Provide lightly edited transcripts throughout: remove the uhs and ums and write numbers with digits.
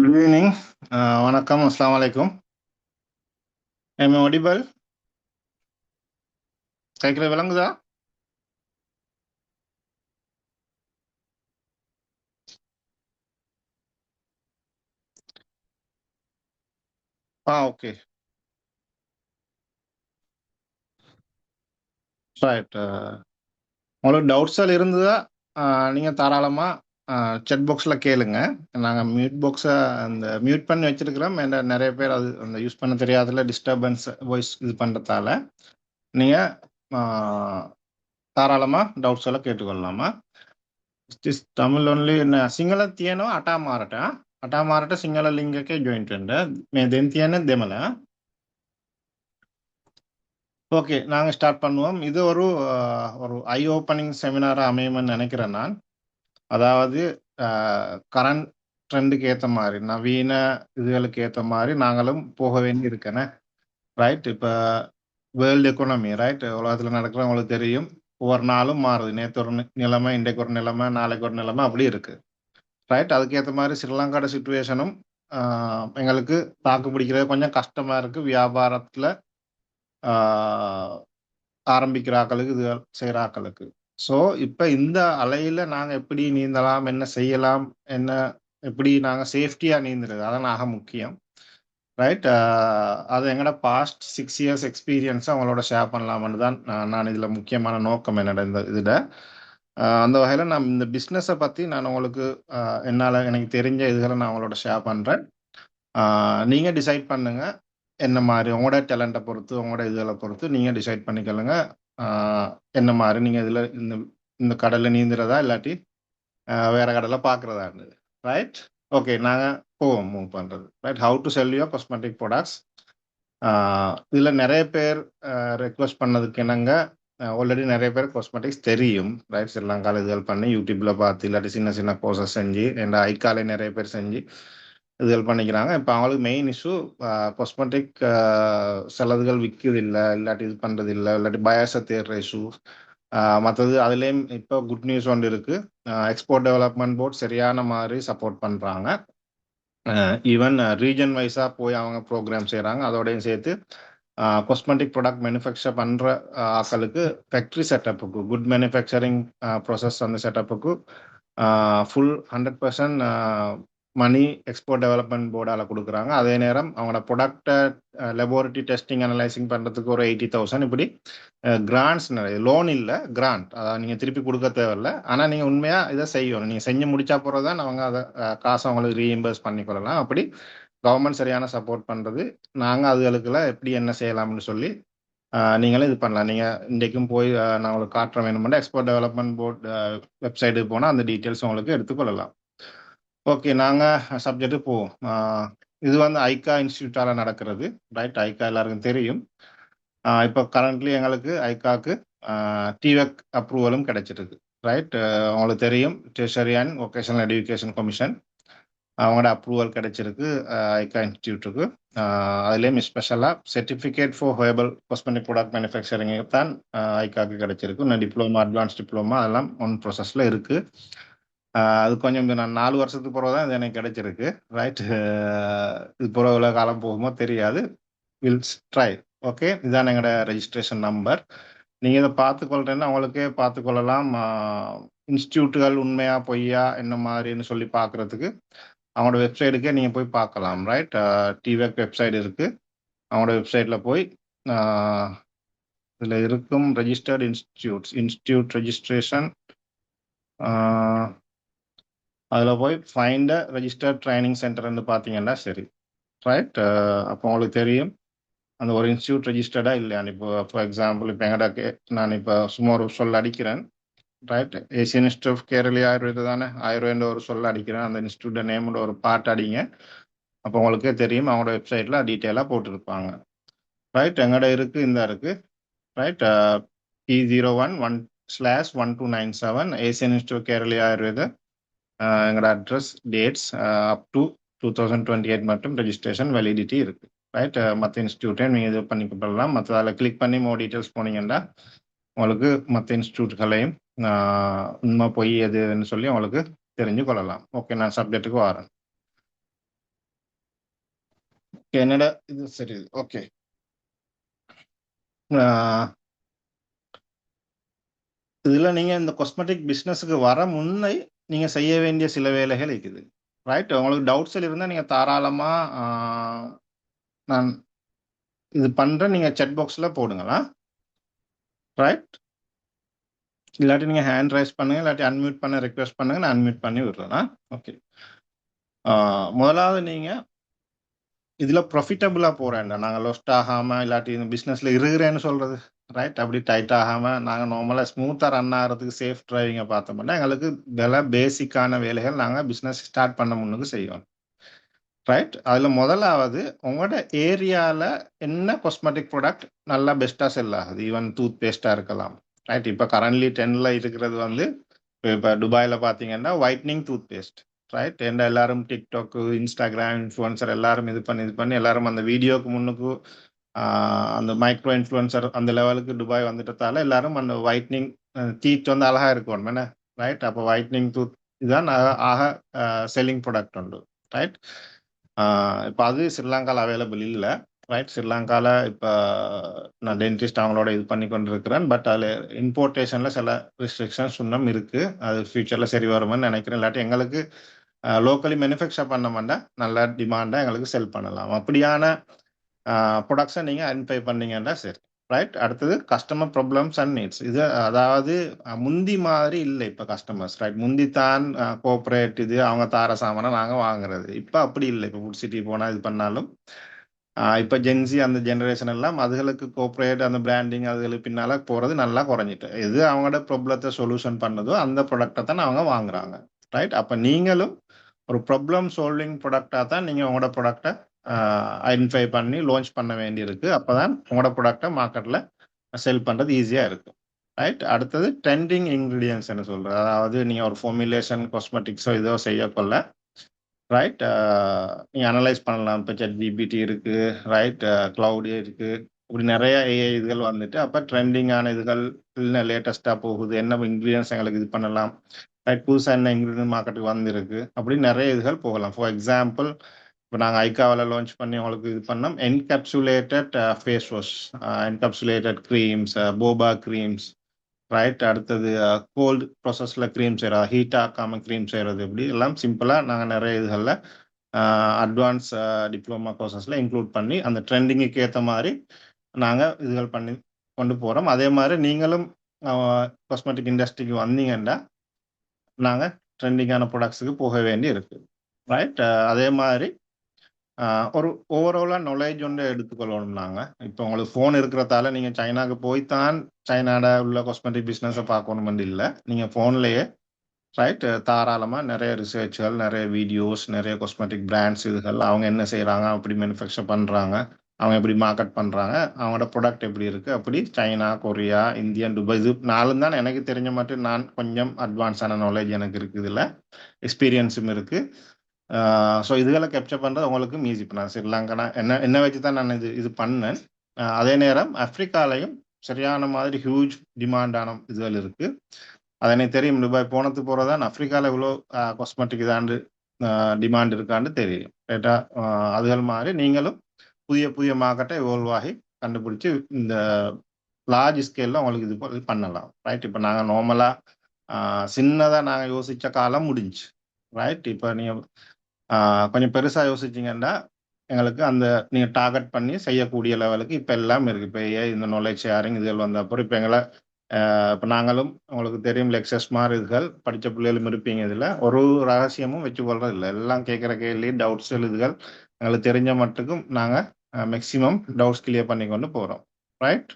Good evening. வணக்கம். அஸ்ஸலாமு அலைக்கும். Am I audible? கேட்குறது விளங்குதா? ஓகே. ரைட். உங்களுக்கு டவுட்ஸ்கள் இருந்ததா நீங்க தாராளமா chat பாக்ஸ்ல கேளுங்க. நாங்க மியூட் பாக்ஸ அந்த மியூட் பண்ணி வச்சிருக்கிறோம். ஏன்னா நிறைய பேர் அது அந்த யூஸ் பண்ண தெரியாததுல டிஸ்டர்பன்ஸ் வாய்ஸ் இது பண்றதால நீங்க ஆ, தாராளமா டவுட்ஸ் எல்லாம் கேட்டுக்கொள்ளலாமா? This தமிழ் only සිංහල තියෙනවා අටමාරට අටමාරට සිංහල ලින්ක් එකේ ජොයින්ට් වෙන්න. මේ දෙන් තියෙන දෙමළ. ஓகே, நாங்க ஸ்டார்ட் பண்ணுவோம். இது ஒரு ஐ ஓப்பனிங் செமினாரா அமையும்னு நினைக்கிறேன் நான். அதாவது கரண்ட் ட்ரெண்டுக்கு ஏத்த மாதிரி, நவீன இதுகளுக்கு ஏத்த மாதிரி நாங்களும் போக வேண்டி இருக்கேனே. ரைட். இப்ப வேர்ல்டு எக்கனாமி, ரைட், உலகத்துல நடக்கிறவங்களுக்கு தெரியும். ஒவ்வொரு நாளும் மாறுது. நேற்று ஒரு நிலைமை, இன்றைக்கு ஒரு நிலைமை, நாளைக்கு ஒரு நிலைமை, அப்படி இருக்கு. ரைட். அதுக்கேற்ற மாதிரி ஸ்ரீலங்காவோட சுச்சுவேஷனும் எங்களுக்கு தாக்கு பிடிக்கிறது கொஞ்சம் கஷ்டமா இருக்கு. வியாபாரத்துல ஆரம்பிக்கிற ஆக்களுக்கு, இது செய்கிற ஆக்களுக்கு. ஸோ இப்போ இந்த அலையில நாங்கள் எப்படி நீந்தலாம், என்ன செய்யலாம், என்ன எப்படி நாங்கள் சேஃப்டியாக நீந்துறது, அதான் ஆக முக்கியம். ரைட். அது எங்களோட பாஸ்ட் 6 இயர்ஸ் எக்ஸ்பீரியன்ஸை அவங்களோட ஷேர் பண்ணலாம்னு தான் நான் இதில் முக்கியமான நோக்கம் என்னோட இந்த இதில். அந்த வகையில் நான் இந்த பிஸ்னஸை பற்றி நான் உங்களுக்கு என்னால் எனக்கு தெரிஞ்ச இதுகளை நான் அவங்களோட ஷேர் பண்ணுறேன். நீங்கள் டிசைட் பண்ணுங்க என்ன மாதிரி, உங்களோட டேலண்ட்டை பொறுத்து, உங்களோட இதில் பொறுத்து நீங்கள் டிசைட் பண்ணிக்கலுங்க. என்ன மாதிரி நீங்கள் இதில் இந்த கடலில் நீந்துறதா இல்லாட்டி வேற கடலை பார்க்குறதா இருந்தது. ரைட். ஓகே, நாங்கள் போவோம் மூவ் பண்ணுறது. Right. How to sell your cosmetic products. இதில் நிறைய பேர் ரெக்வஸ்ட் பண்ணதுக்கு என்னங்க, ஆல்ரெடி நிறைய பேர் காஸ்மெட்டிக்ஸ் தெரியும். ரைட். ஸ்ரீலங்காவில் இதுகள் பண்ணி யூடியூப்பில் பார்த்து இல்லாட்டி சின்ன சின்ன கோர்சஸ் செஞ்சு என் ஐக்காலே நிறைய பேர் செஞ்சு இதுகள் பண்ணிக்கிறாங்க. இப்போ அவங்களுக்கு மெயின் இஷ்யூ காஸ்மெட்டிக் சிலதுகள் விற்கிறது இல்லை, இல்லாட்டி இது பண்ணுறது இல்லை, இல்லாட்டி பயாஸை தேடுற இஷ்யூ. மற்றது அதுலேயும் இப்போ குட் நியூஸ் ஒன்று இருக்குது. எக்ஸ்போர்ட் டெவலப்மெண்ட் போர்ட் சரியான மாதிரி சப்போர்ட் பண்ணுறாங்க. ஈவன் ரீஜன் வைஸாக போய் அவங்க ப்ரோக்ராம் செய்கிறாங்க. அதோடையும் சேர்த்து காஸ்மெட்டிக் ப்ராடக்ட் மேனுஃபேக்சர் பண்ணுற ஆக்களுக்கு ஃபேக்ட்ரி செட்டப்புக்கு, குட் மேனுஃபேக்சரிங் ப்ராசஸ் அந்த செட்டப்புக்கு ஃபுல் 100% மணி எக்ஸ்போர்ட் டெவலப்மெண்ட் போர்டால் கொடுக்குறாங்க. அதே நேரம் அவங்களோட ப்ராடக்டை லெபோரட்டரி டெஸ்டிங் அனலைசிங் பண்ணுறதுக்கு ஒரு 80,000 இப்படி கிராண்ட்ஸ் நிறைய. லோன் இல்லை, கிராண்ட். அதாவது நீங்கள் திருப்பி கொடுக்க தேவையில்லை. ஆனால் நீங்கள் உண்மையாக இதை செய்யணும். நீங்கள் செஞ்சு முடிச்சா போகிறது தான் அவங்க அதை காசை அவங்களுக்கு ரீஇம்பர்ஸ் பண்ணிக்கொள்ளலாம். அப்படி கவர்மெண்ட் சரியான சப்போர்ட் பண்ணுறது. நாங்கள் அதுகளுக்குலாம் எப்படி என்ன செய்யலாம்னு சொல்லி நீங்களும் இது பண்ணலாம். நீங்கள் இன்றைக்கும் போய் நான் உங்களுக்கு காட்டுற வேணுமெண்டா எக்ஸ்போர்ட் டெவலப்மெண்ட் போர்ட் வெப்சைட்டுக்கு போனால் அந்த டீட்டெயில்ஸ் உங்களுக்கு எடுத்துக்கொள்ளலாம். ஓகே, நாங்கள் சப்ஜெக்ட்டு போவோம். இது வந்து ஐக்கா இன்ஸ்டியூட்டால் நடக்கிறது. ரைட். ஐக்கா எல்லாருக்கும் தெரியும். இப்போ கரண்ட்லி எங்களுக்கு ஐக்காவுக்கு டிவெக் அப்ரூவலும் கிடைச்சிருக்கு. ரைட். உங்களுக்கு தெரியும், treasury and vocational education commission அவங்களோட அப்ரூவல் கிடைச்சிருக்கு ஐக்கா இன்ஸ்டியூட்டுக்கு. அதுலேயும் ஸ்பெஷலாக certificate for herbal cosmetic product manufacturing தான் ஐக்காவுக்கு கிடைச்சிருக்கு. இன்னும் டிப்ளமா, அட்வான்ஸ் டிப்ளமா அதெல்லாம் ஒன் ப்ராசஸில் இருக்குது. அது கொஞ்சம் நான் 4 வருஷத்துக்கு பிறகு தான் இது எனக்கு கிடைச்சிருக்கு. ரைட். இது பிறகு எவ்வளோ காலம் போகுமோ தெரியாது. Will try. ஓகே, இதுதான் எங்களோட ரெஜிஸ்ட்ரேஷன் நம்பர். நீங்கள் இதை பார்த்துக்கொள்றேன்னா அவங்களுக்கே பார்த்துக்கொள்ளலாம். இன்ஸ்டியூட்டுகள் உண்மையா பொய்யா என்ன மாதிரின்னு சொல்லி பார்க்குறதுக்கு அவங்களோட வெப்சைட்டுக்கே நீங்கள் போய் பார்க்கலாம். ரைட். டிவெக் வெப்சைட் இருக்குது. அவங்களோட வெப்சைட்டில் போய் இதில் இருக்கும் ரெஜிஸ்டர்ட் இன்ஸ்டியூட் ரெஜிஸ்ட்ரேஷன், அதில் போய் ஃபைண்ட் ரெஜிஸ்டர்ட் ட்ரைனிங் சென்டர்னு பார்த்தீங்கன்னா சரி. ரைட். அப்போ உங்களுக்கு தெரியும் அந்த ஒரு இன்ஸ்டியூட் ரெஜிஸ்டர்டா இல்லையான்னு. இப்போ ஃபார் எக்ஸாம்பிள் இப்போ எங்கடா நான் இப்போ சும்மா ஒரு சொல்ல அடிக்கிறேன். ரைட். ஏசியன் இன்ஸ்டியூட் ஆஃப் கேரளி ஆயுர்வேத தானே, ஆயுர்வேத ஒரு சொல்ல அடிக்கிறேன். அந்த இன்ஸ்டியூட் நேமோட ஒரு பாட்டு அடிங்க. அப்போ உங்களுக்கே தெரியும் அவங்களோட வெப்சைட்டில் டீட்டெயிலாக போட்டிருப்பாங்க. ரைட். எங்கட இருக்குது, இந்த இருக்குது. ரைட். P01/1297 ஏசியன் இன்ஸ்டியூட் கேரளி ஆயுர்வேத. எங்களோட அட்ரஸ், டேட்ஸ் அப் டு 2028 மட்டும் ரெஜிஸ்ட்ரேஷன் வேலிடிட்டி இருக்கு. ரைட். மற்ற இன்ஸ்டியூட்டையும் நீங்கள் இது பண்ணிக்கலாம். மற்றதால் கிளிக் பண்ணி மோர் டீட்டெயில்ஸ் போனீங்கன்னா உங்களுக்கு மற்ற இன்ஸ்டியூட்களையும் உண்மை பொய் எதுன்னு சொல்லி உங்களுக்கு தெரிஞ்சு கொள்ளலாம். ஓகே, நான் சப்ஜெக்ட்டுக்கு வரேன். என்னடா இது சரி ஓகே. இதுல நீங்க இந்த காஸ்மெட்டிக் பிசினஸுக்கு வர முன்னே நீங்க செய்ய வேண்டிய சில வேலைகள் இருக்குது. ரைட். உங்களுக்கு டவுட்ஸ் இருந்தா நீங்க தாராளமா நான் இது பண்றேன் நீங்க செட் பாக்ஸ்ல போடுங்களா. ரைட். இல்லாட்டி நீங்க ஹேண்ட் ரைஸ் பண்ணுங்க, இல்லாட்டி அன்மியூட் பண்ண ரெக்வெஸ்ட் பண்ணுங்க, நான் அன்மியூட் பண்ணி விடுறேன். ஓகே. முதலாவது நீங்க இதுல ப்ராஃபிட்டபிளா போறேன் நாங்க லொஸ்ட் ஆகாம இல்லாட்டி இந்த பிசினஸ்ல இருக்கிறேன்னு சொல்றது. ரைட். அப்படி டைட் ஆகாம நாங்க நார்மலா ஸ்மூத்தா ரன் ஆகிறதுக்கு சேஃப் டிரைவிங்கை பார்த்தோம்னா எங்களுக்கு வில பேசிக்கான வேலைகள் நாங்க பிசினஸ் ஸ்டார்ட் பண்ண முன்னுக்கு செய்வோம். ரைட். அதுல முதலாவது உங்களோட ஏரியால என்ன காஸ்மெட்டிக் ப்ராடக்ட் நல்லா பெஸ்டா செல் ஆகுது. ஈவன் டூத் பேஸ்டா இருக்கலாம். ரைட். இப்ப கரண்ட்லி 10ல இருக்கிறது வந்து இப்ப துபாயில பாத்தீங்கன்னா ஒயிட்னிங் டூத் பேஸ்ட். ரைட். ஏன்னா எல்லாரும் டிக்டாக், இன்ஸ்டாகிராம் இன்ஃபுளுசர் எல்லாரும் இது பண்ணி எல்லாரும் அந்த வீடியோக்கு முன்னுக்கு அந்த மைக்ரோ இன்ஃபுளுசர் அந்த லெவலுக்கு துபாய் வந்துட்டதால எல்லாரும் அந்த ஒயிட்னிங் டீத் வந்து அழகா இருக்கும் என்ன. ரைட். அப்போ ஒயிட்னிங் டூத் இதுதான் ஆக செல்லிங் ப்ராடக்ட் உண்டு. ரைட். இப்போ அது ஸ்ரீலங்காவில் அவைலபிள் இல்லை. ரைட். ஸ்ரீலங்காவில் இப்போ நான் டென்டிஸ்ட் அவங்களோட இது பண்ணி கொண்டு இருக்கிறேன். பட் அதில் இம்போர்ட்டேஷனில் சில ரெஸ்ட்ரிக்ஷன்ஸ் இன்னும் இருக்கு. அது ஃபியூச்சரில் சரி வருமான்னு நினைக்கிறேன். இல்லாட்டி எங்களுக்கு லோக்கலி மேனுஃபேக்சர் பண்ண மாட்டா நல்ல டிமாண்டாக எங்களுக்கு செல் பண்ணலாம். அப்படியான ப்ரொடக்ட்ஸை நீங்கள் ஐடென்டிஃபை பண்ணீங்கன்னா சரி. ரைட். அடுத்தது கஸ்டமர் ப்ராப்ளம்ஸ் அண்ட் நீட்ஸ். இது அதாவது முந்தி மாதிரி இல்லை இப்போ கஸ்டமர்ஸ். ரைட். முந்தித்தான் கோஆப்ரேட் இது அவங்க தார சாமானை நாங்கள் வாங்குறது. இப்போ அப்படி இல்லை. இப்போ ஃபுட் சிட்டி போனால் இது பண்ணாலும் இப்போ ஜென்சி அந்த ஜெனரேஷன் எல்லாம் அதுகளுக்கு கோஆப்ரேட் அந்த பிராண்டிங் அதுகளுக்கு பின்னால போகிறது நல்லா குறைஞ்சிட்டு எது அவங்களோட ப்ராப்ளத்தை சொல்யூஷன் பண்ணதோ அந்த ப்ராடக்டை தான் அவங்க வாங்குறாங்க. ரைட். அப்போ நீங்களும் ஒரு ப்ராப்ளம் சால்விங் ப்ராடக்டாக தான் நீங்கள் உங்களோட ப்ராடக்டை ஐடென்டிஃபை பண்ணி லான்ச் பண்ண வேண்டியிருக்கு. அப்போதான் உங்களோட ப்ராடக்டை மார்க்கெட்டில் செல் பண்ணுறது ஈஸியாக இருக்கும். ரைட். அடுத்தது ட்ரெண்டிங் இன்க்ரீடியன்ஸ் என்ன சொல்கிறது. அதாவது நீங்கள் ஒரு ஃபார்முலேஷன் காஸ்மெட்டிக்ஸோ இதோ செய்யக்கொள்ள ரைட் நீங்கள் அனலைஸ் பண்ணலாம். இப்போ ChatGPT இருக்கு. ரைட். க்ளவுட் இருக்கு. இப்படி நிறைய ஏஐ இதுகள் வந்துட்டு அப்போ ட்ரெண்டிங்கான இதுகள் இல்லை லேட்டஸ்ட்டாக போகுது என்ன இன்க்ரீடியன்ஸ் எங்களுக்கு இது பண்ணலாம். ரைட். புதுசாக என்ன இன்க்ரீடியன்ட் மார்க்கெட்டுக்கு வந்திருக்கு அப்படி நிறைய இதுகள் போகலாம். ஃபார் எக்ஸாம்பிள் இப்போ நாங்கள் ஐக்காவில் லான்ச் பண்ணி உங்களுக்கு இது பண்ணோம் encapsulated face wash, encapsulated creams, boba creams. Right. அடுத்தது கோல்டு ப்ராசஸில் க்ரீம் செய்கிறது, ஹீட் ஆக்காமல் க்ரீம் செய்கிறது. இப்படி எல்லாம் சிம்பிளாக நாங்கள் நிறைய இதுகளில் அட்வான்ஸ் டிப்ளமா கோர்சஸில் இன்க்ளூட் பண்ணி அந்த ட்ரெண்டிங்குக்கு ஏற்ற மாதிரி நாங்கள் இதுகள் பண்ணி கொண்டு போகிறோம். அதே மாதிரி நீங்களும் காஸ்மெட்டிக் இண்டஸ்ட்ரிக்கு வந்தீங்கன்னா நாங்கள் ட்ரெண்டிங்கான ப்ராடக்ட்ஸுக்கு போக வேண்டி இருக்கு. ரைட். அதே மாதிரி ஒரு ஓவராலாக நாலேஜ் ஒன்று எடுத்துக்கொள்ளணும். நாங்கள் இப்போ உங்களுக்கு ஃபோன் இருக்கிறதால நீங்கள் சைனாவுக்கு போய்த்தான் சைனாட உள்ள காஸ்மெட்டிக் பிஸ்னஸை பார்க்கணும் இல்லை. நீங்கள் ஃபோன்லேயே ரைட் தாராளமாக நிறைய ரிசர்ச்கள், நிறைய வீடியோஸ், நிறைய காஸ்மெட்டிக் பிராண்ட்ஸ் இதுகள் அவங்க என்ன செய்கிறாங்க, அப்படி மேனுஃபேக்சர் பண்ணுறாங்க, அவங்க எப்படி மார்க்கெட் பண்ணுறாங்க, அவங்களோட ப்ராடக்ட் எப்படி இருக்குது, அப்படி சைனா, கொரியா, இந்தியா, துபாய் இது நாலும் தான் எனக்கு தெரிஞ்ச மட்டும் நான் கொஞ்சம் அட்வான்ஸான நாலேஜ் எனக்கு இருக்குது. இல்லை எக்ஸ்பீரியன்ஸும் இருக்குது. ஸோ இதுகளை கேப்சர் பண்ணுறது உங்களுக்கு ஈஸி. இப்போ நான் ஸ்ரீலங்கா என்ன வச்சு தான் நான் இது பண்ணேன். அதே நேரம் ஆப்பிரிக்காலையும் சரியான மாதிரி ஹியூஜ் டிமாண்டான இதுகள் இருக்குது. அது எனக்கு தெரியும். துபாய் போனது போகிறதான் ஆப்பிரிக்காவில் இவ்வளோ காஸ்மெட்டிக் இதாண்டு டிமாண்ட் இருக்கான்னு தெரியும். ரைட்டா. அதுகள் மாதிரி நீங்களும் புதிய புதிய மார்க்கெட்டை எவால்வ் ஆகி கண்டுபிடிச்சி இந்த லார்ஜ் ஸ்கேலில் உங்களுக்கு இது பண்ணலாம். ரைட். இப்போ நாங்கள் நார்மலாக சின்னதாக நாங்கள் யோசித்த காலம் முடிஞ்சு. ரைட். இப்போ நீங்கள் கொஞ்சம் பெருசாக யோசிச்சிங்கன்னா எங்களுக்கு அந்த நீங்கள் டார்கெட் பண்ணி செய்யக்கூடிய லெவலுக்கு இப்போ எல்லாம் இருக்குது. இப்போ இந்த நாலேஜ் ஷேரிங் இதுகள் வந்த அப்புறம் இப்போ எங்களை இப்போ நாங்களும் உங்களுக்கு தெரியும் லெக்சஸ் மாதிரி இதுகள் படித்த பிள்ளைகளும் இருப்பீங்க. இதில் ஒரு ரகசியமும் வச்சு கொள்றது இல்லை. எல்லாம் கேட்குற கேள்வி டவுட்ஸ் இதுகள் எங்களுக்கு தெரிஞ்ச மட்டுக்கும் நாங்கள் மேக்சிமம் டவுட்ஸ் கிளியர் பண்ணி கொண்டு போகிறோம். ரைட்.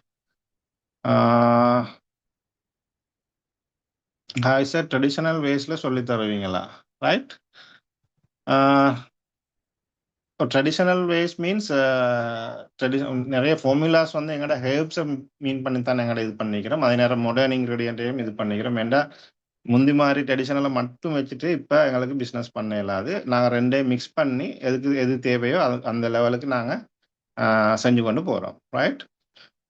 சார் ட்ரெடிஷ்னல் வேஸில் சொல்லி தருவீங்களா. ரைட். இப்போ ட்ரெடிஷ்னல் வேஸ் மீன்ஸ் நிறைய ஃபார்முலாஸ் வந்து எங்களோட ஹெர்ப்ஸை மீன் பண்ணி தான் எங்களோட இது பண்ணிக்கிறோம். அதே நேரம் மாடர்ன் இன்க்ரீடியன்ட்டையும் இது பண்ணிக்கிறோம். ஏன்டா முந்தி மாதிரி ட்ரெடிஷ்னலை மட்டும் வச்சுட்டு இப்போ எங்களுக்கு பிஸ்னஸ் பண்ண இல்லாது நாங்கள் ரெண்டையும் மிக்ஸ் பண்ணி எது தேவையோ அந்த லெவலுக்கு நாங்கள் செஞ்சு கொண்டு போகிறோம். ரைட்.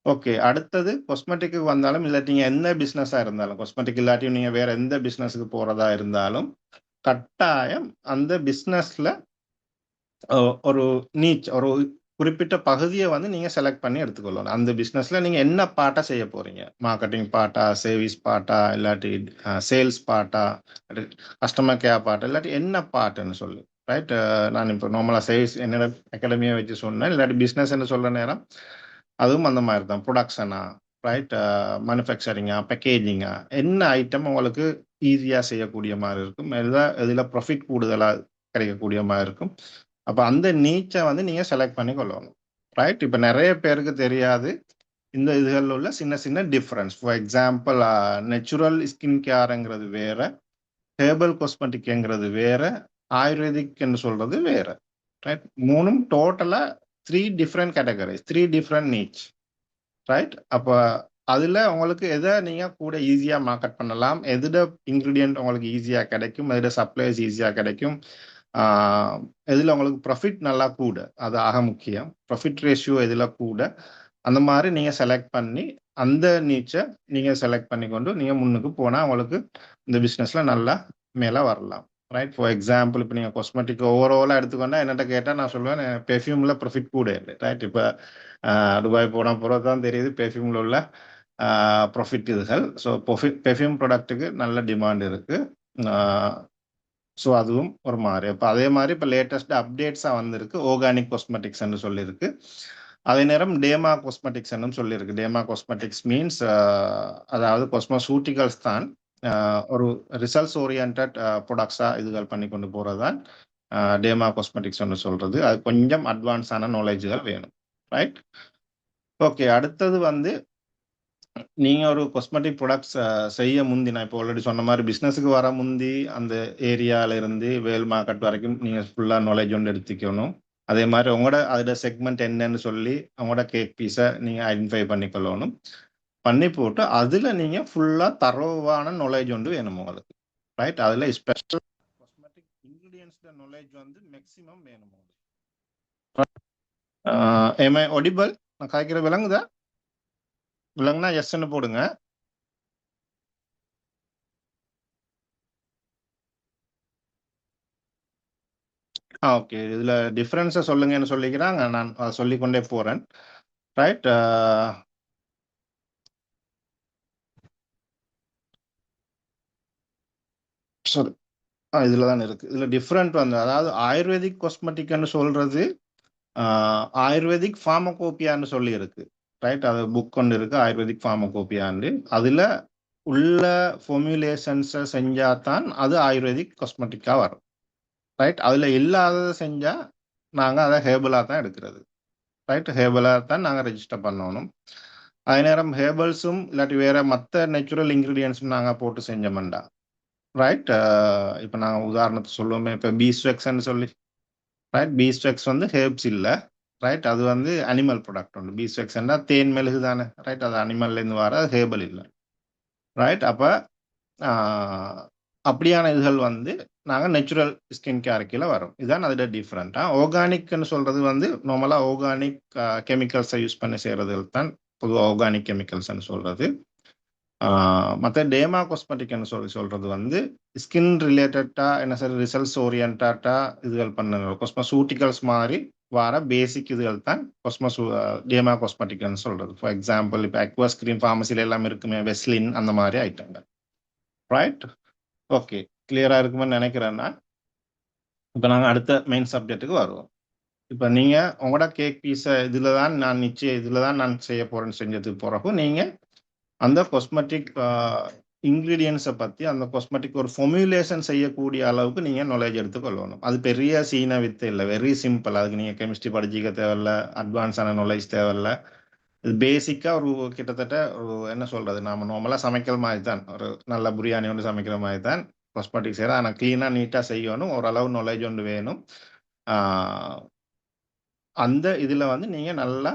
ஓகே. அடுத்தது காஸ்மெட்டிக்கு வந்தாலும் இல்லாட்டி நீங்கள் எந்த பிஸ்னஸாக இருந்தாலும் காஸ்மெட்டிக் இல்லாட்டியும் நீங்கள் வேறு எந்த பிஸ்னஸுக்கு போகிறதா இருந்தாலும் கட்டாயம் அந்த பிஸ்னஸில் ஒரு நீச் ஒரு குறிப்பிட்ட பகுதியை வந்து நீங்க செலக்ட் பண்ணி எடுத்துக்கொள்ளணும். அந்த பிசினஸ்ல நீங்க என்ன பார்ட்டா செய்ய போறீங்க? மார்க்கெட்டிங் பார்ட்டா, சர்வீஸ் பார்ட்டா, இல்லாட்டி சேல்ஸ் பார்ட்டா, கஸ்டமர் கேர் பார்ட்டா, இல்லாட்டி என்ன பார்ட்னு சொல்லு. ரைட். நான் இப்போ நார்மலா சேல்ஸ் என்னோட அகாடமியை வச்சு சொன்னேன். இல்லாட்டி பிசினஸ் சொல்ற நேரம் அதுவும் அந்த மாதிரி தான். ப்ரொடக்ஷனா, ரைட், மேனுஃபேக்சரிங்கா, பேக்கேஜிங்கா, என்ன ஐட்டம் உங்களுக்கு ஈஸியா செய்யக்கூடிய மாதிரி இருக்கும், எதுல ப்ராஃபிட் கூடுதலா கிடைக்கக்கூடிய மாதிரி இருக்கும். அப்ப அந்த நீச்சை வந்து நீங்க செலக்ட் பண்ணி கொள்ளணும். ரைட். இப்ப நிறைய பேருக்கு தெரியாது இந்த இதுகளில் உள்ள சின்ன சின்ன difference. For example, natural skin கேருங்கிறது வேற, ஹேர்பல் காஸ்மெட்டிக்ங்கிறது வேற, ஆயுர்வேதிக் என்று சொல்றது வேற. ரைட். மூணும் டோட்டலா 3 டிஃப்ரெண்ட் கேட்டகரிஸ், 3 டிஃப்ரெண்ட் நீச். ரைட். அப்ப அதுல உங்களுக்கு எதை நீங்க கூட ஈஸியா மார்க்கெட் பண்ணலாம், எதுட இன்கிரீடியன்ட் உங்களுக்கு ஈஸியா கிடைக்கும், எதுட சப்ளைஸ் ஈஸியா கிடைக்கும், எதுல உங்களுக்கு ப்ராஃபிட் நல்லா கூட, அது ஆக முக்கியம். ப்ராஃபிட் ரேஷியோ எதுல கூட, அந்த மாதிரி நீங்க செலக்ட் பண்ணி அந்த நீச்சை நீங்க செலக்ட் பண்ணி கொண்டு நீங்க முன்னுக்கு போனா உங்களுக்கு இந்த பிசினஸ்ல நல்லா மேல வரலாம். ரைட். ஃபார் எக்ஸாம்பிள், இப்போ நீங்க காஸ்மெட்டிக் ஓவராலா எடுத்துக்கொண்டா என்னட்ட கேட்டா நான் சொல்லுவேன் பெர்ஃப்யூம்ல ப்ராஃபிட் கூட இல்லை. ரைட். இப்போ துபாய் போன பிறகு தான் தெரியுது பெர்ஃப்யூம்ல உள்ள ப்ராஃபிட் இதுகள். ஸோ பெர்ஃப்யூம் ப்ராடக்ட்டுக்கு நல்ல டிமாண்ட் இருக்கு. ஸோ அதுவும் ஒரு மாதிரி. இப்போ அதே மாதிரி இப்போ லேட்டஸ்ட் அப்டேட்ஸாக வந்திருக்கு, ஆர்கானிக் காஸ்மெட்டிக்ஸ்ன்னு சொல்லியிருக்கு. அதே நேரம் டேமா காஸ்மெட்டிக்ஸ்ன்னு சொல்லியிருக்கு. டேமா காஸ்மெட்டிக்ஸ் மீன்ஸ் அதாவது காஸ்மோசூட்டிகல்ஸ் தான், ஒரு ரிசல்ட்ஸ் ஓரியன்ட் ப்ராடக்ட்ஸாக இதுகள் பண்ணி கொண்டு போகிறது தான் டேமா காஸ்மெட்டிக்ஸ்ன்னு சொல்றது. அது கொஞ்சம் அட்வான்ஸான நாலேஜுகள் வேணும். ரைட். ஓகே. அடுத்தது வந்து நீங்க ஒரு காஸ்மெட்டிக் ப்ராடக்ட்ஸ் செய்ய முந்தி, நான் இப்போ ஆல்ரெடி சொன்ன மாதிரி பிசினஸுக்கு வர முந்தி அந்த ஏரியால இருந்து வேல் மார்க்கெட் வரைக்கும் நீங்க ஃபுல்லா நாலேஜ் ஒன்று எடுத்துக்கணும். அதே மாதிரி உங்களோட அதோட செக்மெண்ட் என்னன்னு சொல்லி உங்களோட கேக் பீஸை நீங்க ஐடென்டிஃபை பண்ணிக்கொள்ளணும். பண்ணி போட்டு அதுல நீங்க ஃபுல்லா தரோவான நாலேஜ் ஒன்று வேணும் உங்களுக்கு. ரைட். அதுல ஸ்பெஷல் காஸ்மெட்டிக் இன்கிரீடியன்ஸ் நாலேஜ் வந்து மேக்ஸிமம் வேணும் உங்களுக்கு. ஏமா ஒடிபல் நான் காய்க்கிற விலங்குதா? விலங்குனா எஸ்ன்னு போடுங்க. ஓகே. இதுல டிஃபரன்ஸை சொல்லுங்கன்னு சொல்லிக்கிறாங்க, நான் சொல்லிக்கொண்டே போறேன். ரைட். சரி. இதுல தான் இருக்கு. இதுல டிஃப்ரெண்ட் வந்து அதாவது ஆயுர்வேதிக் காஸ்மெட்டிக்னு சொல்றது ஆயுர்வேதிக் ஃபார்மகோபியான்னு சொல்லி இருக்கு. ரைட். அது புக் ஒன்று இருக்கு, ஆயுர்வேதிக் ஃபார்மகோபியான்னு. அதுல உள்ள ஃபார்முலேஷன்ஸை செஞ்சா தான் அது ஆயுர்வேதிக் காஸ்மெட்டிக்கா வரும். ரைட். அதுல இல்லாததை செஞ்சா நாங்க அதை ஹேர்பலா தான் எடுக்கிறது. ரைட். ஹேர்பலா தான் நாங்க ரெஜிஸ்டர் பண்ணணும். அதே நேரம் ஹேர்பல்ஸும் இல்லாட்டி வேற மற்ற நேச்சுரல் இன்கிரீடியன்ஸும் நாங்க போட்டு செஞ்சோம்டா. ரைட். இப்போ நாங்கள் உதாரணத்துக்கு சொல்லுவோமே, இப்போ பீஸ்வெக்ஸ்ன்னு சொல்லி. ரைட். பீஸ்வெக்ஸ் வந்து ஹேர்ப்ஸ் இல்லை. ரைட். அது வந்து அனிமல் ப்ராடக்ட் உண்டு. பீஸ்வெக்ஸ்ன்னா தேன் மெழுகு தானே. ரைட். அது அனிமல்லேருந்து வர, அது ஹேர்பல் இல்லை. ரைட். அப்போ அப்படியான இதுகள் வந்து நாங்கள் நேச்சுரல் ஸ்கின் கேர் கீழே வரும். இதுதான் அதோட டிஃப்ரெண்ட்டாக. ஆர்கானிக்னு சொல்றது வந்து நார்மலாக ஆர்கானிக் கெமிக்கல்ஸை யூஸ் பண்ணி செய்கிறது தான் பொதுவாக ஆர்கானிக் கெமிக்கல்ஸ்ன்னு சொல்றது. மற்ற டேமா காஸ்மெட்டிக்னு சொல்றது வந்து ஸ்கின் ரிலேட்டடா என்ன சார் ரிசல்ட்ஸ் ஓரியன்டா இதுகள் பண்ண காஸ்மோசூட்டிகல்ஸ் மாதிரி வர பேசிக் இதுகள் தான் டேமா காஸ்மெட்டிக்னு சொல்றது. ஃபார் எக்ஸாம்பிள், இப்போ அக்வஸ் கிரீம் ஃபார்மசில எல்லாம் இருக்குமே, வெஸ்லின் அந்த மாதிரி ஐட்டங்கள். ரைட். ஓகே. கிளியரா இருக்குமென்னு நினைக்கிறேன்னா இப்போ நாங்கள் அடுத்த மெயின் சப்ஜெக்ட்டுக்கு வருவோம். இப்போ நீங்க உங்களோட கேக் பீஸை இதுல தான் நான் நிச்சயம் இதுல தான் நான் செய்ய போறேன்னு செஞ்சதுக்கு பிறகு நீங்க அந்த காஸ்மெட்டிக் இன்கிரீடியன்ஸை பற்றி, அந்த காஸ்மெட்டிக் ஒரு ஃபார்முலேஷன் செய்யக்கூடிய அளவுக்கு நீங்கள் நாலேஜ் எடுத்துக்கொள்ளணும். அது பெரிய சீன வித்து இல்லை, வெரி சிம்பிள். அதுக்கு நீங்கள் கெமிஸ்ட்ரி படிச்சிக்க தேவையில்ல, அட்வான்ஸான நாலேஜ் தேவையில்ல. இது பேசிக்காக ஒரு கிட்டத்தட்ட ஒரு என்ன சொல்கிறது, நாம் நார்மலாக சமைக்கிற மாதிரி தான், ஒரு நல்ல பிரியாணி ஒன்று சமைக்கிற மாதிரி தான் காஸ்மெட்டிக் செய்கிறேன். ஆனால் க்ளீனாக நீட்டாக செய்யணும், ஓரளவு நாலேஜ் ஒன்று வேணும். அந்த இதில் வந்து நீங்கள் நல்லா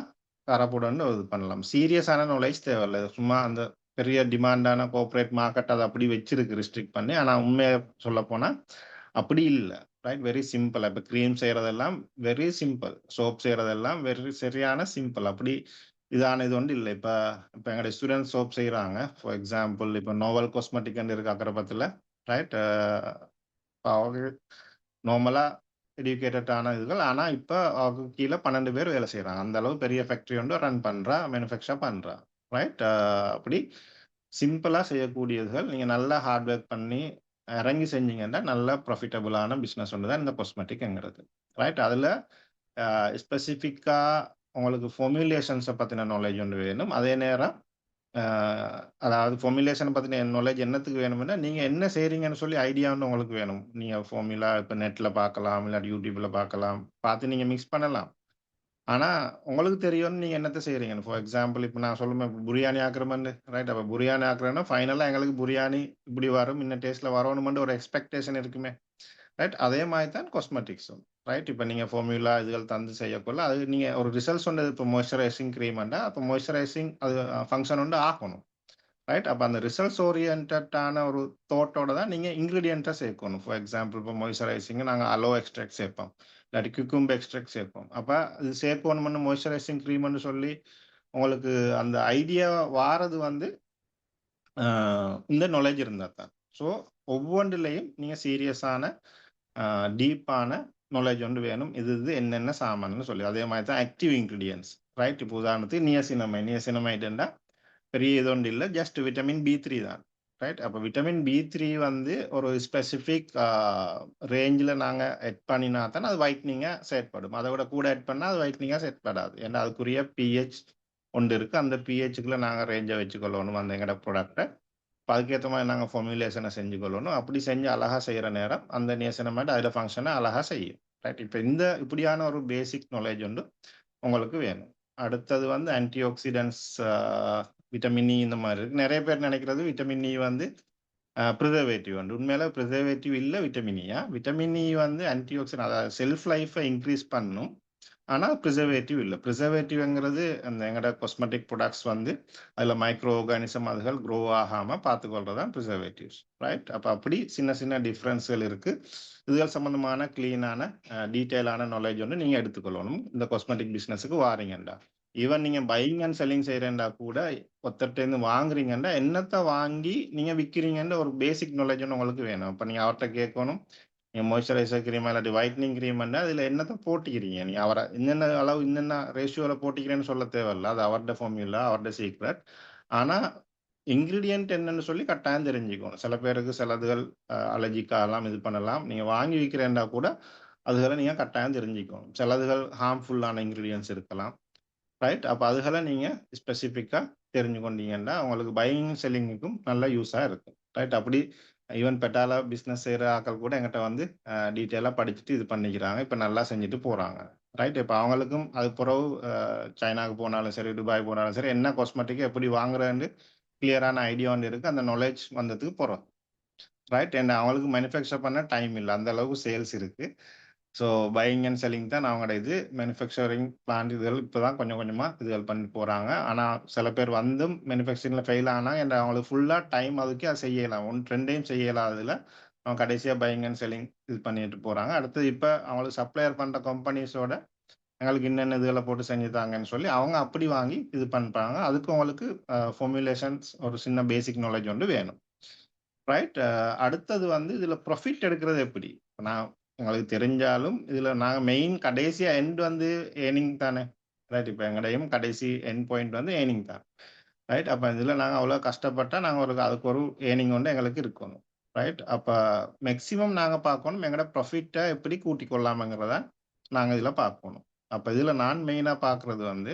தரப்புடன் இது பண்ணலாம். சீரியஸான நாலேஜ் தேவையில்லை. சும்மா அந்த பெரிய டிமாண்டான கோஆப்ரேட் மார்க்கெட் அதை அப்படி வச்சிருக்கு ரிஸ்ட்ரிக்ட் பண்ணி. ஆனால் உண்மையை சொல்ல போனால் அப்படி இல்லை. ரைட். Very simple. இப்போ க்ரீம் செய்கிறதெல்லாம் வெரி சிம்பிள், சோப் செய்கிறதெல்லாம் வெரி சரியான சிம்பிள். அப்படி இதான இது ஒன்று இல்லை. இப்போ இப்போ எங்களுடைய ஸ்டூடெண்ட் சோப் செய்கிறாங்க. ஃபார் எக்ஸாம்பிள், இப்போ நோவல் காஸ்மெட்டிக் இருக்கு அக்கரப்பத்தில். ரைட். அவங்க நார்மலாக எடுக்கேட்டடான இதுகள். ஆனா இப்ப அவருக்கு கீழ 12 பேர் வேலை செய்றாங்க. அந்த அளவு பெரிய ஃபேக்டரி ஒன்று ரன் பண்றா, மேனுஃபேக்சர் பண்றா. ரைட்? அப்படி சிம்பிளா செய்யக்கூடியதுகள். நீங்க நல்லா ஹார்ட் ஒர்க் பண்ணி இறங்கி செஞ்சீங்கன்னா, நல்ல ப்ராஃபிட்டபிளான பிசினஸ் ஒண்ணு தான் இந்த காஸ்மெட்டிக்ங்கிறது. ரைட்? அதுல ஸ்பெசிஃபிக்கா உங்களுக்கு ஃபார்முலேஷன்ஸ பத்தின நாலேட்ஜ் ஒன்று வேணும். அதே நேரம் அ அதாவது ஃபார்முலேஷன பத்தின நாலேட்ஜ் என்னத்துக்கு வேணும்னா, நீங்க என்ன செய்றீங்கன்னு சொல்லி ஐடியா வந்து உங்களுக்கு வேணும். நீங்க ஃபார்முலா இப்ப நெட்ல பார்க்கலாம், இல்லாட்டி YouTubeல பார்க்கலாம். பார்த்து நீங்க மிக்ஸ் பண்ணலாம். ஆனா, உங்களுக்கு தெரியும்னு நீங்க என்னத்த செய்றீங்கன்னு. ஃபார் எக்ஸாம்பிள் இப்ப நான் சொல்லுவேன் பிரியாணி ஆக்குறோம்ன்னு. ரைட்? அப்ப பிரியாணி ஆக்குறோம்னா, ஃபைனலா எங்களுக்கு பிரியாணி இப்படி வரும், இந்த டேஸ்ட்ல வரணும்ன்ற ஒரு எக்ஸ்பெக்டேஷன் இருக்குமே. ரைட்? அதே மாரி தான் காஸ்மெட்டிக்ஸும். ரைட்? இப்ப நீங்க ஃபார்முலா இதுகள் தந்து செய்யக்குள்ள, அது நீங்க ஒரு ரிசல்ட்ஸ் ஒண்ணு இப்ப மாய்ஸ்சரைசிங் கிரீம்ண்டா, அப்ப மாய்ஸ்சரைசிங் அது ஃபங்ஷன் வந்து ஆகணும். ரைட்? அப்ப அந்த ரிசல்ட்ஸ் ஓரியன்டடான ஒரு தாட்டோட தான் நீங்க இன்கிரீடியன்ட்ட சேர்க்கணும். ஃபார் எக்ஸாம்பிள் இப்ப மாய்ஸ்சரைசிங் நாங்க அலோ எக்ஸ்ட்ராக்ட் சேர்ப்போம். இல்லாட்டி குக்கும்பர் எக்ஸ்ட்ராக்ட் சேர்ப்போம். அப்ப அது சேர்க்கணும்னு மாய்ஸ்சரைசிங் கிரீம்ன்னு சொல்லி உங்களுக்கு அந்த ஐடியா வாரது வந்து அ இந்த நாலேட்ஜ் இருந்தா தான். ஸோ ஒவ்வொன்றிலயும் நீங்க சீரியஸான டீப்பான நாலேட்ஜ் ஒன்று வேணும். இது என்னென்ன சாமான்னு சொல்லி. அதே மாரி தான் ஆக்டிவ் இன்கிரீடியன்ட்ஸ். ரைட்? இப்ப உதாரணத்துக்கு நியாசினமைட். நியாசினமைடுன்னா பெரிய இது ஒண்ணும் இல்ல. ஜஸ்ட் விட்டமின் பி3 தான். ரைட்? அப்ப விட்டமின் பி3 வந்து ஒரு ஸ்பெசிஃபிக் ரேஞ்ச்ல நாங்க எட் பண்ணினா தான் அது வைட்னிங்கா செயற்படும். அத விட கூட எட் பண்ணா அது வைட்னிங்கா செயற்படாது. ஏன்னா அதுக்குரிய பிஹெச் ஒன்று இருக்கு. அந்த பிஹெச்சுக்குள்ள நாங்க ரேஞ்ச வச்சுக்கொள்ளணும் அந்த எங்கட ப்ராடக்ட்ட. அதுக்கேத்த மாரி நாங்க ஃபார்முலேஷன செஞ்சுக்கொள்ளணும். அப்படி செஞ்சு அழகா செய்யற நேரம், அந்த நியாசினமைட் அதுல ஃபங்ஷன அழகா செய்யும். ரைட்? இப்ப இப்படியான ஒரு பேசிக் நாலேட்ஜ் வந்து உங்களுக்கு வேணும். அடுத்தது வந்து ஆன்டி ஆக்ஸிடென்ட்ஸ் விட்டமின் இ இந்த மாரி இருக்கு. நெறைய பேர் நெனைக்கிறது விட்டமின் இ வந்து பிரிசர்வேட்டிவ் வந்து. உண்மையில பிரிசர்வேட்டிவ் இல்ல விட்டமின் இ. விட்டமின் இ வந்து ஆன்டி ஆக்ஸிடென்ட் அதாவது ஷெல்ஃப் லைஃப இன்கிரீஸ் பண்ணும். ஆனா பிரிசர்வேட்டிவ் இல்ல. பிரிசர்வேட்டிவ்ங்கிறது அந்த எங்கட காஸ்மெட்டிக் ப்ராடக்ட்ஸ் வந்து அதுல மைக்ரோ ஆர்கானிசம் அதுகள் குரோ ஆகாம பார்த்துக்கொள்றது தான் பிரிசர்வேட்டிவ்ஸ். ரைட்? அப்ப அப்படி சின்ன சின்ன டிஃபரன்ஸ்கள் இருக்கு. இதுகள் சம்பந்தமான கிளீனான டீட்டெயிலான நாலேட்ஜ் வந்து நீங்க எடுத்துக்கொள்ளணும். இந்த காஸ்மெட்டிக் பிசினஸ்க்கு வாரீங்கண்டா. ஈவன் நீங்க பையிங் அண்ட் செல்லிங் செய்றேன்டா கூட ஒருத்தர்ட்டேருந்து வாங்குறீங்கன்னா, என்னத்த வாங்கி நீங்க விக்கிறீங்கன்ற ஒரு பேசிக் நாலேட்ஜ் ஒண்ணு உங்களுக்கு வேணும். அப்ப நீங்க அவர்ட்ட கேட்கணும். நீங்க மாய்ஸ்சரைசர் கிரீம் இல்லாட்டி வைட்னிங் கிரீம்ன்னா, இதுல என்னத்த போட்டுக்கிறீங்க? நீங்க அவர இன்னென்ன அளவு, இன்னென்ன ரேஷியோல போட்டுக்கிறேன்னு சொல்ல தேவையில்ல. அது அவருடைய ஃபார்முலா, அவருடைய சீக்ரெட். ஆனா, இன்கிரீடியன்ட் என்னன்னு சொல்லி கட்டாயம் தெரிஞ்சுக்கணும். சில பேருக்கு சிலதுகள் அலர்ஜிக் ஆகலாம், இது பண்ணலாம். நீங்க வாங்கி விக்கிறேன்டா கூட, அதுகள நீங்க கட்டாயம் தெரிஞ்சுக்கணும். சிலதுகள் ஹார்ம்ஃபுல்லான இன்கிரீடியன்ட்ஸ் இருக்கலாம். ரைட்? அப்ப அதுகள நீங்க ஸ்பெசிஃபிக்கா தெரிஞ்சு கொண்டீங்கன்னா, உங்களுக்கு பையிங், செல்லிங்குக்கும் நல்ல யூஸா இருக்கும். ரைட்? அப்படி ஈவன் பெட்டால பிசினஸ் செய்ற ஆட்கள் கூட என்கிட்ட வந்து டீட்டெயிலா படிச்சுட்டு இது பண்ணிக்கிறாங்க. இப்ப நல்லா செஞ்சுட்டு போறாங்க. ரைட்? இப்ப அவங்களுக்கும் அது பிறகு சைனாக்கு போனாலும் சரி, துபாய் போனாலும் சரி, என்ன காஸ்மெட்டிக் எப்படி வாங்குறதுன்னு கிளியரான ஐடியா ஒண்ணு இருக்கு. அந்த நாலேட்ஜ் வந்ததுக்கு பிறகு. ரைட்? அண்ட் அவங்களுக்கு மேனுஃபேக்சர் பண்ண டைம் இல்ல. அந்த அளவுக்கு சேல்ஸ் இருக்கு. ஸோ பையிங் அண்ட் செல்லிங் தான் அவங்களோட இது. மேனுஃபேக்சரிங் பிளான்ட் இதுகள் இப்பதான் கொஞ்சம் கொஞ்சமா இதுகள் பண்ணி போறாங்க. ஆனா சில பேர் வந்தும் மேனுஃபேக்சரிங்ல ஃபெயில் ஆனா அவங்களுக்கு ஃபுல்லா டைம் அதுக்கே அது செய்யலாம். 1, 2யும் செய்ய இயலாததுல அவங்க கடைசியா பையிங் அண்ட் செல்லிங் இது பண்ணிட்டு போறாங்க. அடுத்தது இப்ப அவங்களுக்கு சப்ளையர் பண்ற கம்பெனிஸோட எங்களுக்கு இன்னென்ன இதுகள போட்டு செஞ்சு தாங்கன்னு சொல்லி அவங்க அப்படி வாங்கி இது பண்றாங்க. அதுக்கு உங்களுக்கு ஃபார்முலேஷன்ஸ் ஒரு சின்ன பேசிக் நாலேட்ஜ் வந்து வேணும். ரைட்? அடுத்தது வந்து இதுல ப்ராஃபிட் எடுக்கிறது எப்படி? நான் உங்களுக்கு தெரிஞ்சாலும், இதுல நாங்க மெயின் கடைசியா எண்ட் வந்து ஏர்னிங் தானே. ரைட்? இப்ப எங்கட எய்ம் கடைசி எண்ட் பாயிண்ட் வந்து ஏர்னிங் தான். ரைட்? அப்ப இதுல நாங்க அவ்வளவு கஷ்டப்பட்டா, நாங்க அதுக்கு ஒரு ஏர்னிங் வந்து எங்களுக்கு இருக்கணும். ரைட்? அப்ப மேக்ஸிமம் நாங்க பார்க்கணும், எங்கட ப்ராஃபிட்ட எப்படி கூட்டிக் கொள்ளலாம்ங்கிறத நாங்க இதுல பார்க்கணும். அப்ப இதுல நான் மெயினா பார்க்கிறது வந்து,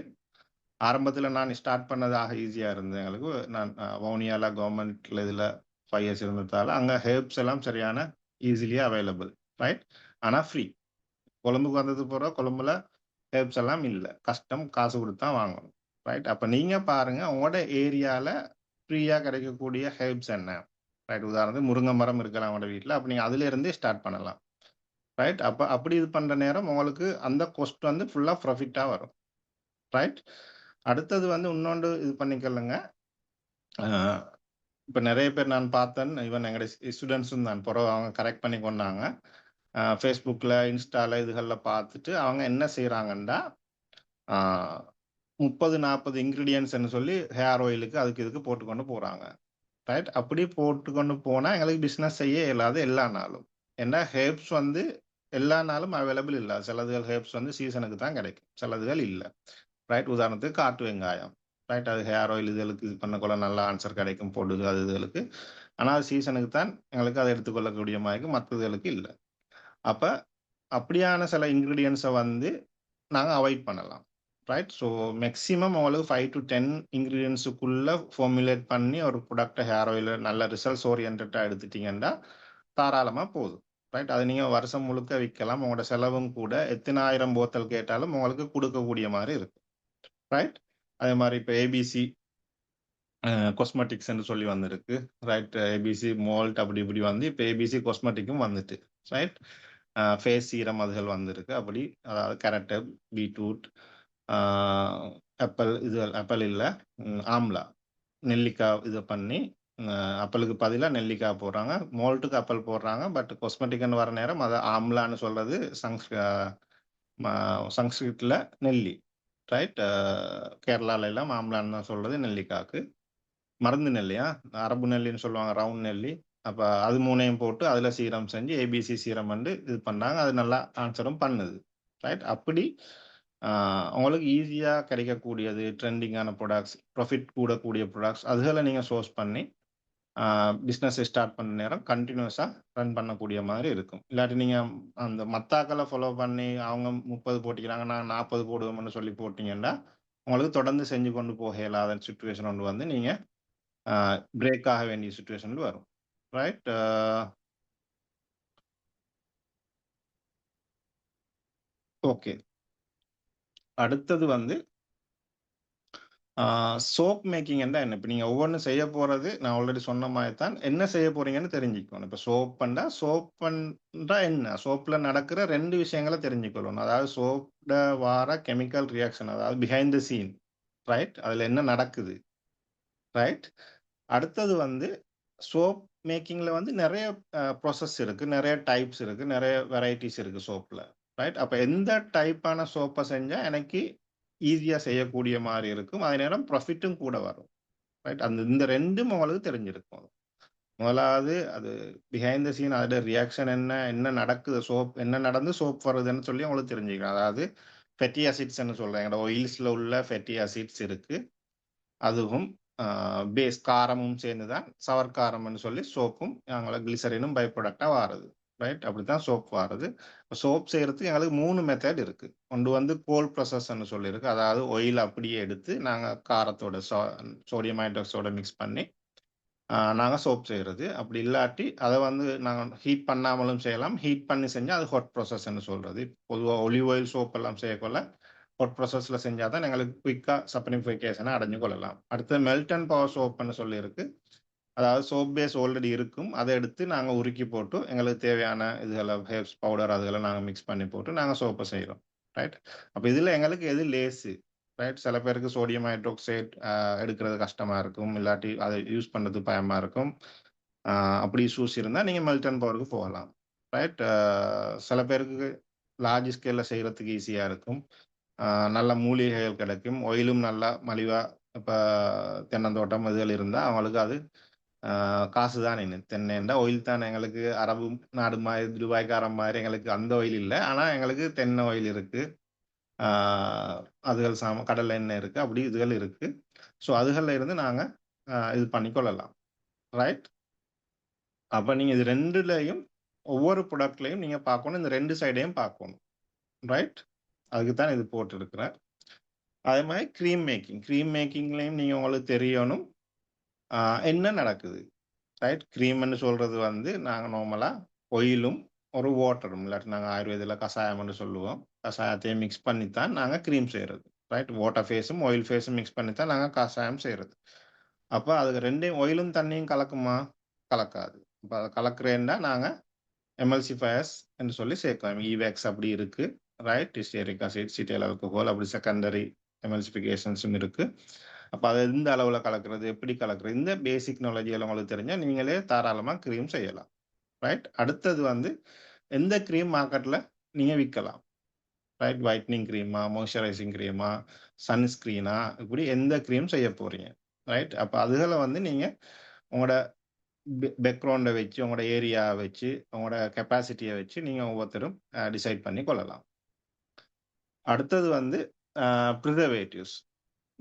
ஆரம்பத்துல நான் ஸ்டார்ட் பண்ணதாக ஈஸியா இருந்தது எங்களுக்கு. நான் வவுனியால கவர்ன்மென்ட்ல இதுல 5 இயர்ஸ் இருந்ததால, அங்க ஹெர்ப்ஸ் எல்லாம் சரியான ஈஸிலி அவைலபிள். ரைட்? ஆனா ஃப்ரீ. கொழும்புக்கு வந்தது பிறகு கொழும்புல ஹெர்ப்ஸ் எல்லாம் இல்ல. கஷ்டம், காசு குடுத்து தான் வாங்கணும். ரைட்? அப்ப நீங்க பாருங்க, உங்களோட ஏரியால ஃப்ரீயா கிடைக்கக்கூடிய ஹெர்ப்ஸ் என்ன? ரைட்? உதாரணத்துக்கு முருங்கை மரம் இருக்கலாம் உங்களோட வீட்ல. அப்ப நீங்க அதுல இருந்தே ஸ்டார்ட் பண்ணலாம். ரைட்? அப்ப அப்படி இது பண்ற நேரம் உங்களுக்கு அந்த காஸ்ட் வந்து ஃபுல்லா ப்ராஃபிட்டா வரும். ரைட்? அடுத்தது வந்து இன்னொன்று இது பண்ணிக்கொள்ளுங்க. அ இப்ப நெறைய பேர் நான் பார்த்தேன். ஈவன் எங்களுடைய ஸ்டூடண்ட்ஸும் தான். பிறகு அவங்க கரெக்ட் பண்ணி கொண்டாங்க. Facebookல, Instaல இதுகள்ல பார்த்துட்டு அவங்க என்ன செய்றாங்கன்னா, ஆ 30, 40 இன்கிரீடியன்ட்ஸ்ன்னு சொல்லி ஹேர் ஆயிலுக்கு அதுக்கு இதுக்கு போட்டுக்கொண்டு போறாங்க. ரைட்? அப்படி போட்டுக்கொண்டு போனா எங்களுக்கு பிசினஸ் செய்ய இயலாது எல்லா நாளும். ஏன்னா ஹெர்ப்ஸ் வந்து எல்லா நாளும் அவைலபிள் இல்ல. சிலதுகள் ஹெர்ப்ஸ் வந்து சீசனுக்கு தான் கிடைக்கும். சிலதுகள் இல்ல. ரைட். உதாரணத்துக்கு காட்டு வெங்காயம். ரைட். அது ஹேர் ஆயில் இதுகளுக்கு இது பண்ணக்குள்ள நல்ல ஆன்சர் கிடைக்கும் பொடுகு அது இதுகளுக்கு. ஆனா அது சீசனுக்கு தான் எங்களுக்கு அதை எடுத்துக்கொள்ளக்கூடிய மாதிரி மற்றதுகளுக்கு இல்ல. அப்ப அப்படியான சில இன்கிரீடியன்ஸை வந்து நாங்கள் அவாய்ட் பண்ணலாம். ரைட். ஸோ மேக்ஸிமம் உங்களுக்கு 5 to 10 இன்கிரீடியன்ஸுக்குள்ள ஃபார்முலேட் பண்ணி ஒரு ப்ராடக்டை ஹேர் ஆயில் நல்ல ரிசல்ட்ஸ் ஓரியன்டாக எடுத்துட்டீங்கன்னா தாராளமாக போதும். ரைட். அது நீங்கள் வருஷம் முழுக்க விற்கலாம். உங்களோட செலவும் கூட எத்தனை ஆயிரம் போத்தல் கேட்டாலும் உங்களுக்கு கொடுக்கக்கூடிய மாதிரி இருக்கு. ரைட். அதே மாதிரி இப்போ ஏபிசி காஸ்மெட்டிக்ஸ்ன்னு சொல்லி வந்திருக்கு. ரைட். ஏபிசி மால்ட் அப்படி இப்படி வந்து இப்போ ஏபிசி காஸ்மெட்டிக்கும் வந்துட்டு. ரைட். ஃபேஸ் சீரம் அதுகள் வந்திருக்கு. அப்படி அதாவது கேரட்டு, பீட்ரூட், ஆப்பிள், இது ஆப்பிள் இல்லை, ஆம்லா, நெல்லிக்காய் இதை பண்ணி ஆப்பிளுக்கு பதிலாக நெல்லிக்காய் போடுறாங்க. மால்ட்டுக்கு ஆப்பிள் போடுறாங்க. பட் காஸ்மெட்டிக்னு வர நேரம் அதை ஆம்லான்னு சொல்றது சங்ஸ்கிருட்ல நெல்லி. ரைட். கேரளால எல்லாம் ஆம்லான்னு தான் சொல்றது நெல்லிக்காய்க்கு. மருந்து நெல்லியா, அரபு நெல்லின்னு சொல்லுவாங்க, ரவுண்ட் நெல்லி. அப்ப அது மூணையும் போட்டு அதுல சீரம் செஞ்சு ஏபிசி சீரம் வந்து இது பண்ணாங்க. அது நல்லா ஆன்சரும் பண்ணுது. ரைட். அப்படி உங்களுக்கு ஈஸியா கிடைக்கக்கூடியது ட்ரெண்டிங்கான ப்ராடக்ட்ஸ், ப்ராஃபிட் கூடக்கூடிய ப்ராடக்ட்ஸ் அதுகளை நீங்க சோர்ஸ் பண்ணி பிஸ்னஸ் ஸ்டார்ட் பண்ண நேரம் கண்டினியூஸா ரன் பண்ணக்கூடிய மாதிரி இருக்கும். இல்லாட்டி நீங்க அந்த மத்தாக்களை ஃபாலோ பண்ணி அவங்க 30 போட்டிக்கிறாங்க நான் 40 போடுவோம்னு சொல்லி போட்டீங்கன்னா உங்களுக்கு தொடர்ந்து செஞ்சு கொண்டு போக இயலாத சுச்சுவேஷன் ஒன்று வந்து நீங்க பிரேக் ஆக வேண்டிய சுச்சுவேஷன்ல வரும். ரைட். ஓகே. அடுத்தது வந்து சோப் மேக்கிங் என்ன? இப்போ நீங்க ஒவ்வொன்றும் செய்ய போறது நான் ஆல்ரெடி சொன்ன மாதிரி தான். என்ன செய்ய போறீங்கன்னு தெரிஞ்சுக்கணும். இப்போ சோப் பண்ணா என்ன, சோப்ல நடக்கிற 2 விஷயங்களை தெரிஞ்சுக்கணும். அதாவது சோப்ல வர கெமிக்கல் ரியாக்ஷன், அதாவது பிஹைண்ட் த சீன். ரைட். அதுல என்ன நடக்குது. ரைட். அடுத்தது வந்து சோப் மேக்கிங்ல வந்து நிறைய ப்ராசஸ் இருக்கு, நிறைய டைப்ஸ் இருக்கு, நிறைய வெரைட்டிஸ் இருக்கு சோப்ல. ரைட். அப்ப எந்த டைப்பான சோப்பை செஞ்சா எனக்கு ஈஸியா செய்யக்கூடிய மாதிரி இருக்கும், அதே நேரம் ப்ராஃபிட்டும் கூட வரும். ரைட். அந்த இந்த ரெண்டும் உங்களுக்கு தெரிஞ்சிருக்கும். முதலாவது அது பிஹைண்ட் த சீன், அதோட ரியாக்ஷன் என்ன, என்ன நடக்குது, சோப் என்ன நடந்து சோப் வருதுன்னு சொல்லி உங்களுக்கு தெரிஞ்சுக்கணும். அதாவது ஃபெட்டி ஆசிட்ஸ்ன்னு சொல்றேன், எங்களோட ஆயில்ஸ்ல உள்ள ஃபெட்டி ஆசிட்ஸ் இருக்கு. அதுவும் பேஸ் காரமும் சேர்ந்து தான் சவர் காரம்னு சொல்லி சோப்பும் எங்களுக்கு கிளிசரினும் பை ப்ராடக்டா வாருது. ரைட். அப்படித்தான் சோப் வாருது. சோப் செய்யறதுக்கு எங்களுக்கு 3 மெத்தட் இருக்கு. ஒன்று வந்து கோல் ப்ராசஸ்ன்னு சொல்லி இருக்கு. அதாவது ஆயில் அப்படியே எடுத்து நாங்க காரத்தோட சோடியம் ஹைட்ராக்சைடோட மிக்ஸ் பண்ணி நாங்க சோப் செய்யறது. அப்படி இல்லாட்டி அதை வந்து நாங்க ஹீட் பண்ணாமலும் செய்யலாம். ஹீட் பண்ணி செஞ்சா அது ஹாட் ப்ராசஸ்ன்னு சொல்றது. பொதுவாக ஒலிவ் ஆயில் சோப் எல்லாம் செய்யக்கொள்ள ஹாட் ப்ராசஸ்ல செஞ்சாதான் எங்களுக்கு குயிக்கா சப்பனிஃபிகேஷனை அடைஞ்சு கொள்ளலாம். அடுத்து மெல்ட் அண்ட் பவர் சோப்னு சொல்லி இருக்கு. அதாவது சோப் பேஸ் ஆல்ரெடி இருக்கும், அதை எடுத்து நாங்கள் உருக்கி போட்டு எங்களுக்கு தேவையான இதுகளை ஹேர்ஸ் பவுடர் அதுகளை நாங்கள் மிக்ஸ் பண்ணி போட்டு நாங்கள் சோப்பை செய்கிறோம். ரைட். அப்போ இதில் எங்களுக்கு எது லேஸு. ரைட். சில பேருக்கு சோடியம் ஹைட்ராக்சைட் எடுக்கிறது கஷ்டமா இருக்கும், இல்லாட்டி அதை யூஸ் பண்ணுறது பயமா இருக்கும். அப்படி இஷ்யூஸ் இருந்தால் நீங்கள் மெல்ட் அண்ட் பவருக்கு போகலாம். ரைட். சில பேருக்கு லார்ஜ் ஸ்கேலில் செய்கிறதுக்கு ஈஸியாக இருக்கும். நல்ல மூலிகைகள் கிடைக்கும், ஒயிலும் நல்லா மலிவா. இப்போ தென்னந்தோட்டம் இதுகள் இருந்தால் அவங்களுக்கு அது காசு தான். தென்னைண்டா ஒயில் தான். எங்களுக்கு அரபு நாடு மாதிரி துபாய்க்காரன் மாதிரி எங்களுக்கு அந்த ஒயில் இல்லை, ஆனால் எங்களுக்கு தென்னை ஒயில் இருக்கு. அதுகள் கடல் எண்ணெய் இருக்கு, அப்படி இதுகள் இருக்கு. ஸோ அதுகள்ல இருந்து நாங்கள் இது பண்ணிக்கொள்ளலாம். ரைட். அப்போ நீங்கள் இது ரெண்டுலையும் ஒவ்வொரு ப்ராடக்ட்லையும் நீங்கள் பார்க்கணும், இந்த 2 சைடையும் பார்க்கணும். ரைட். அதுக்கு தான் இது போட்டு இருக்கிறேன். அதே மாதிரி க்ரீம் மேக்கிங்லையும் நீங்கள் உங்களுக்கு தெரியணும் என்ன நடக்குது. ரைட். க்ரீம்னு சொல்றது வந்து நாங்கள் நார்மலாக ஒயிலும் ஒரு வாட்டரும், இல்லாட்டி நாங்கள் ஆயுர்வேதில் கஷாயம்னு சொல்லுவோம், கஷாயத்தையும் மிக்ஸ் பண்ணித்தான் நாங்கள் க்ரீம் செய்கிறது. ரைட். வாட்டர் ஃபேஸும் ஆயில் ஃபேஸும் மிக்ஸ் பண்ணித்தான் நாங்கள் கஷாயம் செய்கிறது. அப்போ அதுக்கு ரெண்டையும் ஒயிலும் தண்ணியும் கலக்குமா? கலக்காது. இப்போ அதை கலக்குறேன்னா நாங்கள் எம்எல்சிஃபயர்ஸ் என்று சொல்லி சேர்க்கலாம். ஈவேக்ஸ் அப்படி இருக்கு. ரைட். ஸ்டேரிக் ஆசிட், சிட்டைல் ஆல்கஹால், அப்படி செகண்டரி எமல்சிஃபிகேஷன்ஸும் இருக்கு. அப்போ அதை எந்த அளவில் கலக்கிறது, எப்படி கலக்கிறது, இந்த பேசிக் நாலேஜ் எல்லாம் உங்களுக்கு தெரிஞ்சால் நீங்களே தாராளமாக க்ரீம் செய்யலாம். ரைட். அடுத்தது வந்து எந்த க்ரீம் மார்க்கெட்டில் நீங்கள் விற்கலாம். ரைட். ஒயிட்னிங் க்ரீமா, மாய்ஸ்சரைசிங் க்ரீமா, சன்ஸ்க்ரீனா, இப்படி எந்த க்ரீம் செய்ய போறீங்க. ரைட். அப்போ அதுகளை வந்து நீங்கள் உங்களோட பேக்ரவுண்டை வச்சு உங்களோட ஏரியாவை வச்சு உங்களோட கெப்பாசிட்டியை வச்சு நீங்கள் ஒவ்வொருத்தரும் டிசைட் பண்ணி கொள்ளலாம். அடுத்தது வந்து ப்ரிசர்வேட்டிவ்ஸ்.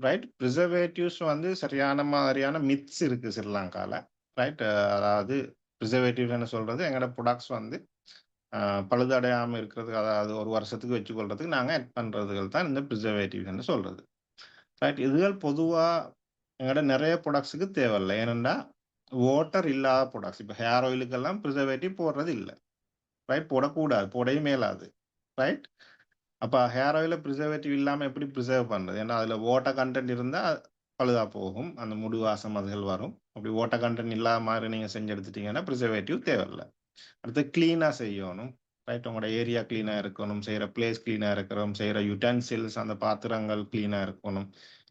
ரைட், ப்ரிசர்வேட்டிவ்ஸ் வந்து சரியான மாதிரியான மித்ஸ் இருக்கு ஸ்ரீலங்காவில். ரைட், அதாவது ப்ரிசர்வேட்டிவ்னு சொல்றது எங்களோட ப்ரொடக்ட்ஸ் வந்து பழுதடையாமல் இருக்கிறதுக்கு, அதாவது ஒரு வருஷத்துக்கு வச்சுக்கொள்றதுக்கு நாங்கள் ஆட் பண்ணுறதுகள் தான் இந்த ப்ரிசர்வேட்டிவ்னு சொல்றது. ரைட், இதுகள் பொதுவாக எங்களோட நிறைய ப்ரொடக்ட்ஸுக்கு தேவையில்லை. ஏனெண்டா வாட்டர் இல்லாத ப்ரொடக்ட்ஸ், இப்போ ஹேர் ஆயிலுக்கெல்லாம் ப்ரிசர்வேட்டிவ் போடுறது இல்லை. ரைட், போடக்கூடாது, போடவே மேலாது. ரைட், அப்போ ஹேர் ஆயில ப்ரிசர்வேட்டிவ் இல்லாமல் எப்படி ப்ரிசர்வ் பண்ணுறது? ஏன்னா அதில் வாட்டர் கண்டென்ட் இருந்தால் பழுதா போகும், அந்த முடி வாசம் அதுகள் வரும். அப்படி வாட்டர் கண்டென்ட் இல்லாத மாதிரி நீங்கள் செஞ்சு எடுத்துட்டீங்கன்னா ப்ரிசர்வேட்டிவ் தேவையில்லை. அடுத்து கிளீனாக செய்யணும். ரைட், உங்களோட ஏரியா கிளீனாக இருக்கணும், செய்கிற பிளேஸ் கிளீனாக இருக்கணும், செய்கிற யுட்டென்சில்ஸ் அந்த பாத்திரங்கள் கிளீனாக இருக்கணும்,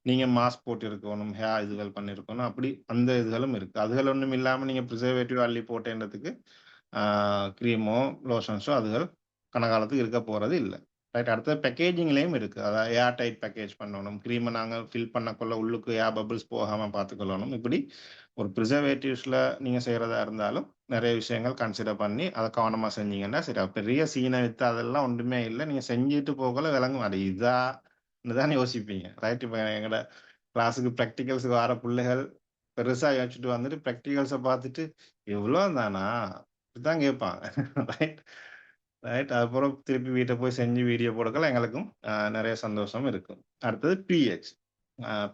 நீங்கள் மாஸ்க் போட்டு இருக்கணும், ஹேர் இதுகள் பண்ணியிருக்கணும். அப்படி அந்த இதுகளும் இருக்குது. அதுகள் ஒன்றும் இல்லாமல் நீங்கள் ப்ரிசர்வேட்டிவ் அள்ளி போட்டேன்றதுக்கு க்ரீமோ லோஷன்ஸோ அதுகள் கனகாலத்துக்கு இருக்க போகிறது இல்லை. ரைட், அடுத்தது பேக்கேஜிங்லேயும் இருக்குது. அதாவது ஏர் டைட் பேக்கேஜ் பண்ணணும், க்ரீமை நாங்கள் ஃபில் பண்ணக்குள்ள உள்ளுக்கு ஏர் பபிள்ஸ் போகாமல் பார்த்துக்கொள்ளணும். இப்படி ஒரு ப்ரிசர்வேட்டிவ்ஸில் நீங்கள் செய்கிறதா இருந்தாலும் நிறைய விஷயங்கள் கன்சிடர் பண்ணி அதை கவனமாக செஞ்சீங்கன்னா சரி. பெரிய சீனை வித்து அதெல்லாம் ஒன்றுமே இல்லை, நீங்கள் செஞ்சுட்டு போகல விளங்கும் அது இதான்னு தான் யோசிப்பீங்க. ரைட், இப்போ எங்களோட கிளாஸுக்கு ப்ராக்டிகல்ஸுக்கு வர பிள்ளைகள் பெருசாக யோசிச்சுட்டு வந்துட்டு ப்ராக்டிகல்ஸை பார்த்துட்டு எவ்வளோ தானா இதுதான் கேட்பாங்க. ரைட், ரைட், அதுக்கப்புறம் திருப்பி வீட்டை போய் செஞ்சு வீடியோ போடக்கலாம், எங்களுக்கும் நிறைய சந்தோஷம் இருக்கும். அடுத்தது பிஹெச்.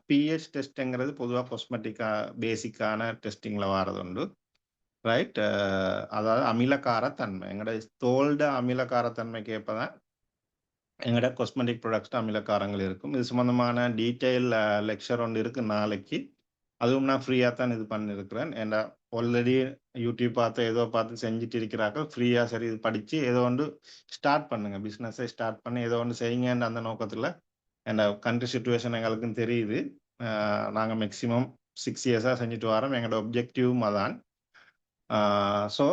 பிஹெச் டெஸ்ட்டுங்கிறது பொதுவாக காஸ்மெட்டிக்கா பேசிக்கான டெஸ்டிங்கில் வாரது உண்டு. ரைட், அதாவது அமிலக்காரத்தன்மை, எங்களோட தோல்ட அமிலக்காரத்தன்மைக்கு ஏற்பதான் எங்களோட காஸ்மெட்டிக் ப்ராடக்ட்ஸ் அமிலக்காரங்கள் இருக்கும். இது சம்பந்தமான டீட்டெயில் லெக்சர் ஒன்று இருக்கு நாளைக்கு. அதுவும் நான் ஃப்ரீயாக தான் இது பண்ணியிருக்கிறேன். ஏன்னா ஆல்ரெடி யூடியூப் பார்த்து ஏதோ பார்த்து செஞ்சுட்டு இருக்கிறார்கள், ஃப்ரீயாக சரி இது படித்து ஏதோ ஒன்று ஸ்டார்ட் பண்ணுங்க, பிஸ்னஸை ஸ்டார்ட் பண்ணி ஏதோ ஒன்று செய்யுங்கன்ற அந்த நோக்கத்தில். என் கண்ட்ரி சுச்சுவேஷன் எங்களுக்கும் தெரியுது. நாங்கள் மேக்ஸிமம் 6 இயர்ஸாக செஞ்சுட்டு வரோம். எங்களோட ஒப்ஜெக்டிவும் அதான். ஸோ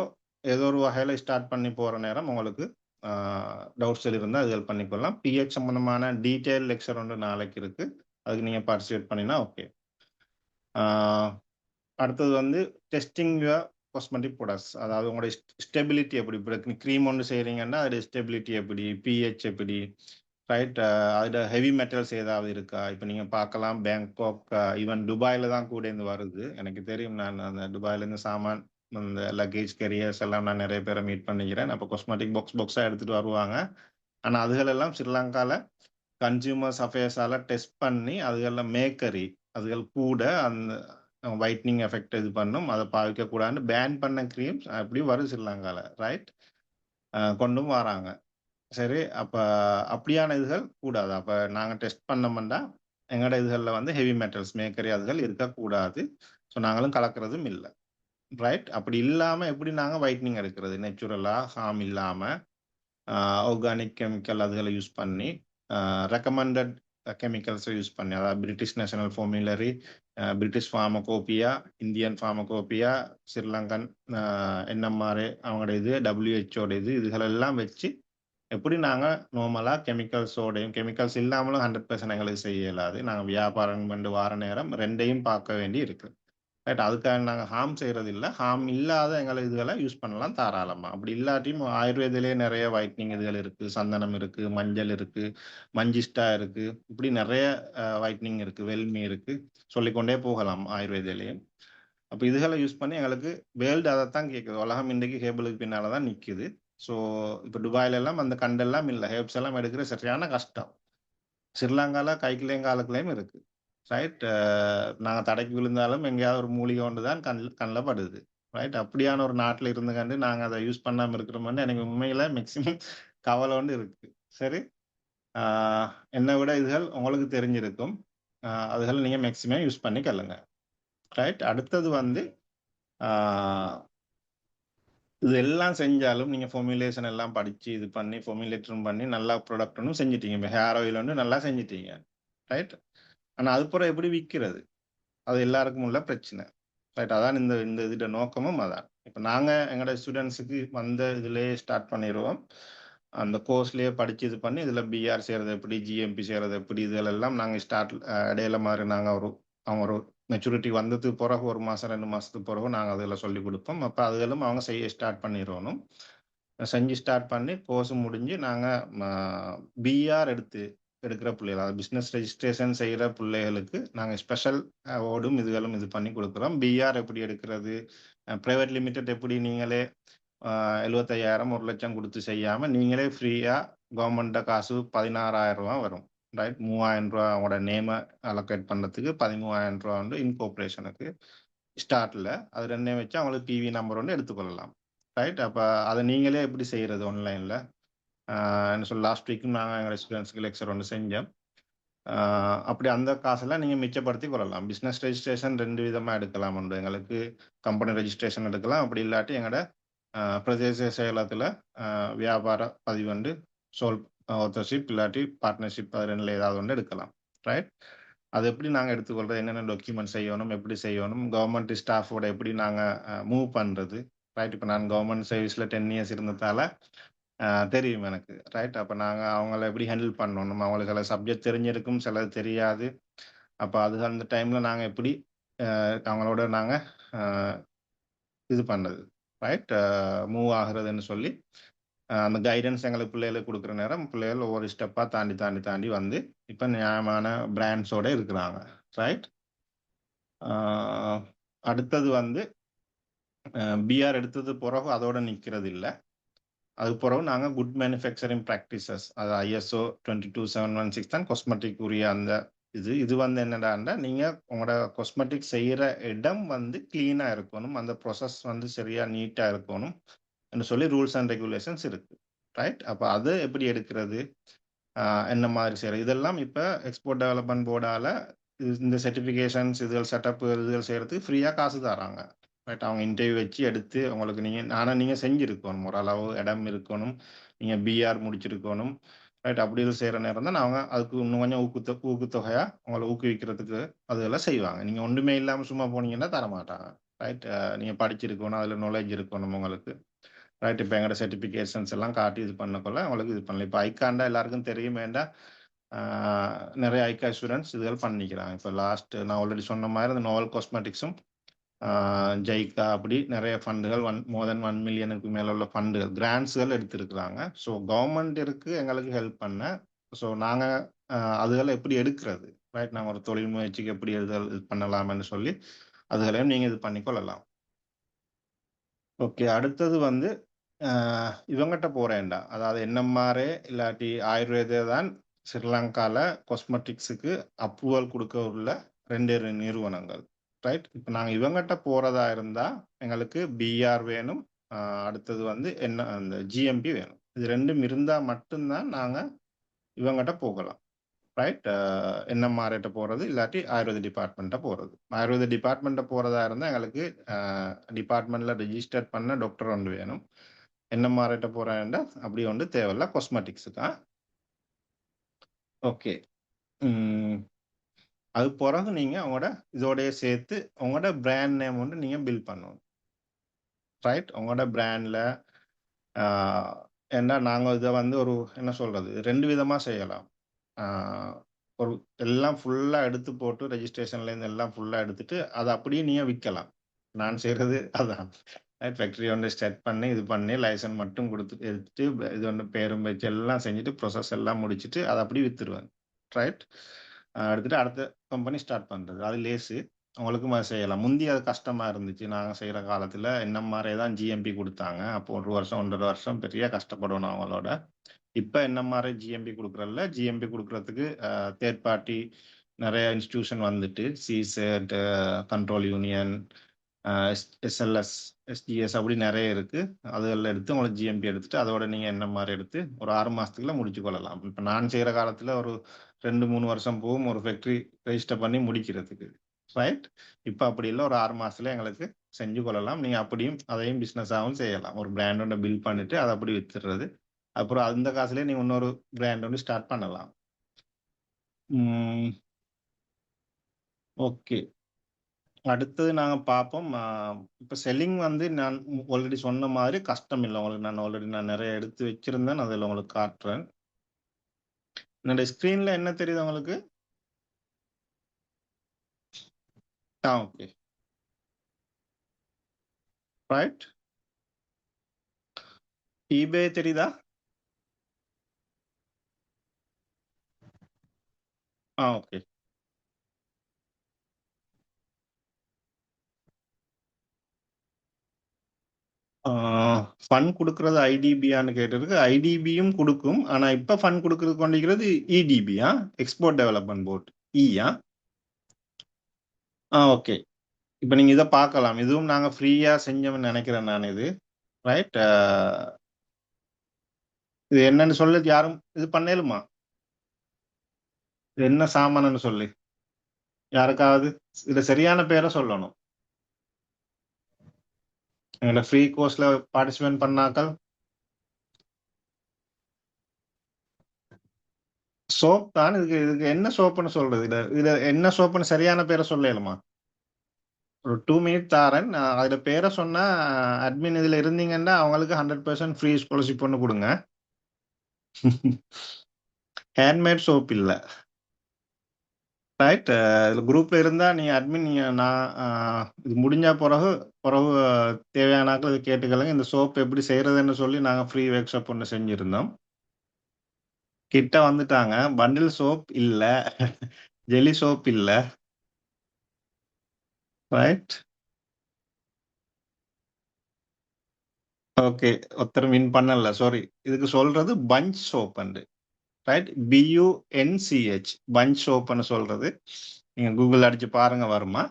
ஏதோ ஒரு வகையில் ஸ்டார்ட் பண்ணி போகிற நேரம் உங்களுக்கு டவுட்ஸ் இருந்தால் இது பண்ணிக்கொள்ளலாம். பிஹெச் சம்பந்தமான டீட்டெயில் லெக்சர் ஒன்று நாளைக்கு இருக்குது, அதுக்கு நீங்கள் பார்ட்டிசிபேட் பண்ணினா ஓகே. அடுத்தது வந்து டெஸ்டிங் யுவர் காஸ்மெட்டிக் ப்ராடக்ட்ஸ், அதாவது உங்களோட ஸ்டெபிலிட்டி எப்படி, இப்போ க்ரீம் ஒன்று செய்கிறீங்கன்னா அதோட ஸ்டெபிலிட்டி எப்படி, பிஹெச் எப்படி, ரைட், அதோட ஹெவி மெட்டல்ஸ் ஏதாவது இருக்கா. இப்போ நீங்கள் பார்க்கலாம் பேங்காக், ஈவன் துபாயில் தான் கூட இருந்து வருது. எனக்கு தெரியும், நான் அந்த துபாயிலேருந்து சாமான் இந்த லக்கேஜ் கேரியர்ஸ் எல்லாம் நான் நிறைய பேரை மீட் பண்ணிக்கிறேன். அப்போ காஸ்மெட்டிக் பாக்ஸாக எடுத்துகிட்டு வருவாங்க. ஆனால் அதுகளெல்லாம் ஸ்ரீலங்காவில் கன்சியூமர்ஸ் அஃபேர்ஸால் டெஸ்ட் பண்ணி அதுகளில் மேக்கரி அதுகள் கூட அந்த ஒயிட்னிங் எஃபெக்ட் இது பண்ணும், அதை பாவிக்கக்கூடாதுன்னு பேன் பண்ண க்ரீம்ஸ் அப்படி வரும் ஸ்ரீலங்காவில். ரைட், கொண்டும் வராங்க. சரி, அப்போ அப்படியான இதுகள் கூடாது. அப்போ நாங்கள் டெஸ்ட் பண்ணோம்னா எங்களோட இதுகளில் வந்து ஹெவி மெட்டல்ஸ் மேக்கரி அதுகள் இருக்கக்கூடாது. ஸோ நாங்களும் கலக்கிறதும் இல்லை. ரைட், அப்படி இல்லாமல் எப்படி நாங்கள் ஒயிட்னிங் எடுக்கிறது நேச்சுரலாக ஹார்ம் இல்லாமல் ஆர்கானிக் கெமிக்கல் அதுகளை யூஸ் பண்ணி ரெக்கமெண்டட் கெமிக்கல்ஸை யூஸ் பண்ணி, அதாவது British National Formulary, British Pharmacopoeia, Indian Pharmacopoeia, Sri Lankan NMRA அவங்களோட இது, WHO இதுகளெல்லாம் வச்சு எப்படி நாங்கள் நார்மலாக கெமிக்கல்ஸோடையும் கெமிக்கல்ஸ் இல்லாமலும் 100% எங்களுக்கு செய்ய இயலாது. நாங்கள் வியாபாரம் பண்ணி வார நேரம் ரெண்டையும் பார்க்க வேண்டி இருக்கு. ரைட், அதுக்காக நாங்கள் ஹார்ம் செய்கிறது இல்லை, ஹார்ம் இல்லாத எங்களை இதுகளை யூஸ் பண்ணலாம் தாராளமாக. அப்படி இல்லாட்டியும் ஆயுர்வேதிலேயே நிறைய ஒயிட்னிங் இதுகள் இருக்குது, சந்தனம் இருக்குது, மஞ்சள் இருக்குது, மஞ்சிஸ்டா இருக்குது, இப்படி நிறைய ஒயிட்னிங் இருக்குது, வெல்மி இருக்குது, சொல்லிக்கொண்டே போகலாம் ஆயுர்வேதிலேயும். அப்போ இதுகளை யூஸ் பண்ணி எங்களுக்கு வேர்ல்டு அதை தான் கேட்குது, உலகம் இன்றைக்கு ஹேபிளுக்கு பின்னால் தான் நிற்குது. ஸோ இப்போ துபாயிலெல்லாம் அந்த கண்டெல்லாம் இல்லை, ஹேப்ஸ் எல்லாம் எடுக்கிற சரியான கஷ்டம். ஸ்ரீலங்காவில் கைக்கிலையும் காலுக்குலையும் இருக்குது. ரைட், நாங்கள் தடைக்கு விழுந்தாலும் எங்கேயாவது ஒரு மூலிகை ஒன்று தான் கண்ணில் படுது. ரைட், அப்படியான ஒரு நாட்டில் இருந்து கண்டு நாங்கள் அதை யூஸ் பண்ணாமல் இருக்கிறோம்னு எனக்கு உண்மையில் மேக்சிமம் கவலை ஒன்று இருக்குது. சரி, என்னை விட இதுகள் உங்களுக்கு தெரிஞ்சிருக்கும், அதுகள் நீங்கள் மேக்சிமம் யூஸ் பண்ணி கல்லுங்க. ரைட், அடுத்தது வந்து இது எல்லாம் செஞ்சாலும் நீங்கள் ஃபார்முலேஷன் எல்லாம் படித்து இது பண்ணி ஃபார்முலேட்டரும் பண்ணி நல்லா ப்ராடக்ட் ஒன்றும் செஞ்சிட்டீங்க, இப்போ ஹேர் ஆயில் ஒன்று நல்லா செஞ்சிட்டீங்க. ரைட், ஆனால் அதுக்கப்புறம் எப்படி விற்கிறது, அது எல்லாருக்கும் உள்ள பிரச்சனை. ரைட், அதான் இந்த இந்த இதோட நோக்கமும் அதான். இப்போ நாங்கள் எங்களோட ஸ்டூடெண்ட்ஸுக்கு வந்த இதுலேயே ஸ்டார்ட் பண்ணிடுவோம், அந்த கோர்ஸ்லேயே படித்து இது பண்ணி இதில் பிஆர் செய்கிறது எப்படி, ஜிஎம்பி செய்கிறது எப்படி, இதெல்லாம் நாங்கள் ஸ்டார்ட் இடையில மாதிரி நாங்கள் அவங்க ஒரு மெச்சூரிட்டி வந்ததுக்கு பிறகு 1 மாசம் 2 மாசத்துக்கு பிறகு நாங்க அதுல சொல்லிக் கொடுப்போம். அப்ப அதுகளும் அவங்க செய்ய ஸ்டார்ட் பண்ணிடணும். செஞ்சு ஸ்டார்ட் பண்ணி கோர்ஸ் முடிஞ்சு நாங்க பிஆர் எடுக்கிற பிள்ளைகள், அதாவது பிசினஸ் ரெஜிஸ்ட்ரேஷன் செய்யற பிள்ளைகளுக்கு நாங்க ஸ்பெஷல் அவார்டும் இதுகளும் இது பண்ணி கொடுக்குறோம். பிஆர் எப்படி எடுக்கிறது, பிரைவேட் லிமிடெட் எப்படி நீங்களே 75,000 1 லட்சம் கொடுத்து செய்யாம நீங்களே ஃப்ரீயா கவர்மெண்ட்ட காசு 16,000 ரூபா வரும். ரைட், 3,000 ரூபா அவங்களோட நேமை அலோகேட் பண்ணதுக்கு 13,000 ரூபா வந்து இன்கோர்பரேஷனுக்கு ஸ்டார்ட்ல அது ரெண்டையும் வச்சு அவங்களுக்கு பிவி நம்பர் ஒன்று எடுத்துக்கொள்ளலாம். ரைட், அப்ப அதை நீங்களே எப்படி செய்யறது ஆன்லைன்ல என்ன சொல்ல, லாஸ்ட் வீக்கும் நாங்கள் எங்கள் ஸ்டூடெண்ட்ஸ்க்கு லெக்சர் ஒன்று செஞ்சோம். அப்படி அந்த காசெல்லாம் நீங்கள் மிச்சப்படுத்தி கொள்ளலாம். பிஸ்னஸ் ரெஜிஸ்ட்ரேஷன் 2 விதமாக எடுக்கலாம். ஒன்று எங்களுக்கு கம்பெனி ரெஜிஸ்ட்ரேஷன் எடுக்கலாம், அப்படி இல்லாட்டி எங்களோட பிரதேச செயலகத்தில் வியாபார பதிவு வந்து சோல் ஆத்தர்ஷிப் இல்லாட்டி பார்ட்னர்ஷிப் அது ரெண்டில் ஏதாவது ஒன்று எடுக்கலாம். ரைட், அது எப்படி நாங்கள் எடுத்துக்கொள்றது, என்னென்ன டாக்குமெண்ட் செய்யணும், எப்படி செய்யணும், கவர்மெண்ட் ஸ்டாஃபோட எப்படி நாங்கள் மூவ் பண்ணுறது. ரைட், இப்போ நான் கவர்மெண்ட் சர்வீஸில் 10 இயர்ஸ் இருந்ததால தெரியும் எனக்கு. ரைட், அப்போ நாங்கள் அவங்கள எப்படி ஹேண்டில் பண்ணணும், அவங்களுக்கு சில சப்ஜெக்ட் தெரிஞ்சிருக்கும், சிலது தெரியாது. அப்போ அது அந்த டைமில் நாங்கள் எப்படி அவங்களோட நாங்கள் இது பண்ணுறது, ரைட், மூவ் ஆகுறதுன்னு சொல்லி அந்த கைடன்ஸ் எங்களுக்கு பிள்ளைகளுக்கு கொடுக்குற நேரம் பிள்ளைகள் ஒவ்வொரு ஸ்டெப்பாக தாண்டி தாண்டி தாண்டி வந்து இப்போ நியாயமான பிராண்ட்ஸோட இருக்கிறாங்க. ரைட், அடுத்தது வந்து பிஆர் எடுத்தது பிறகு அதோட நிற்கிறது இல்லை. அதுக்கு பிறகு நாங்கள் குட் மேனுஃபேக்சரிங் ப்ராக்டிசஸ், அது ISO 22716 தான் காஸ்மெட்டிக் உரிய அந்த இது வந்து என்னடாண்டா, நீங்கள் உங்களோட காஸ்மெட்டிக் செய்கிற இடம் வந்து கிளீனாக இருக்கணும், அந்த ப்ராசஸ் வந்து சரியாக நீட்டாக இருக்கணும் என்று சொல்லி ரூல்ஸ் அண்ட் ரெகுலேஷன்ஸ் இருக்கு. ரைட், அப்போ அது எப்படி எடுக்கிறது, என்ன மாதிரி செய்யறது, இதெல்லாம் இப்போ எக்ஸ்போர்ட் டெவலப்மெண்ட் போர்டால இந்த சர்டிஃபிகேஷன்ஸ் இதுகள் செட்டப் இதுகள் செய்யறதுக்கு ஃப்ரீயாக காசு தராங்க. ரைட், அவங்க இன்டர்வியூ வச்சு எடுத்து உங்களுக்கு ஆனால் நீங்கள் செஞ்சுருக்கணும், ஓரளவு இடம் இருக்கணும், நீங்கள் பிஆர் முடிச்சிருக்கணும். ரைட், அப்படி இது செய்கிற நேரம் தான் அவங்க அதுக்கு இன்னும் கொஞ்சம் ஊக்குத்தொகையாக உங்களை ஊக்குவிக்கிறதுக்கு அதெல்லாம் செய்வாங்க. நீங்கள் ஒன்றுமே இல்லாமல் சும்மா போனீங்கன்னா தரமாட்டாங்க. ரைட், நீங்கள் படிச்சிருக்கணும், அதில் நாலேஜ் இருக்கணும் உங்களுக்கு. ரைட், இப்போ எங்களோட சர்டிஃபிகேஷன்ஸ் எல்லாம் காட்டி இது பண்ணக்குள்ள அவங்களுக்கு இது பண்ணல. இப்போ ஐக்காண்டா எல்லாருக்கும் தெரியும் வேண்டாம், நிறைய ஐக்கா ஸ்டூடெண்ட்ஸ் இதுகள் பண்ணிக்கிறாங்க. இப்போ லாஸ்ட் நான் ஆல்ரெடி சொன்ன மாதிரி இந்த நோவல் காஸ்மெட்டிக்ஸும் ஜெய்கா அப்படி நிறைய ஃபண்டுகள் மோர் தென் 1 மில்லியனுக்கு மேலே உள்ள ஃபண்டுகள் கிராண்ட்ஸுகள் எடுத்திருக்கிறாங்க. ஸோ கவர்மெண்ட் இருக்கு எங்களுக்கு ஹெல்ப் பண்ண. ஸோ நாங்கள் அதுகளை எப்படி எடுக்கிறது, ரைட், நாங்கள் ஒரு தொழில் முயற்சிக்கு எப்படி இது பண்ணலாம்னு சொல்லி அதுகளையும் நீங்கள் இது பண்ணிக்கொள்ளலாம். ஓகே, அடுத்தது வந்து இவங்கிட்ட போறேன்டா, அதாவது NMRA இல்லாட்டி ஆயுர்வேதா தான் ஸ்ரீலங்கால காஸ்மெட்டிக்ஸுக்கு அப்ரூவல் கொடுக்க உள்ள 2 நிறுவனங்கள். ரைட், இப்போ நாங்கள் இவங்கிட்ட போறதா இருந்தா எங்களுக்கு பிஆர் வேணும், அடுத்தது வந்து என்ன அந்த GMP வேணும். இது ரெண்டும் இருந்தா மட்டும்தான் நாங்கள் இவங்கிட்ட போகலாம். ரைட், NMRA போறது இல்லாட்டி ஆயுர்வேத டிபார்ட்மெண்ட்டை போறது. ஆயுர்வேத டிபார்ட்மெண்ட்டை போறதா இருந்தால் எங்களுக்கு டிபார்ட்மெண்ட்ல ரெஜிஸ்டர் பண்ண டாக்டர் ஒன்று வேணும். NMRA போறேன்டா அப்படி ஒன்று தேவையில்ல காஸ்மெட்டிக்ஸுக்கா. ஓகே, அது பிறகு நீங்க உங்களோட இதோடய சேர்த்து உங்களோட பிராண்ட் நேம் வந்து நீங்க பில்ட் பண்ணணும். ரைட், உங்களோட பிராண்ட்ல ஏன்னா நாங்கள் இதை வந்து ஒரு என்ன சொல்றது 2 விதமா செய்யலாம். ஒரு எல்லாம் ஃபுல்லா எடுத்து போட்டு ரெஜிஸ்ட்ரேஷன்ல இருந்து எல்லாம் ஃபுல்லா எடுத்துட்டு அதை அப்படியே நீங்க விற்கலாம். நான் செய்யறது அதான். ஃபேக்டரி ஒன்று ஸ்டார்ட் பண்ணி இது பண்ணி லைசன்ஸ் மட்டும் கொடுத்துட்டு எடுத்துட்டு இது ஒன்று பேரும் வச்சு எல்லாம் செஞ்சுட்டு ப்ரொசஸ் எல்லாம் முடிச்சுட்டு அதை அப்படியே வித்துருவேன். ரைட், எடுத்துட்டு அடுத்த கம்பெனி ஸ்டார்ட் பண்றது அது லேசு, அவங்களுக்கும் அது செய்யலாம். முந்தி அது கஷ்டமா இருந்துச்சு. நாங்கள் செய்யற காலத்துல NMRA தான் GMP கொடுத்தாங்க. அப்போ 1 வருஷம் 1.5 வருஷம் பெரிய கஷ்டப்படணும் அவங்களோட. இப்போ NMRA GMP கொடுக்குறதில்ல. GMP கொடுக்கறதுக்கு தேர்ட் பார்ட்டி நிறைய இன்ஸ்டிடியூஷன் வந்துட்டு CSET, control union, SLS, SGS அப்படி நிறைய இருக்கு. அதெல்லாம் எடுத்து உங்களுக்கு GMP எடுத்துட்டு அதோட நீங்க NMRA எடுத்து ஒரு 6 மாசத்துக்குள்ள முடிச்சு கொள்ளலாம். இப்போ நான் செய்யற காலத்துல ஒரு 2-3 வருஷம் போகும் ஒரு ஃபேக்டரி ரெஜிஸ்டர் பண்ணி முடிக்கிறதுக்கு. ரைட், இப்போ அப்படி இல்லை, ஒரு 6 மாசத்துல எங்களுக்கு செஞ்சு கொள்ளலாம். நீங்க அப்படியும் அதையும் பிசினஸாகவும் செய்யலாம். ஒரு பிராண்டோட பில்ட் பண்ணிட்டு அதை அப்படி வித்துறது, அப்புறம் அந்த காசுலேயே நீங்க இன்னொரு பிராண்ட் வந்து ஸ்டார்ட் பண்ணலாம். ஓகே, அடுத்தது நாங்க பார்ப்போம். இப்போ செல்லிங் வந்து நான் ஆல்ரெடி சொன்ன மாதிரி கஷ்டம் இல்லை உங்களுக்கு. நான் நிறைய எடுத்து வச்சிருந்தேன், அதில் உங்களுக்கு காட்டுறேன். என்னோட ஸ்க்ரீன்ல என்ன தெரியுது உங்களுக்கு? ஓகே. ரைட். eBay தெரியுதா? ஓகே. ஃபண்ட் குடுக்குறது ஐடிபியான்னு கேட்டிருக்கு. ஐடிபியும் குடுக்கும். ஆனா இப்ப ஃபண்ட் குடுக்குறது கொண்டிருக்கிறது இடிபியா? Export development board. ஈயா? ஓகே. இப்ப நீங்க இத பார்க்கலாம். இதுவும் நாங்க ஃப்ரீயா செஞ்சோம்னு நெனைக்கிறேன் நான் இது. ரைட். இது என்னன்னு சொல்லி யாரும் இது பண்ணேலுமா? இது என்ன சாமானுன்னு சொல்லி? யாருக்காவது? இதுல சரியான பேர சொல்லணும். எங்களோட ஃப்ரீ கோர்ஸ்ல பார்ட்டிசிபேட் பண்ணாக்கள். சோப் தான். இதுக்கு இதுக்கு என்ன சோப்புன்னு சொல்றது? இதுல இதுல என்ன சோப்புன்னு சரியான பேர சொல்லேலுமா? ஒரு 2 மினிட் தாரேன். அதுல பேர சொன்னா அட்மின் இதுல இருந்தீங்கன்னா அவங்களுக்கு 100% ஃப்ரீ ஸ்காலர்ஷிப் ஒண்ணு குடுங்க. ஹேண்ட்மேட் சோப் இல்ல. ரைட். இதுல குரூப்ல இருந்தா நீங்க அட்மின் நீங்க நான் இது முடிஞ்சா பிறகு பிறகு தேவையான ஆட்கள் இதை கேட்டுக்கலுங்க. இந்த சோப் எப்படி செய்யறதுன்னு சொல்லி நாங்க ஃப்ரீ ஒர்க் ஷாப் ஒன்று செஞ்சிருந்தோம். கிட்ட வந்துட்டாங்க. பண்டில் சோப் இல்ல. ஜெலி சோப் இல்ல. ரைட். ஓகே. ஒருத்தர் வின் பண்ணல. சாரி. இதுக்கு சொல்றது bunch soap and. Right. BUNCH bunch சோப்னு சொல்றது. நீங்க கூகுள் அடிச்சு பாருங்க வருமா.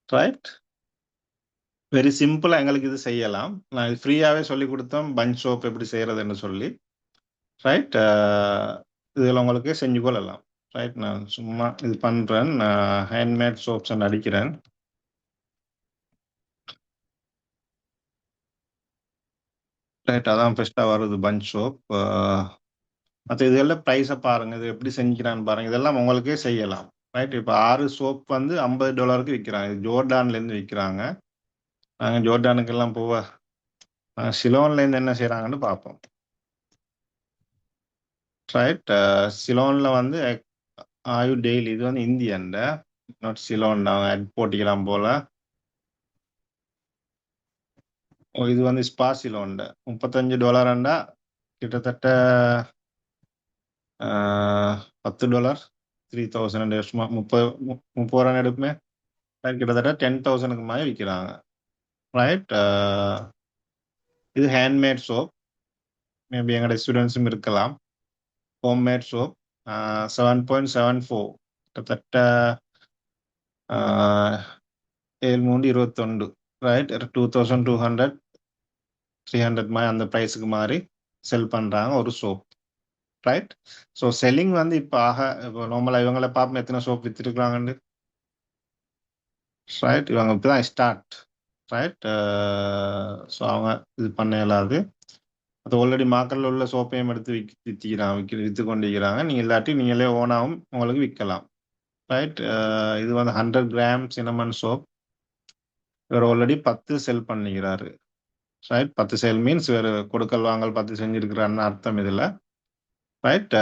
ரைட். வெரி சிம்பிளா எங்களுக்கு இது செய்யலாம். நான் இது ஃப்ரீயாவே சொல்லி கொடுத்தோம் பஞ்ச் சோப் எப்படி செய்யறதுன்னு சொல்லி. ரைட். இதில் உங்களுக்கு செஞ்சு கொள்ளலாம். ரைட். நான் சும்மா இது பண்றேன். நான் ஹேண்ட்மேட் சோப்ஸ் அடிக்கிறேன். ரைட். அதான் பெஸ்டா வருது பஞ்ச் சோப். மற்ற இதெல்லாம் ப்ரைஸை பாருங்க. இது எப்படி செஞ்சுக்கிறான்னு பாருங்க. இதெல்லாம் உங்களுக்கே செய்யலாம். ரைட். இப்போ 6 சோப் வந்து $50 விற்கிறாங்க. இது ஜோர்டான்ல இருந்து விற்கிறாங்க. நாங்கள் ஜோர்டானுக்கெல்லாம் போவ சிலோன்ல இருந்து என்ன செய்யறாங்கன்னு பார்ப்போம். ரைட். சிலோன்ல வந்து ஆயு டெய்லி இது வந்து இந்தியன் நாட் சிலோன். நாங்கள் போட்டிக்கலாம் போல. இது வந்து ஸ்பா சிலோன் $35 கிட்டத்தட்ட $10 3000 சும்மா 30 எடுப்புமே. கிட்டத்தட்ட 10,000க்கு மாதிரி விற்கிறாங்க. ரைட். இது ஹேண்ட்மேட் சோப். மேபி எங்களோட ஸ்டூடெண்ட்ஸும் இருக்கலாம். ஹோம்மேட் சோப் 7.74 கிட்டத்தட்ட 7 21. ரைட். 2200 300 மாதிரி அந்த ப்ரைஸுக்கு மாதிரி செல் பண்றாங்க ஒரு சோப். ரைட். ஸோ செல்லிங் வந்து இப்போ இப்போ நார்மலாக இவங்களை பார்ப்போம் எத்தனை சோப் வித்துருக்காங்கன்னு. ரைட். இவங்க இப்போதான் ஸ்டார்ட். ரைட். ஸோ அவங்க இது பண்ண இயலாது. அது ஆல்ரெடி மார்க்கெட்டில் உள்ள சோப்பையும் எடுத்து விற்று கொண்டிருக்கிறாங்க. நீங்கள் இல்லாட்டி நீங்களே ஓனாகவும் உங்களுக்கு விற்கலாம். ரைட். இது வந்து 100 கிராம் சினமன் சோப். இவர் ஆல்ரெடி 10 செல் பண்ணிக்கிறாரு. ரைட். 10 சேல் மீன்ஸ் வேறு கொடுக்கல் வாங்கல் 10 செஞ்சிருக்கிறான்னு அர்த்தம் இதில். ரைட்.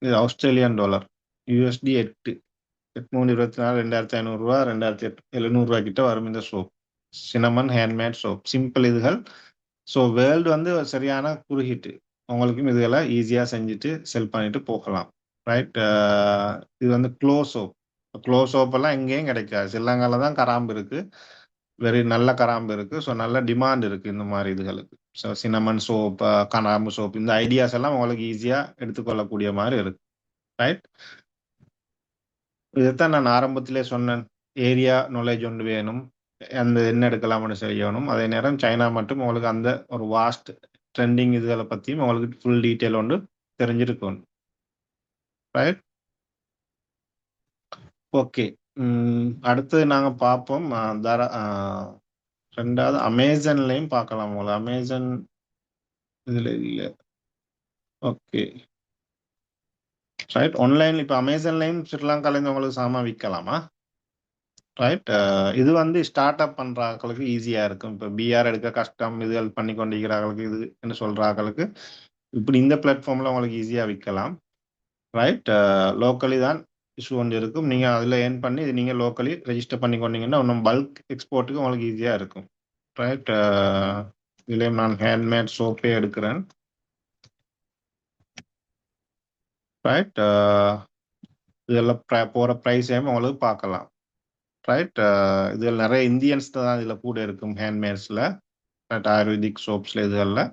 இது ஆஸ்திரேலியன் டாலர். USD 824 $2,500 $2,700 கிட்ட வரும் இந்த soap. Cinnamon handmade soap. Simple இதுகள். ஸோ வேர்ல்டு வந்து சரியான குறுகிட்டு உங்களுக்கும் இதுகளை ஈஸியாக செஞ்சுட்டு செல் பண்ணிட்டு போகலாம். ரைட். இது வந்து சோப். சோப் எல்லாம் எங்கேயும் கிடைக்காது. ஸ்ரீலங்கால தான் கராம்பு இருக்கு. வெரி நல்ல கராம்பு இருக்கு. ஸோ நல்ல டிமாண்ட் இருக்கு இந்த மாதிரி இதுகளுக்கு. ஸோ சினமன் சோப், கராம்பு சோப் இந்த ஐடியாஸ் எல்லாம் உங்களுக்கு ஈஸியா எடுத்துக்கொள்ளக்கூடிய மாதிரி இருக்கு. ரைட். இதைத்தான் நான் ஆரம்பத்திலே சொன்னேன். ஏரியா நாலேஜ் ஒன்று வேணும். அந்த என்ன எடுக்கலாம்னு செய்யணும். அதே நேரம் சைனா மட்டும் உங்களுக்கு அந்த ஒரு வாஸ்ட் ட்ரெண்டிங் இதுகளை பற்றியும் உங்களுக்கு ஃபுல் டீட்டெயில் ஒன்று தெரிஞ்சிருக்கணும். ரைட். ஓகே. அடுத்து நாங்கள் பார்ப்போம். ரெண்டாவது அமேசான்லையும் பார்க்கலாம். உங்களுக்கு அமேசான் இதில் இல்லை. ஓகே. ரைட். ஆன்லைன் இப்போ அமேசான்லையும் ஸ்ரீலங்காலேருந்து உங்களுக்கு சாமான் விற்கலாமா? ரைட். இது வந்து ஸ்டார்ட் அப் பண்றாங்களுக்கு ஈஸியா இருக்கும். இப்போ பிஆர் எடுக்க கஷ்டம் இதுகள் பண்ணி கொண்டிருக்கிறார்களுக்கு இது என்ன சொல்றாங்களுக்கு இப்படி இந்த பிளாட்ஃபார்ம்ல உங்களுக்கு ஈஸியா விற்கலாம். ரைட். லோக்கலி தான் இஷ்யூ ஒன்று இருக்கும். நீங்க அதுல ஏர்ன் பண்ணி இது நீங்க லோக்கலி ரெஜிஸ்டர் பண்ணி கொண்டீங்கன்னா, இன்னும் பல்க் எக்ஸ்போர்ட்டுக்கு உங்களுக்கு ஈஸியா இருக்கும். ரைட். இதுலயும் நான் ஹேண்ட்மேட் சோப்பே எடுக்கிறேன். ரைட். இதெல்லாம் போற ப்ரைஸையும் உங்களுக்கு பார்க்கலாம். ரைட். இதில் நிறைய இந்தியன்ஸ் தான் இதில் கூட இருக்கும் ஹேண்ட்மேட்ஸில். ரைட். ஆயுர்வேதிக் சோப்ஸில் இதுகளில்.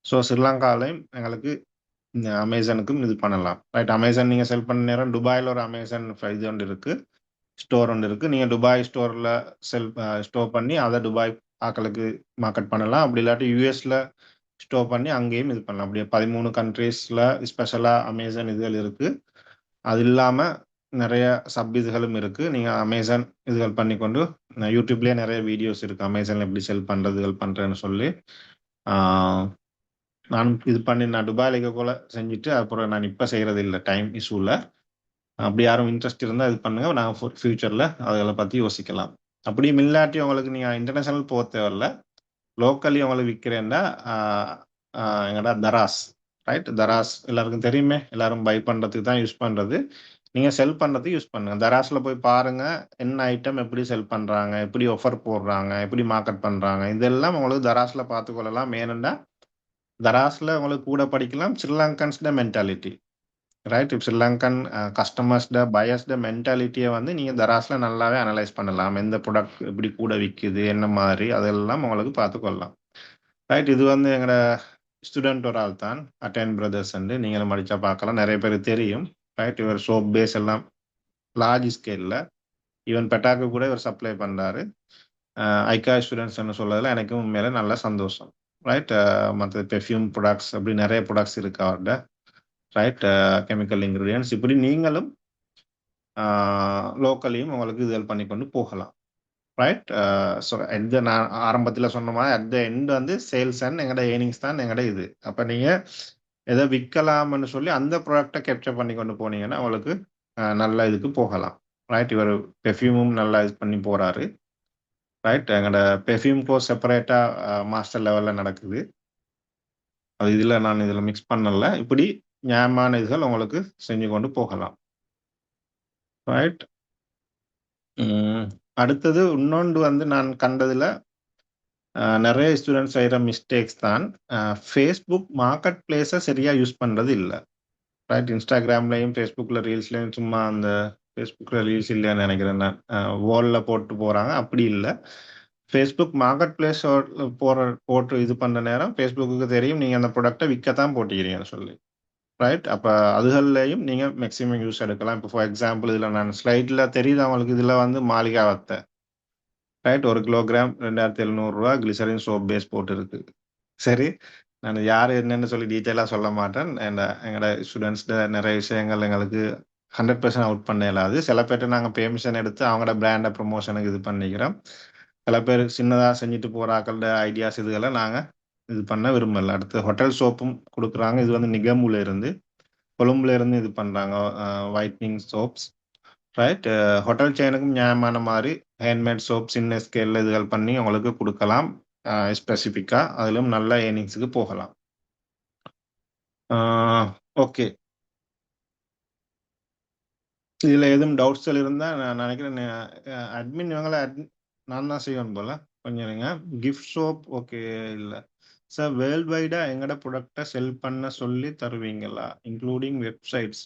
ஸோ ஸ்ரீலங்காலையும் எங்களுக்கு இந்த அமேசானுக்கும் இது பண்ணலாம். ரைட். அமேசான் நீங்கள் செல் பண்ண நேரம் துபாயில் ஒரு அமேசான் இது ஒன்று இருக்குது, ஸ்டோர் ஒன்று இருக்குது. நீங்கள் துபாய் ஸ்டோரில் ஸ்டோர் பண்ணி அதை துபாய் ஆக்களுக்கு மார்க்கெட் பண்ணலாம். அப்படி இல்லாட்டி யூஎஸில் ஸ்டோர் பண்ணி அங்கேயும் இது பண்ணலாம். அப்படியே 13 கண்ட்ரீஸில் ஸ்பெஷலாக அமேசான் இதுகள் இருக்குது. அது இல்லாமல் நிறைய சப் இதுகளும் இருக்குது. நீங்கள் அமேசான் இதுகள் பண்ணிக்கொண்டு யூடியூப்லேயே நிறைய வீடியோஸ் இருக்குது அமேசானில் எப்படி செல் பண்ணுறதுகள் பண்ணுறேன்னு சொல்லி. நான் இது பண்ணி நான் துபாயில் இருக்கக்குள்ள செஞ்சுட்டு அப்புறம் நான் இப்போ செய்கிறது இல்லை டைம் இஷ்யூவில். அப்படி யாரும் இன்ட்ரெஸ்ட் இருந்தால் இது பண்ணுங்க. நாங்கள் ஃபியூச்சரில் அதுகளை பற்றி யோசிக்கலாம். அப்படியும் இல்லாட்டி உங்களுக்கு நீங்கள் இன்டர்நேஷனல் போக தேவையில்ல, லோக்கலி உங்களுக்கு விற்கிறேன்னா எங்கடா தராஸ். ரைட். தராஸ் எல்லாருக்கும் தெரியுமே, எல்லாரும் பை பண்ணுறதுக்கு தான் யூஸ் பண்ணுறது. நீங்கள் செல் பண்ணுறதுக்கு யூஸ் பண்ணுங்க. தராஸில் போய் பாருங்கள் என்ன ஐட்டம் எப்படி செல் பண்ணுறாங்க, எப்படி ஆஃபர் போடுறாங்க, எப்படி மார்க்கெட் பண்ணுறாங்க, இதெல்லாம் உங்களுக்கு தராஸில் பார்த்துக்கொள்ளலாம். ஏனென்னா தராஸில் உங்களுக்கு கூட படிக்கலாம் ஸ்ரீலங்கன்ஸ்ட மென்டாலிட்டி. ரைட். இப்போ ஸ்ரீலங்கன் கஸ்டமர்ஸ்ட பயஸ்ட மென்டாலிட்டியை வந்து நீங்கள் தராஸில் நல்லாவே அனலைஸ் பண்ணலாம். எந்த ப்ராடக்ட் எப்படி கூட விற்குது, என்ன மாதிரி, அதெல்லாம் உங்களுக்கு பார்த்துக்கொள்ளலாம். ரைட். இது வந்து எங்களோட ஸ்டூடெண்ட் ஒரு ஆள் தான், அட்டன் பிரதர்ஸ் வந்து நீங்களும் படித்தா பார்க்கலாம், நிறைய பேர் தெரியும். ரைட். இவர் சோப் பேஸ் எல்லாம் லார்ஜ் ஸ்கேலில் ஈவன் பெட்டாக்கு கூட இவர் சப்ளை பண்ணுறாரு. ஐகா ஸ்டூடெண்ட்ஸ் என்ன சொல்றதுல எனக்கும் உண்மையில நல்ல சந்தோஷம். ரைட். மற்ற பெர்ஃப்யூம் ப்ராடக்ட்ஸ் அப்படி நிறைய ப்ராடக்ட்ஸ் இருக்கு அவர்கிட்ட. ரைட். கெமிக்கல் இன்க்ரீடியன்ஸ் இப்படி நீங்களும் லோக்கலையும் உங்களுக்கு இதுகள் பண்ணி கொண்டு போகலாம். ரைட். ஸோ எந்த நான் ஆரம்பத்தில் சொன்ன மாதிரி அட் த எண்ட் வந்து சேல்ஸ் அண்ட் எங்களோட ஏர்னிங்ஸ் தான் எங்களோட இது. அப்போ நீங்கள் எதை விற்கலாம்னு சொல்லி அந்த ப்ராடக்டை கேப்சர் பண்ணி கொண்டு போனீங்கன்னா உங்களுக்கு நல்ல இதுக்கு போகலாம். ரைட். இவர் பெர்ஃப்யூமும் நல்லா இது பண்ணி போகிறாரு. ரைட். எங்களோட பெர்ஃப்யூம் கோர்ஸ் செப்பரேட்டாக மாஸ்டர் லெவலில் நடக்குது. அது இதில் நான் இதில் மிக்ஸ் பண்ணல. இப்படி நியாயமான இதுகள் உங்களுக்கு செஞ்சு கொண்டு போகலாம். ரைட். அடுத்தது இன்னொன்று வந்து நான் கண்டதில் நிறைய ஸ்டூடெண்ட்ஸ் செய்கிற மிஸ்டேக்ஸ் தான் ஃபேஸ்புக் மார்க்கெட் பிளேஸை சரியாக யூஸ் பண்ணுறது இல்லை. ரைட். இன்ஸ்டாகிராம்லையும் ஃபேஸ்புக்கில் ரீல்ஸ்லையும் சும்மா அந்த ஃபேஸ்புக்கில் ரீல்ஸ் இல்லைன்னு நினைக்கிறேன் நான், வாலில் போட்டு போகிறாங்க. அப்படி இல்லை. ஃபேஸ்புக் மார்க்கெட் பிளேஸ் போட்டு இது பண்ணுற நேரம் ஃபேஸ்புக்கு தெரியும் நீங்கள் அந்த ப்ராடக்டை விற்கத்தான் போட்டிக்கிறீங்கன்னு சொல்லி. ரைட். அப்போ அதுகள்லையும் நீங்கள் மேக்ஸிமம் யூஸ் எடுக்கலாம். இப்போ ஃபார் எக்ஸாம்பிள் இதில் நான் ஸ்லைடில் தெரியுது அவங்களுக்கு, இதில் வந்து மாளிகா வத்தை. ரைட். 1 கிலோகிராம் 2700 ரூபா கிளிசரின் சோப் பேஸ் போட்டு இருக்கு. சரி. நான் யார் என்னன்னு சொல்லி டீட்டெயிலாக சொல்ல மாட்டேன். எங்களோட ஸ்டூடெண்ட்ஸ்ட நிறைய விஷயங்கள் எங்களுக்கு 100% அவுட் பண்ண இயலாது. சில பேர்ட்ட நாங்கள் பெர்மிஷன் எடுத்து அவங்களோட பிராண்டை ப்ரொமோஷனுக்கு இது பண்ணிக்கிறோம். சில பேர் சின்னதாக செஞ்சுட்டு போகிறாக்களோட ஐடியாஸ் இதுகளை நாங்கள் இது பண்ண விரும்பல. அடுத்து ஹோட்டல் சோப்பும் கொடுக்குறாங்க. இது வந்து நிகமுல இருந்து, கொழும்புல இருந்து இது பண்ணுறாங்க ஒயிட்னிங் சோப்ஸ். ரைட். ஹோட்டல் செயினுக்கும் நியாயமான மாதிரி ஹேண்ட்மேட் சோப் சின்ன ஸ்கேலில் இதுகள் பண்ணி உங்களுக்கு கொடுக்கலாம் ஸ்பெசிஃபிக்காக. அதிலும் நல்ல ஏர்னிங்ஸுக்கு போகலாம். ஓகே. இதில் எதுவும் டவுட்ஸ்கள் இருந்தால் நான் நினைக்கிறேன் அட்மின் இவங்களை நான் தான் செய்வேன் போல். கொஞ்சம் இருங்க. கிஃப்ட் சோப் ஓகே இல்லை சார். வேர்ல்டு வைடாக எங்களோட ப்ராடக்டை செல் பண்ண சொல்லி தருவீங்களா, இன்க்ளூடிங் வெப்சைட்ஸ்?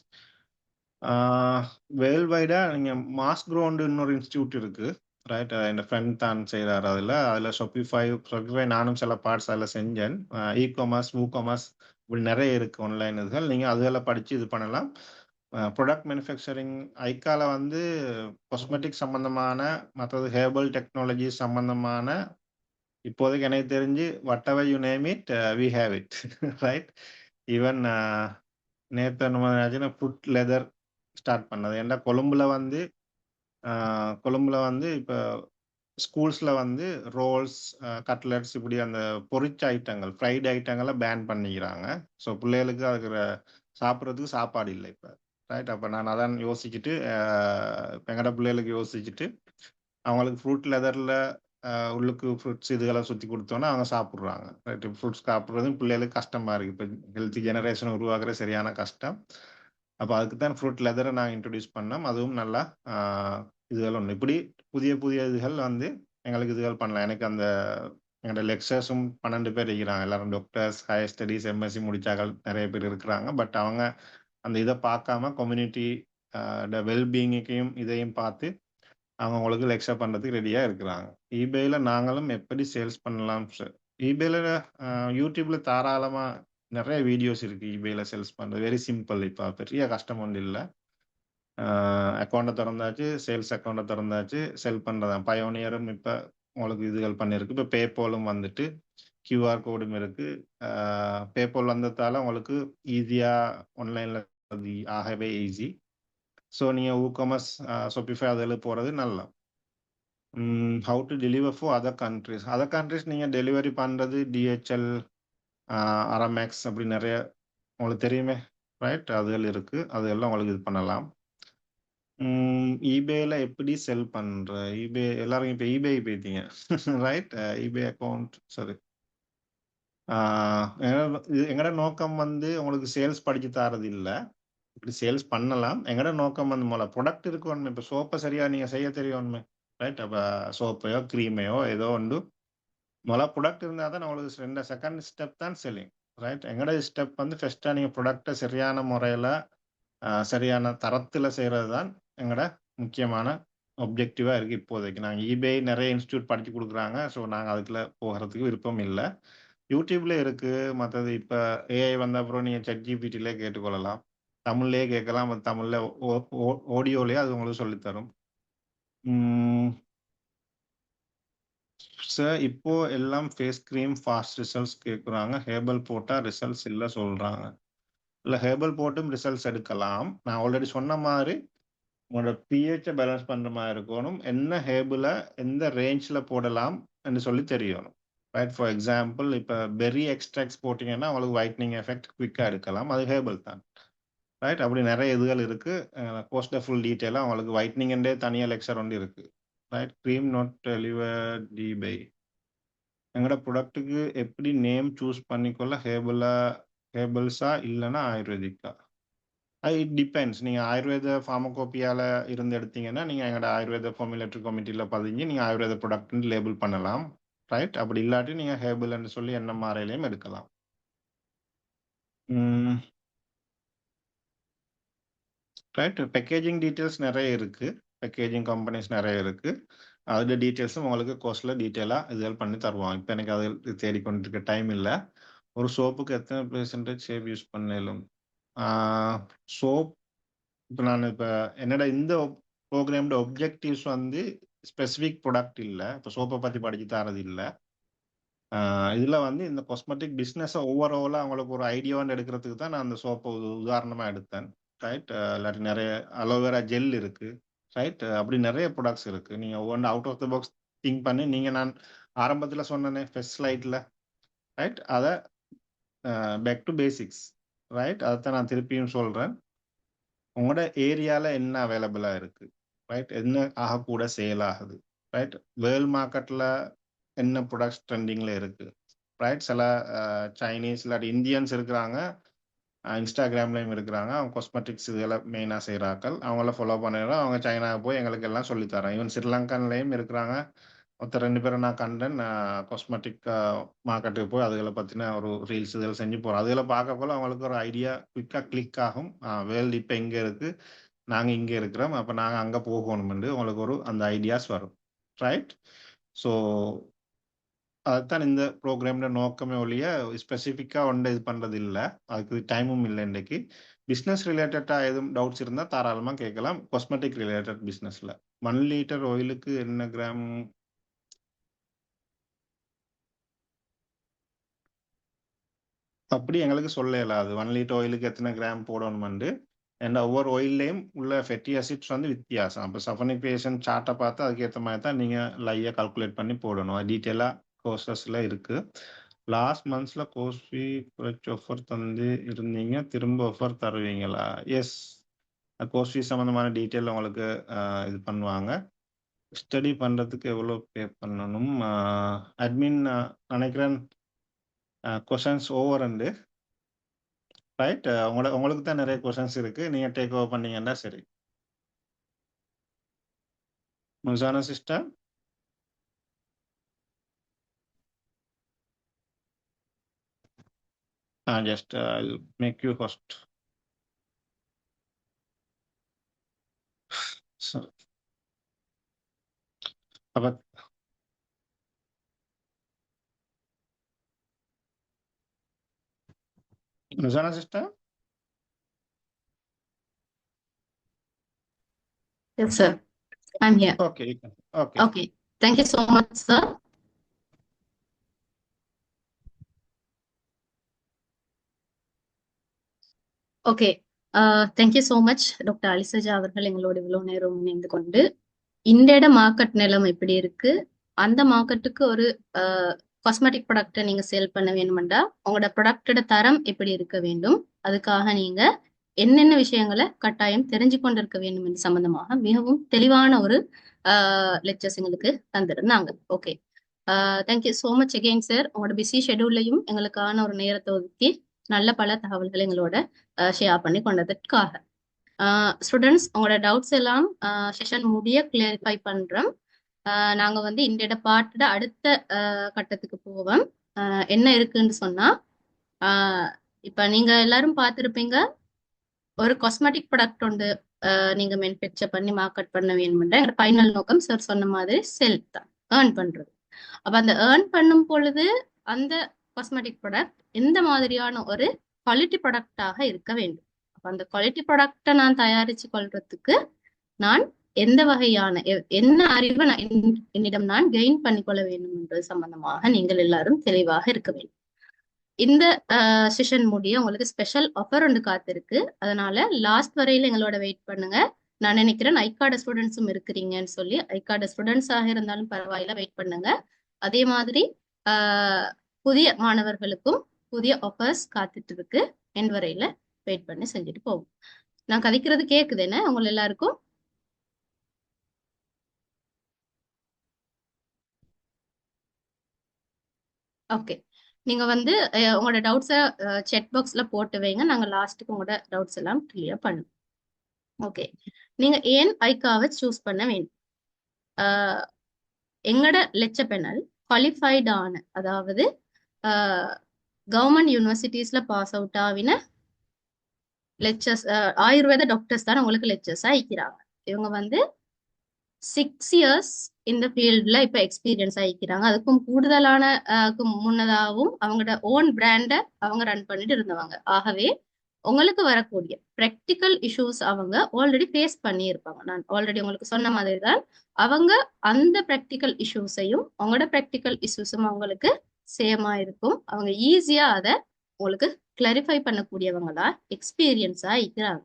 வேர்ல்டு வைடாக நீங்கள் மாஸ் க்ரோண்டு இன்னொரு இன்ஸ்டியூட் இருக்குது. ரைட். என் ஃப்ரெண்ட் தான் செய்கிறார். அதில் ஷாப்பிஃபை நானும் சில பார்ட்ஸ் அதில் செஞ்சேன். இ காமர்ஸ், காமர்ஸ் இப்படி நிறைய இருக்குது ஆன்லைன் இதுகள். நீங்கள் அதில் படித்து இது பண்ணலாம். ப்ராடக்ட் மேனுஃபேக்சரிங் ஐக்கால வந்து காஸ்மெட்டிக் சம்பந்தமான, மற்றது ஹேர்பல் டெக்னாலஜி சம்பந்தமான, இப்போதைக்கு எனக்கு தெரிஞ்சு whatever you name it we have it. Right. Even நேற்று நம்ம ஃபுட் லெதர் ஸ்டார்ட் பண்ணது. ஏன்னா கொழும்புல வந்து இப்போ ஸ்கூல்ஸில் வந்து ரோல்ஸ், கட்லெட்ஸ் இப்படி அந்த பொரிச்ச ஐட்டங்கள், ஃப்ரைடு ஐட்டங்களை பேன் பண்ணிக்கிறாங்க. ஸோ பிள்ளைகளுக்கு அதுக்கு சாப்பிட்றதுக்கு சாப்பாடு இல்லை இப்போ. ரைட். அப்போ நான் அதான் யோசிச்சுட்டு எங்கட பிள்ளைகளுக்கு யோசிச்சுட்டு அவங்களுக்கு ஃப்ரூட் லெதரில் உள்ளுக்கு ஃப்ரூட்ஸ் இதுகளை சுற்றி கொடுத்தோன்னா அவங்க சாப்பிட்றாங்க. ரைட். ஃப்ரூட்ஸ் சாப்பிட்றதும் பிள்ளைகளுக்கு கஷ்டமாக இருக்குது. இப்போ ஹெல்த்தி ஜெனரேஷன் உருவாக்குற சரியான கஷ்டம். அப்போ அதுக்கு தான் ஃப்ரூட் லெதரை நாங்கள் இன்ட்ரடியூஸ் பண்ணோம். அதுவும் நல்லா இதுகள் ஒன்று இப்படி புதிய புதிய இதுகள் வந்து எங்களுக்கு இதுகள் பண்ணலாம். எனக்கு அந்த எங்களோட லெக்சர்ஸும் 12 பேர் இருக்கிறாங்க. எல்லாரும் டாக்டர்ஸ், ஹையர் ஸ்டடீஸ், எம்எஸ்சி முடிச்சாக்கள் நிறைய பேர் இருக்கிறாங்க. பட் அவங்க அந்த இதை பார்க்காம கம்யூனிட்டி வெல்பீயிங்கையும் இதையும் பார்த்து அவங்க உங்களுக்கு லெக்சர் பண்ணுறதுக்கு ரெடியாக இருக்கிறாங்க. ஈபேயில் நாங்களும் எப்படி சேல்ஸ் பண்ணலாம் சார். ஈபேயில் யூடியூப்ல தாராளமாக நிறைய வீடியோஸ் இருக்கு. ஈபேயில் சேல்ஸ் பண்ணுறது வெரி சிம்பிள். இப்போ பெரிய கஷ்டம் ஒன்றும் இல்லை. அக்கௌண்ட்டை திறந்தாச்சு, சேல்ஸ் அக்கௌண்ட்டை திறந்தாச்சு, செல் பண்ணுறதான். பயோனியரும் இப்போ உங்களுக்கு இதுகள் பண்ணியிருக்கு. இப்போ பேபாலும் வந்துட்டு கியூஆர் கோடும் இருக்கு. பேபால் வந்ததால உங்களுக்கு ஈஸியாக ஆன்லைனில் ஆகவே ஈஸி. ஸோ நீங்கள் ஊகாமர்ஸ், ஷாப்பிஃபை அதில் போகிறது நல்லா. How to deliver for other countries. Other countries நீங்கள் டெலிவரி பண்ணுறது டிஹெச்எல், அரமேக்ஸ் அப்படி நிறைய உங்களுக்கு தெரியுமே, ரைட்? அதுகள் இருக்குது. அதெல்லாம் உங்களுக்கு இது பண்ணலாம். ஈபேல எப்படி செல் பண்ற? ஈபே எல்லாரும் இப்போ ஈபே போயிட்டீங்க. ரைட்? EBay account sorry. எங்கட நோக்கம் வந்து உங்களுக்கு சேல்ஸ் படிச்சு தரது இல்லை. இப்படி சேல்ஸ் பண்ணலாம். எங்கட நோக்கம் வந்து முதல்ல ப்ரொடக்ட் இருக்கணுமே. இப்போ சோப்பை சரியா நீங்க செய்ய தெரியணுமே, ரைட்? அப்போ சோப்பையோ க்ரீமையோ ஏதோ ஒன்று முதல்ல ப்ரொடக்ட் இருந்தால் தான் உங்களுக்கு ரெண்டு செகண்ட் ஸ்டெப் தான் செல்லிங், ரைட்? எங்கட ஸ்டெப் வந்து ஃபர்ஸ்ட்டாக நீங்கள் ப்ரொடக்டை சரியான முறையில் சரியான தரத்தில் செய்கிறது தான் எங்கட முக்கியமான ஒப்ஜெக்டிவாக இருக்குது இப்போதைக்கு. நாங்கள் ஈபே நிறைய இன்ஸ்டியூட் படித்து கொடுக்குறாங்க. ஸோ நாங்கள் அதுக்குள்ள போகிறதுக்கு விருப்பம் இல்லை. யூடியூப்ல இருக்குது. மற்றது இப்போ ஏஐ வந்த அப்புறம் நீங்கள் ChatGPT கேட்டுக்கொள்ளலாம். தமிழ்லேயே கேட்கலாம். தமிழில் ஆடியோலேயே அது உங்களுக்கு சொல்லித்தரும். சார் இப்போ எல்லாம் ஃபேஸ் க்ரீம் ஃபாஸ்ட் ரிசல்ட்ஸ் கேட்குறாங்க. ஹேர்பல் போட்டால் ரிசல்ட்ஸ் இல்லை சொல்கிறாங்க. இல்லை, ஹேர்பல் போட்டும் ரிசல்ட்ஸ் எடுக்கலாம். நான் ஆல்ரெடி சொன்ன மாதிரி உங்களோட பிஹெச்சை பேலன்ஸ் பண்ணுற மாதிரி இருக்கணும். என்ன ஹேர்பில் எந்த ரேஞ்சில் போடலாம் என்று சொல்லி தெரியணும், ரைட்? ஃபார் எக்ஸாம்பிள் இப்போ பெர்ரி எக்ஸ்ட்ராக்ட்ஸ் போட்டிங்கன்னா உங்களுக்கு ஒயிட்னிங் எஃபெக்ட் குவிக்காக எடுக்கலாம். அது ஹேர்பல் தான், ரைட்? அப்படி நிறைய இதுகள் இருக்குது. போஸ்டர் ஃபுல் டீட்டெயிலாக உங்களுக்கு ஒயிட்னிங்ன்றே தனியாக லெக்சர் ஒன்று இருக்குது, right? Cream not delivered by. எங்களோட ப்ராடக்ட்டுக்கு எப்படி நேம் சூஸ் பண்ணிக்கொள்ள? ஹேர்பல்ஸா இல்லைன்னா ஆயுர்வேதிக்கா? It depends. நீங்கள் ஆயுர்வேத ஃபார்மகோப்பியாவில் இருந்து எடுத்தீங்கன்னா நீங்கள் எங்களோட ஆயுர்வேத ஃபார்முலேட்டரி கமிட்டியில் பதிஞ்சு நீங்கள் ஆயுர்வேத ப்ராடக்ட்னு லேபிள் பண்ணலாம், ரைட்? அப்படி இல்லாட்டி நீங்கள் ஹேர்பல்னு சொல்லி என்ன மாறையிலையும் எடுக்கலாம். ரைட். பேக்கேஜிங் டீட்டெயில்ஸ் நிறைய இருக்குது. பேக்கேஜிங் கம்பெனிஸ் நிறைய இருக்குது. அதோட டீட்டெயில்ஸும் உங்களுக்கு கோர்ஸில் டீட்டெயிலாக இதுகள் பண்ணி தருவோம். இப்போ எனக்கு அது தேடிக்கொண்டு இருக்க டைம் இல்லை. ஒரு சோப்புக்கு எத்தனை பெர்சன்டேஜ் சேவ் யூஸ் பண்ணலும்? சோப் இப்போ நான் இப்போ என்னோட இந்த ப்ரோக்ராமோட ஒப்ஜெக்டிவ்ஸ் வந்து ஸ்பெசிஃபிக் ப்ராடக்ட் இல்லை. இப்போ சோப்பை பற்றி படிச்சு தரது இல்லை. இதில் வந்து இந்த காஸ்மெட்டிக் பிஸ்னஸை ஓவராலாக அவங்களுக்கு ஒரு ஐடியான்னு எடுக்கிறதுக்கு தான் நான் அந்த சோப்பை உதாரணமாக எடுத்தேன், ரைட்? இல்லாட்டி நிறைய அலோவேரா ஜெல் இருக்குது, ரைட்? அப்படி நிறைய ப்ராடக்ட்ஸ் இருக்குது. நீங்கள் ஒவ்வொன்று out of the box think பண்ணி நீங்கள் நான் ஆரம்பத்தில் சொன்னேனே ஃபர்ஸ்ட் ஸ்லைட்டில், ரைட்? அதை பேக் டு பேசிக்ஸ், ரைட்? அதைத்தான் நான் திருப்பியும் சொல்கிறேன். உங்களோட ஏரியாவில் என்ன அவைலபிளாக இருக்குது, ரைட்? என்ன ஆகக்கூட சேல் ஆகுது, ரைட்? வேர்ல்ட் மார்க்கெட்டில் என்ன ப்ராடக்ட்ஸ் ட்ரெண்டிங்கில் இருக்குது, ரைட்? சில சைனீஸ் இல்லாட்டி இந்தியன்ஸ் இருக்கிறாங்க, இன்ஸ்டாகிராம்லேயும் இருக்கிறாங்க. அவங்க காஸ்மெட்டிக்ஸ் இதெல்லாம் மெயினாக செய்கிறாக்கள். அவங்கள ஃபாலோ பண்ணிடுறோம். அவங்க சைனாவுக்கு போய் எங்களுக்கு எல்லாம் சொல்லித்தரோம். ஈவன் ஸ்ரீலங்கான்லேயும் இருக்கிறாங்க. மொத்தம் 2 பேரை நான் கண்டேன். காஸ்மெட்டிக் மார்க்கெட்டுக்கு போய் அதுகளை பற்றின ஒரு ரீல்ஸ் இதில் செஞ்சு போகிறோம். அதுகளை பார்க்கக்குள்ள அவங்களுக்கு ஒரு ஐடியா குயிக்காக கிளிக் ஆகும். வேர்ல்டு இப்போ எங்கே இருக்குது, நாங்கள் இங்கே இருக்கிறோம், அப்போ நாங்கள் அங்கே போகணுமெண்டு உங்களுக்கு ஒரு அந்த ஐடியாஸ் வரும், ரைட்? ஸோ அதுதான் இந்த ப்ரோக்ராமோட நோக்கமே ஒழிய ஸ்பெசிஃபிக்காக ஒன்றை இது பண்ணுறது இல்லை. அதுக்கு டைமும் இல்லை. இன்றைக்கு பிஸ்னஸ் ரிலேட்டடாக எதுவும் டவுட்ஸ் இருந்தால் தாராளமாக கேட்கலாம். காஸ்மெட்டிக் ரிலேட்டட் பிஸ்னஸில் 1 லிட்டர் ஆயிலுக்கு என்ன கிராம்? அப்படி எங்களுக்கு சொல்ல இயலாது 1 லிட்டர் ஆயிலுக்கு எத்தனை கிராம் போடணுமெண்டு. அண்ட் ஒவ்வொரு ஆயில்லையும் உள்ள ஃபெட்டி அசிட்ஸ் வந்து வித்தியாசம். அப்போ சஃபனிஃபிகேஷன் சார்ட்டை பார்த்து அதுக்கேற்ற மாதிரி தான் நீங்கள் லையாக கால்குலேட் பண்ணி போடணும். அது டீட்டெயிலாக கோர்சஸில் இருக்குது. லாஸ்ட் மந்த்ஸில் கோர்ஸ் ஃபீ குறைச்சி ஆஃபர் தந்து இருந்தீங்க, திரும்ப ஆஃபர் தருவீங்களா? எஸ், கோர்ஸ் ஃபீ சம்மந்தமான டீட்டெயில் உங்களுக்கு இது பண்ணுவாங்க. ஸ்டடி பண்ணுறதுக்கு எவ்வளோ பே பண்ணணும்? அட்மின் நினைக்கிறேன் கொஷன்ஸ் ஓவர் அண்டு ரைட். உங்களுக்கு தான் நிறைய கொஸ்டின்ஸ் இருக்கு. நீங்க டேக் ஓவர் பண்ணீங்கன்னா சரி. Musana sister, just make you first. அப்ப Musana sister, Yes, sir. I'm here. Okay okay. Okay. Thank you so much, sir. Okay, thank you so much doctor அலிசஜா அவர்கள் எங்களோட இவ்வளவு நேரம் இணைந்து கொண்டு இன்றைய மார்க்கெட் நிலம் எப்படி இருக்கு, அந்த மார்க்கெட்டுக்கு ஒரு காஸ்மெட்டிக் ப்ராடக்டை நீங்க சேல் பண்ண வேணுமெண்டா உங்களோட ப்ராடக்டோட தரம் எப்படி இருக்க வேண்டும், அதுக்காக நீங்க என்னென்ன விஷயங்களை கட்டாயம் தெரிஞ்சு கொண்டிருக்க வேண்டும் என்று சம்பந்தமாக மிகவும் தெளிவான ஒரு லெக்சர்ஸ் எங்களுக்கு தந்திருந்தாங்க. Okay, thank you so much again sir. உங்களோட பிஸி ஷெடியூல்லையும் எங்களுக்கான ஒரு நேரத்தை ஒதுக்கி நல்ல பல தகவல்களை எங்களோட ஷேர் பண்ணி கொண்டதற்காக. ஸ்டூடெண்ட்ஸ், உங்களோட டவுட்ஸ் எல்லாம் செஷன் முடிய கிளியரிஃபை பண்றோம். நாங்க வந்து இந்த பாட்டோட அடுத்த கட்டத்துக்கு போவோம். என்ன இருக்குன்னு சொன்னா, இப்ப நீங்க எல்லாரும் பார்த்திருப்பீங்க, ஒரு காஸ்மெட்டிக் ப்ராடக்ட் ஒன்று நீங்க மேனுஃபேக்சர் பண்ணி மார்க்கெட் பண்ண வேணும்ன்ற ஃபைனல் நோக்கம் சார் சொன்ன மாதிரி செல் தான், ஏர்ன் பண்றது. அப்ப அந்த ஏர்ன் பண்ணும் பொழுது அந்த காஸ்மெட்டிக் ப்ராடக்ட் எந்த மாதிரியான ஒரு குவாலிட்டி ப்ராடக்டாக இருக்க வேண்டும். அப்ப அந்த குவாலிட்டி ப்ராடக்டை நான் தயாரிச்சு கொள்றதுக்கு நான் எந்த வகையான என்ன அறிவை என்னிடம் நான் கெயின் பண்ணிக்கொள்ள வேண்டும் என்பது சம்பந்தமாக நீங்கள் எல்லாரும் தெளிவாக இருக்க வேண்டும். இந்த செஷன் முடிய உங்களுக்கு ஸ்பெஷல் ஆஃபர் ஒன்று காத்திருக்கு. அதனால லாஸ்ட் வரையில எங்களோட வெயிட் பண்ணுங்க. நான் நினைக்கிறேன் ஐகார்டு ஸ்டூடெண்ட்ஸும் இருக்கிறீங்கன்னு சொல்லி, ஐகார்டு ஸ்டூடெண்ட்ஸாக இருந்தாலும் பரவாயில்ல, வெயிட் பண்ணுங்க. அதே மாதிரி புதிய மாணவர்களுக்கும் புதிய ஆஃபர்ஸ் காத்துட்டு இருக்கு. என் வரையில வெயிட் பண்ணி செஞ்சுட்டு போவோம். நான் கதைக்கிறது கேக்குது என்ன உங்க எல்லாருக்கும்? ஓகே, நீங்க வந்து உங்களோட டவுட்ஸை செட் பாக்ஸ்ல போட்டு வைங்க. நாங்க லாஸ்ட்டுக்கு உங்களோட டவுட்ஸ் எல்லாம் கிளியர் பண்ணுவோம். ஓகே, நீங்க ஏன் ஐகாவை சூஸ் பண்ண வேண்டும்? எங்கட லெக்சர் பேனல் குவாலிஃபைடான, அதாவது கவர்மெண்ட் யூனிவர்சிட்டிஸ்ல பாஸ் அவுட் ஆவின லெக்சர்ஸ், ஆயுர்வேத டாக்டர்ஸ் தான் உங்களுக்கு லெக்சர்ஸா ஆயிக்கிறாங்க. இவங்க வந்து 6 இயர்ஸ் இந்த ஃபீல்ட்ல இப்ப எக்ஸ்பீரியன்ஸ் ஆகிக்கிறாங்க. அதுக்கும் கூடுதலான முன்னதாகவும் அவங்களோட ஓன் பிராண்ட அவங்க ரன் பண்ணிட்டு இருந்தவங்க. ஆகவே உங்களுக்கு வரக்கூடிய ப்ராக்டிக்கல் இஷ்யூஸ் அவங்க ஆல்ரெடி ஃபேஸ் பண்ணியிருப்பாங்க. நான் ஆல்ரெடி உங்களுக்கு சொன்ன மாதிரி தான் அவங்க அந்த ப்ராக்டிக்கல் இஷ்யூஸையும் அவங்களோட ப்ராக்டிக்கல் இஷ்யூஸும் அவங்களுக்கு சேமா இருக்கும். அவங்க ஈஸியா அதை உங்களுக்கு கிளாரிஃபை பண்ணக்கூடியவங்களா எக்ஸ்பீரியன்ஸா இருக்கிறாங்க.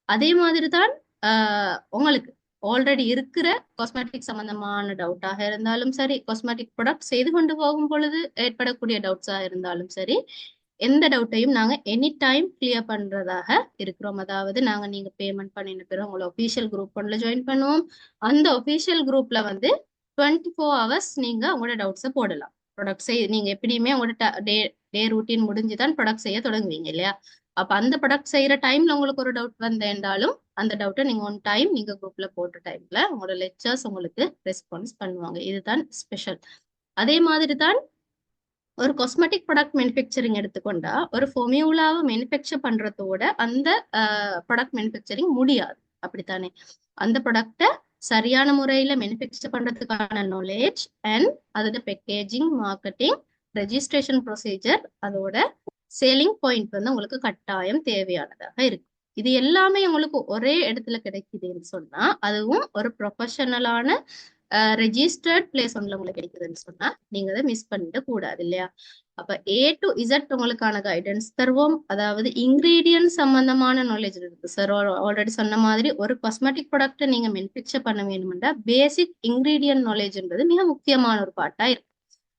அதே மாதிரி தான் உங்களுக்கு ஆல்ரெடி இருக்கிற காஸ்மெட்டிக் சம்பந்தமான டவுட்டாக இருந்தாலும் சரி, காஸ்மெட்டிக் ப்ராடக்ட் செய்து கொண்டு போகும் பொழுது ஏற்படக்கூடிய டவுட்ஸா இருந்தாலும் சரி, எந்த டவுட்டையும் நாங்க எனி டைம் கிளியர் பண்றதாக இருக்கிறோம். அதாவது நாங்க நீங்க பேமெண்ட் பண்ணின பிறகு உங்களை ஒஃபிஷியல் குரூப் ஒன்ல ஜாயின் பண்ணுவோம். அந்த ஒஃபிஷியல் குரூப்ல வந்து 24 ஹவர்ஸ் நீங்க உங்களோட டவுட்ஸை போடலாம். ப்ராடக்ட் நீங்க எப்படியுமே உங்களோட டே ரூட்டீன் முடிஞ்சுதான் ப்ராடக்ட் செய்ய தொடங்குவீங்க இல்லையா? அப்ப அந்த ப்ராடக்ட் செய்யற டைம்ல உங்களுக்கு ஒரு டவுட் வந்தேன்றாலும் அந்த டவுட்டை நீங்க ஒன் டைம் நீங்க குரூப்ல போட்ட டைம்ல உங்களோட லெக்சர்ஸ் உங்களுக்கு ரெஸ்பான்ஸ் பண்ணுவாங்க. இதுதான் ஸ்பெஷல். அதே மாதிரி தான் ஒரு காஸ்மெட்டிக் ப்ராடக்ட் மேனுஃபேக்சரிங் எடுத்துக்கொண்டா ஒரு ஃபார்முலாவை மேனுஃபேக்சர் பண்றதோட அந்த ப்ராடக்ட் மேனுஃபேக்சரிங் முடியாது, அப்படித்தானே? அந்த ப்ராடக்டை சரியான முறையில மேனுஃபேக்சர் பண்றதுக்கான நாலேஜ் அண்ட் அதோட பேக்கேஜிங், மார்க்கெட்டிங், ரெஜிஸ்ட்ரேஷன் ப்ரொசீஜர், அதோட சேலிங் பாயிண்ட் வந்து உங்களுக்கு கட்டாயம் தேவையானதாக இருக்கு. இது எல்லாமே உங்களுக்கு ஒரே இடத்துல கிடைக்குதுன்னு சொன்னா, அதுவும் ஒரு ப்ரொஃபஷனலான ரெஜிஸ்டர்ட் பிளேஸ் ஒன்ல உங்களுக்கு கிடைக்குதுன்னு சொன்னா நீங்க அதை மிஸ் பண்ணிட கூடாது இல்லையா? அப்ப A to Z உங்களுக்கான கைடன்ஸ் தருவோம். அதாவது இன்கிரீடியன்ட் சம்பந்தமான நாலேஜ் இருக்கு சார். ஆல்ரெடி சொன்ன மாதிரி ஒரு காஸ்மெட்டிக் ப்ராடக்ட் நீங்க மேனுஃபேக்சர் பண்ண வேணும்னா பேசிக் இன்கிரீடியன்ட் நாலேஜ்ன்றது மிக முக்கியமான ஒரு பார்ட்டா இருக்கு.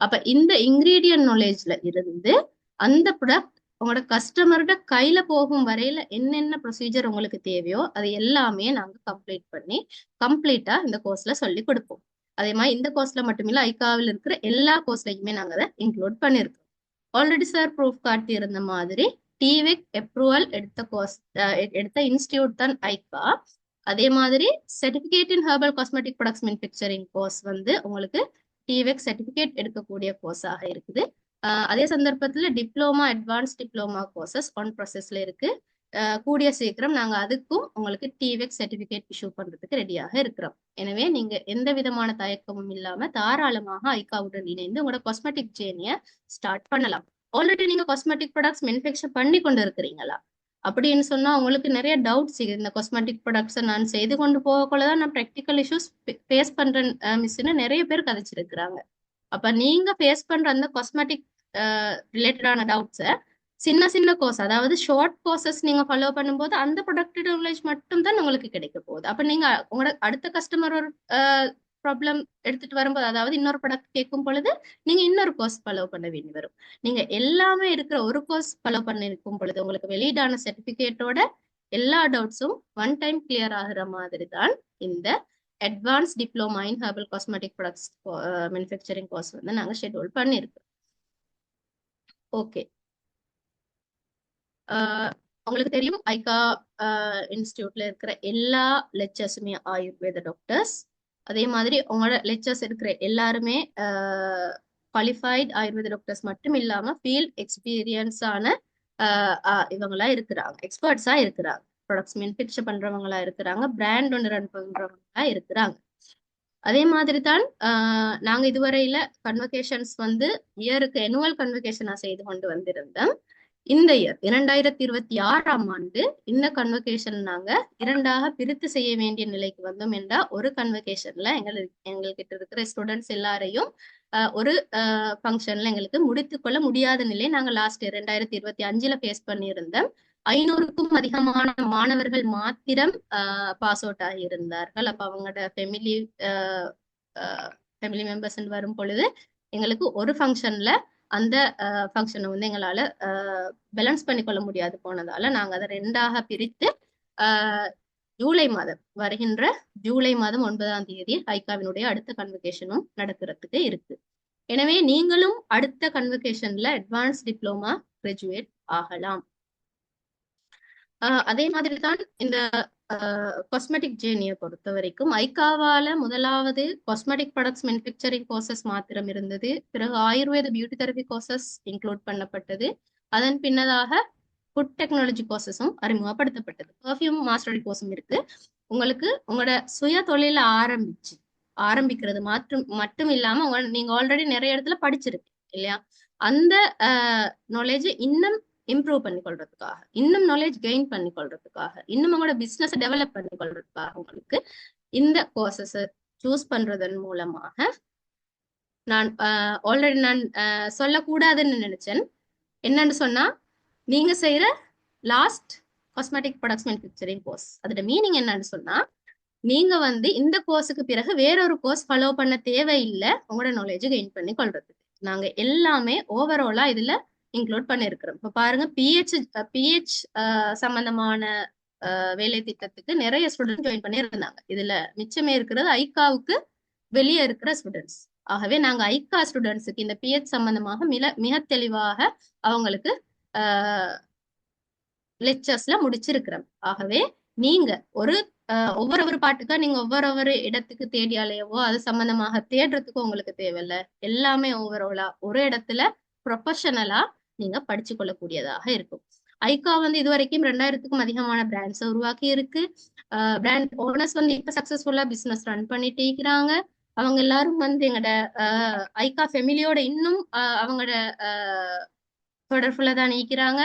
அப்ப இந்த இன்கிரீடியன்ட் நாலேஜ்ல இருந்து அந்த ப்ராடக்ட் உங்களோட கஸ்டமரோட கையில போகும் வரையில என்னென்ன ப்ரொசீஜர் உங்களுக்கு தேவையோ அது எல்லாமே நாங்க கம்ப்ளீட் பண்ணி கம்ப்ளீட்டா இந்த கோர்ஸ்ல சொல்லி கொடுப்போம். அதே மாதிரி இந்த கோர்ஸ்ல மட்டுமில்ல, ஐகாவில் இருக்கிற எல்லா கோர்ஸ்லயுமே நாங்க அதை இன்க்ளூட் பண்ணிருக்கோம். ஆல்ரெடி சார் ப்ரூஃப் காட்டி இருந்த மாதிரி டிவிக் அப்ரூவல் எடுத்த கோர்ஸ் எடுத்த இன்ஸ்டிடியூட் தான் ஐகா. அதே மாதிரி certificate in herbal cosmetic products manufacturing course வந்து உங்களுக்கு டிவிக் சர்டிபிகேட் எடுக்கக்கூடிய கோர்ஸாக இருக்குது. அதே சந்தர்ப்பத்தில் diploma advance diploma courses on ப்ராசஸ்ல இருக்கு. கூடிய சீக்கிரம் நாங்க அதுக்கும் உங்களுக்கு டிவிக் சர்டிபிகேட் இஷ்யூ பண்றதுக்கு ரெடியாக இருக்கிறோம். எனவே நீங்க எந்த விதமான தயக்கமும் இல்லாம தாராளமாக ஐகாவுடன் இணைந்து உங்களோட காஸ்மெட்டிக் ஜேர்னியை ஸ்டார்ட் பண்ணலாம். ஆல்ரெடி நீங்க காஸ்மெட்டிக் ப்ராடக்ட்ஸ் மேனுஃபேக்சர் பண்ணி கொண்டு இருக்கிறீங்களா அப்படின்னு சொன்னா உங்களுக்கு நிறைய டவுட்ஸ் இந்த காஸ்மெட்டிக் ப்ராடக்ட்ஸை நான் செய்து கொண்டு போகக்குள்ளதான் நான் ப்ராக்டிக்கல் இஷ்யூஸ் ஃபேஸ் பண்றேன் மிஸ்ன்னு நிறைய பேர் கதைச்சிருக்கிறாங்க. அப்ப நீங்க ஃபேஸ் பண்ற அந்த காஸ்மெட்டிக் ரிலேட்டடான டவுட்ஸை சின்ன சின்ன கோர்ஸ், அதாவது ஷார்ட் கோர்சஸ் நீங்க ஃபாலோ பண்ணும்போது அந்த ப்ராடக்ட் நாலேஜ் மட்டும் தான் உங்களுக்கு கிடைக்க போகுது. அப்ப நீங்க உங்களோட அடுத்த கஸ்டமர் ஒரு ப்ராப்ளம் எடுத்துட்டு வரும்போது, அதாவது இன்னொரு ப்ராடக்ட் கேட்கும் பொழுது நீங்க இன்னொரு கோர்ஸ் ஃபாலோ பண்ண வேண்டி வரும். நீங்க எல்லாமே இருக்கிற ஒரு கோர்ஸ் ஃபாலோ பண்ணிருக்கும் பொழுது உங்களுக்கு வெளியீடான சர்டிபிகேட்டோட எல்லா டவுட்ஸும் ஒன் டைம் கிளியர் ஆகுற மாதிரி தான் இந்த advance diploma in herbal cosmetic products manufacturing course வந்து நாங்க ஷெட்யூல் பண்ணியிருக்கோம். ஓகே, உங்களுக்கு தெரியும் ஐகா இன்ஸ்டிடியூட்ல இருக்கிற எல்லா லெக்சர்ஸுமே ஆயுர்வேத டாக்டர்ஸ். அதே மாதிரி உங்களோட லெக்சர்ஸ் இருக்கிற எல்லாருமே குவாலிஃபைட் ஆயுர்வேத டாக்டர்ஸ் மட்டும் இல்லாம ஃபீல்ட் எக்ஸ்பீரியன்ஸான இவங்களா இருக்கிறாங்க, எக்ஸ்பர்ட்ஸா இருக்கிறாங்க, ப்ராடக்ட்ஸ் மேனுஃபேக்சர் பண்றவங்களா இருக்கிறாங்க, பிராண்ட் ஒன்று ரன் பண்றவங்களா இருக்கிறாங்க. அதே மாதிரி தான் நாங்க இதுவரையில கன்வகேஷன்ஸ் வந்து இயருக்கு annual கன்வகேஷனா செய்து கொண்டு வந்திருந்தோம். இந்த இயர் 2026ஆம் ஆண்டு இந்த கன்வகேஷன் நாங்க இரண்டாக பிரித்து செய்ய வேண்டிய நிலைக்கு வந்தோம். என்றா ஒரு கன்வகேஷன்ல எங்ககிட்ட இருக்கிற ஸ்டூடெண்ட்ஸ் எல்லாரையும் ஒரு ஃபங்க்ஷன்ல எங்களுக்கு முடித்துக்கொள்ள முடியாத நிலை நாங்க லாஸ்ட் 2025ல ஃபேஸ் பண்ணியிருந்தோம். 500க்கும் அதிகமான மாணவர்கள் மாத்திரம் பாஸ் அவுட் ஆகி இருந்தார்கள். அப்ப அவங்களோட ஃபேமிலி மெம்பர்ஸ் வரும் பொழுது எங்களுக்கு ஒரு ஃபங்க்ஷன்ல அந்த ஃபங்க்ஷனை வந்து எங்களால பேலன்ஸ் பண்ணிக்கொள்ள முடியாது போனதால நாங்க அதை ரெண்டாக பிரித்து ஜூலை மாதம் வருகின்ற ஜூலை மாதம் 9ஆம் தேதி ஐகாவினுடைய அடுத்த கன்வகேஷனும் நடக்கிறதுக்கு இருக்கு. எனவே நீங்களும் அடுத்த கன்வகேஷன்ல அட்வான்ஸ் டிப்ளோமா கிராஜுவேட் ஆகலாம். அதே மாதிரி தான் இந்த காஸ்மெட்டிக் ஜேர்னியை பொறுத்த வரைக்கும் ஐகாவால முதலாவது காஸ்மெட்டிக் ப்ராடக்ட்ஸ் மேனுஃபேக்சரிங் கோர்சஸ் மாத்திரம் இருந்தது. பிறகு ஆயுர்வேத பியூட்டி தெரபி கோர்சஸ் இன்க்ளூட் பண்ணப்பட்டது. அதன் பின்னதாக ஃபுட் டெக்னாலஜி கோர்சஸும் அறிமுகப்படுத்தப்பட்டது. பெர்ஃப்யூம் மாஸ்டரி கோர்ஸும் இருக்கு. உங்களுக்கு உங்களோட சுய தொழில ஆரம்பிக்கிறது மட்டும் இல்லாம நீங்க ஆல்ரெடி நிறைய இடத்துல படிச்சிருக்கு இல்லையா, அந்த நாலேஜ் இன்னும் இம்ப்ரூவ் பண்ணி கொள்றதுக்காக, இன்னும் நாலேஜ் கெயின் பண்ணி கொள்றதுக்காக, இன்னும் உங்களோட பிசினஸ் டெவலப் பண்ணி கொள்றதுக்காக உங்களுக்கு இந்த கோர்சஸ் சூஸ் பண்றதன் மூலமாக நான் ஆல்ரெடி நான் சொல்லக்கூடாதுன்னு நினைச்சேன். என்னன்னு சொன்னா, நீங்க செய்யற last cosmetic products manufacturing course அதோட மீனிங் என்னன்னு சொன்னா, நீங்க வந்து இந்த கோர்ஸுக்கு பிறகு வேறொரு கோர்ஸ் ஃபாலோ பண்ண தேவையில்லை உங்களோட நாலேஜ் கெயின் பண்ணி கொள்றதுக்கு. நாங்க எல்லாமே ஓவராலா இதுல இன்க்ளூட் பண்ணிருக்கிறோம். இப்ப பாருங்க, பிஹெச் சம்பந்தமான வேலை திட்டத்துக்கு நிறைய ஸ்டூடெண்ட் ஜாயின் பண்ணி இருந்தாங்க. இதுல மிச்சமே இருக்கிறது ஐகாவுக்கு வெளியே இருக்கிற ஸ்டூடெண்ட்ஸ். ஆகவே நாங்க ஐகா ஸ்டூடெண்ட்ஸுக்கு இந்த பிஹெச் சம்பந்தமாக மிக தெளிவாக அவங்களுக்கு லெக்சர்ஸ்ல முடிச்சிருக்கிறோம். ஆகவே நீங்க ஒவ்வொரு பாட்டுக்கா நீங்க ஒவ்வொரு இடத்துக்கு தேடி அலையவோ அது சம்பந்தமாக தேடுறதுக்கு உங்களுக்கு தேவையில்ல. எல்லாமே ஓவராலா ஒரு இடத்துல ப்ரொஃபஷனலா நீங்க படிச்சு கொள்ளக்கூடியதாக இருக்கும். ஐகா வந்து இதுவரைக்கும் 2000க்கும் அதிகமான பிராண்ட்ஸை உருவாக்கி இருக்கு. பிராண்ட் ஓனர்ஸ் வந்து இப்ப சக்சஸ்ஃபுல்லா பிசினஸ் ரன் பண்ணிட்டு இருக்கிறாங்க. அவங்க எல்லாரும் வந்து எங்களோட ஐகா ஃபெமிலியோட இன்னும் அவங்களோட தொடர்புல தான் நீக்கிறாங்க.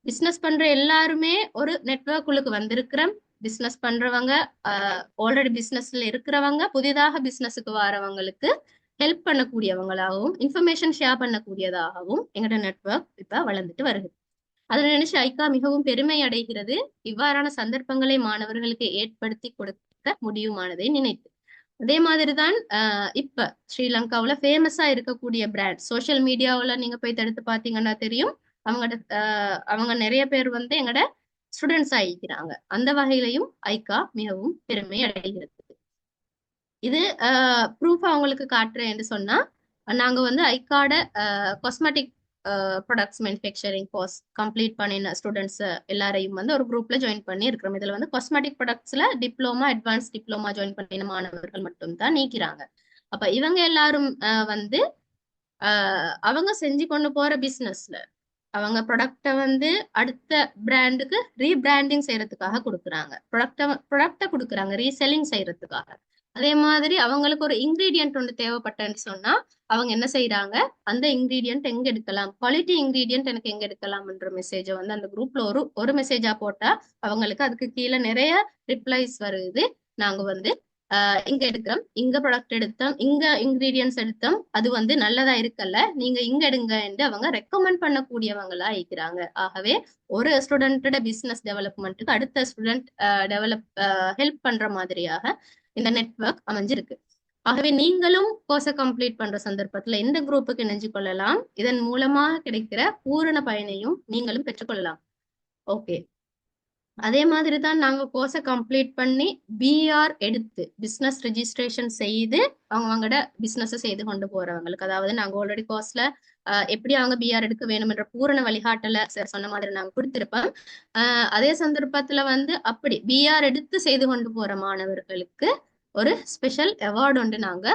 பிசினஸ் பண்ற எல்லாருமே ஒரு நெட்வொர்க் உள்ளுக்கு வந்திருக்கிறோம். பிசினஸ் பண்றவங்க, ஆல்ரெடி பிசினஸ்ல இருக்கிறவங்க, புதிதாக பிசினஸுக்கு வரவங்களுக்கு ஹெல்ப் பண்ணக்கூடியவங்களாகவும் இன்ஃபர்மேஷன் ஷேர் பண்ணக்கூடியதாகவும் எங்களோட நெட்வொர்க் இப்ப வளர்ந்துட்டு வருகிறது. அதை நினைச்சு ஐகா மிகவும் பெருமை அடைகிறது. இவ்வாறான சந்தர்ப்பங்களை மாணவர்களுக்கு ஏற்படுத்தி கொடுக்க முடியுமானதை நினைத்து. அதே மாதிரிதான் இப்ப ஸ்ரீலங்காவுல ஃபேமஸா இருக்கக்கூடிய பிராண்ட் சோசியல் மீடியாவுல நீங்க போய் தடுத்து பாத்தீங்கன்னா தெரியும், அவங்க நிறைய பேர் வந்து எங்களோட ஸ்டூடெண்ட்ஸ் ஆகிக்கிறாங்க. அந்த வகையிலையும் ஐகா மிகவும் பெருமை அடைகிறது. இது ப்ரூஃப் அவங்களுக்கு காட்டுறேன் என்று சொன்னா, நாங்க வந்து ஐகாட cosmetic products manufacturing course complete பண்ணின ஸ்டூடெண்ட்ஸ் எல்லாரையும் வந்து ஒரு குரூப்ல ஜாயின் பண்ணி இருக்கிறோம். இதுல வந்து காஸ்மெட்டிக் ப்ராடக்ட்ஸ்ல டிப்ளோமா, அட்வான்ஸ் டிப்ளோமா ஜாயின் பண்ணின மாணவர்கள் மட்டும் தான் நீக்கிறாங்க. அப்ப இவங்க எல்லாரும் வந்து அவங்க செஞ்சு கொண்டு போற பிசினஸ்ல அவங்க ப்ராடக்ட வந்து அடுத்த பிராண்டுக்கு ரீபிராண்டிங் செய்யறதுக்காக கொடுக்குறாங்க. ப்ராடக்ட கொடுக்குறாங்க ரீசெல்லிங் செய்யறதுக்காக. அதே மாதிரி அவங்களுக்கு ஒரு இன்கிரீடியன்ட் ஒன்று தேவைப்பட்டேன்னு சொன்னா அவங்க என்ன செய்யறாங்க, அந்த இன்கிரீடியன்ட் எங்க எடுக்கலாம், குவாலிட்டி இன்கிரீடியன்ட் எனக்கு எங்க எடுக்கலாம்ன்ற மெசேஜை வந்து அந்த குரூப்ல ஒரு மெசேஜா போட்டா அவங்களுக்கு அதுக்கு கீழே நிறைய ரிப்ளைஸ் வருது. நாங்க வந்து இங்க எடுக்கிறோம், இங்க ப்ராடக்ட் எடுத்தோம், இங்க இன்கிரீடியன்ஸ் எடுத்தோம், அது வந்து நல்லதா இருக்கல்ல, நீங்க இங்க எடுங்க என்று அவங்க ரெக்கமெண்ட் பண்ணக்கூடியவங்களா இருக்கிறாங்க. ஆகவே ஒரு ஸ்டூடெண்டோட பிசினஸ் டெவலப்மெண்ட்டுக்கு அடுத்த ஸ்டூடெண்ட் டெவலப் ஹெல்ப் பண்ற மாதிரியாக இந்த நெட்வொர்க் அமைஞ்சிருக்கு. ஆகவே நீங்களும் கோர்ஸை கம்ப்ளீட் பண்ற சந்தர்ப்பத்துல இந்த குரூப்புக்கு இணைஞ்சு கொள்ளலாம். இதன் மூலமாக கிடைக்கிற பூரண பயனையும் நீங்களும் பெற்றுக்கொள்ளலாம். ஓகே, அதே மாதிரி தான் நாங்க கோர்ஸை கம்ப்ளீட் பண்ணி பிஆர் எடுத்து பிசினஸ் ரெஜிஸ்ட்ரேஷன் செய்து அவங்களோட பிசினஸ் செய்து கொண்டு போறவங்களுக்கு, அதாவது நாங்க ஆல்ரெடி கோர்ஸ்ல எப்படி அவங்க பிஆர் எடுக்க வேணும் என்ற பூரண வழிகாட்டல சார் சொன்ன மாதிரி நாங்க கொடுத்திருப்போம். அதே சந்தர்ப்பத்துல வந்து அப்படி பிஆர் எடுத்து செய்து கொண்டு போற மாணவர்களுக்கு ஒரு ஸ்பெஷல் அவார்டு ஒன்று நாங்க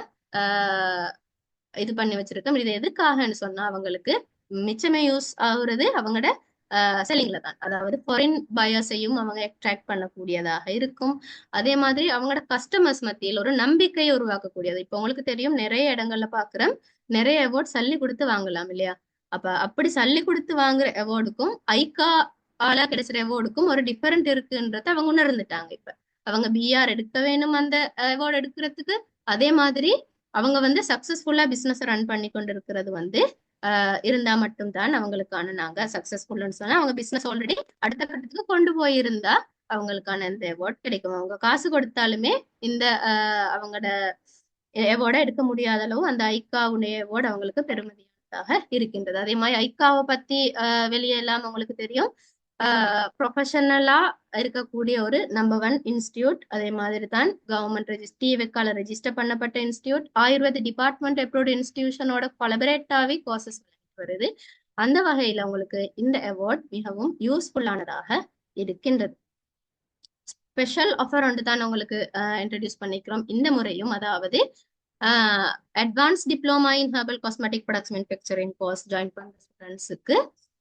இது பண்ணி வச்சிருக்கோம். இது எதுக்காகன்னு சொன்னா அவங்களுக்கு மிச்சமே யூஸ் ஆகுறது அவங்களோட செல்லிங்ல தான், அதாவது ஃபாரின் பயர்ஸையும் அவங்க அட்ராக்ட் பண்ணக்கூடியதாக இருக்கும். அதே மாதிரி அவங்களோட கஸ்டமர்ஸ் மத்தியில் ஒரு நம்பிக்கையை உருவாக்கக்கூடியது. இப்போ உங்களுக்கு தெரியும் நிறைய இடங்கள்ல பாக்குறோம், நிறைய அவார்ட் சல்லி கொடுத்து வாங்கலாம் இல்லையா? அப்ப அப்படி சல்லி கொடுத்து வாங்குற அவார்டுக்கும் ஐகா ஆளா கிடைச்சிற அவார்டுக்கும் ஒரு டிஃபரெண்ட் இருக்குன்றத அவங்க உணர்ந்துட்டாங்க. இப்ப அவங்க பிஆர் எடுக்க வேணும் அந்த அவார்டு எடுக்கிறதுக்கு. அதே மாதிரி அவங்க வந்து சக்சஸ்ஃபுல்லா பிசினஸ் ரன் பண்ணி கொண்டு இருக்கிறது வந்து இருந்தா மட்டும்தான் அவங்களுக்கான நாங்க சக்சஸ்ஃபுல்னு சொன்னா அவங்க பிசினஸ் ஆல்ரெடி அடுத்த கட்டத்துக்கு கொண்டு போயிருந்தா அவங்களுக்கான இந்த அவார்ட் கிடைக்கும். அவங்க காசு கொடுத்தாலுமே இந்த அவங்களோட அவார்டை எடுக்க முடியாத அளவு அந்த ஐக்காவுடைய அவார்டு அவங்களுக்கு பெருமதியானதாக இருக்கின்றது. அதே மாதிரி ஐக்காவை பத்தி வெளியே எல்லாம் உங்களுக்கு தெரியும், ப்ரொஃபஷனலா இருக்கக்கூடிய ஒரு நம்பர் 1 இன்ஸ்டிடியூட். அதே மாதிரி தான் கவர்மெண்ட் டிவெக்கால ரெஜிஸ்டர் பண்ணப்பட்ட இன்ஸ்டிடியூட், ஆயுர்வேத டிபார்ட்மெண்ட் அப்ரூவ்ட் இன்ஸ்டிடியூஷனோட கொலபரேட்டாவே கோர்சஸ் வருது. அந்த வகையில உங்களுக்கு இந்த அவார்ட் மிகவும் யூஸ்ஃபுல்லானதாக இருக்கின்றது. ஸ்பெஷல் ஆஃபர் ஒன்று தான் உங்களுக்கு இன்ட்ரடியூஸ் பண்ணிக்கிறோம் இந்த முறையும். அதாவது advance diploma in herbal cosmetic products manufacturing course join பண்ற ஸ்டூடெண்ட்ஸுக்கு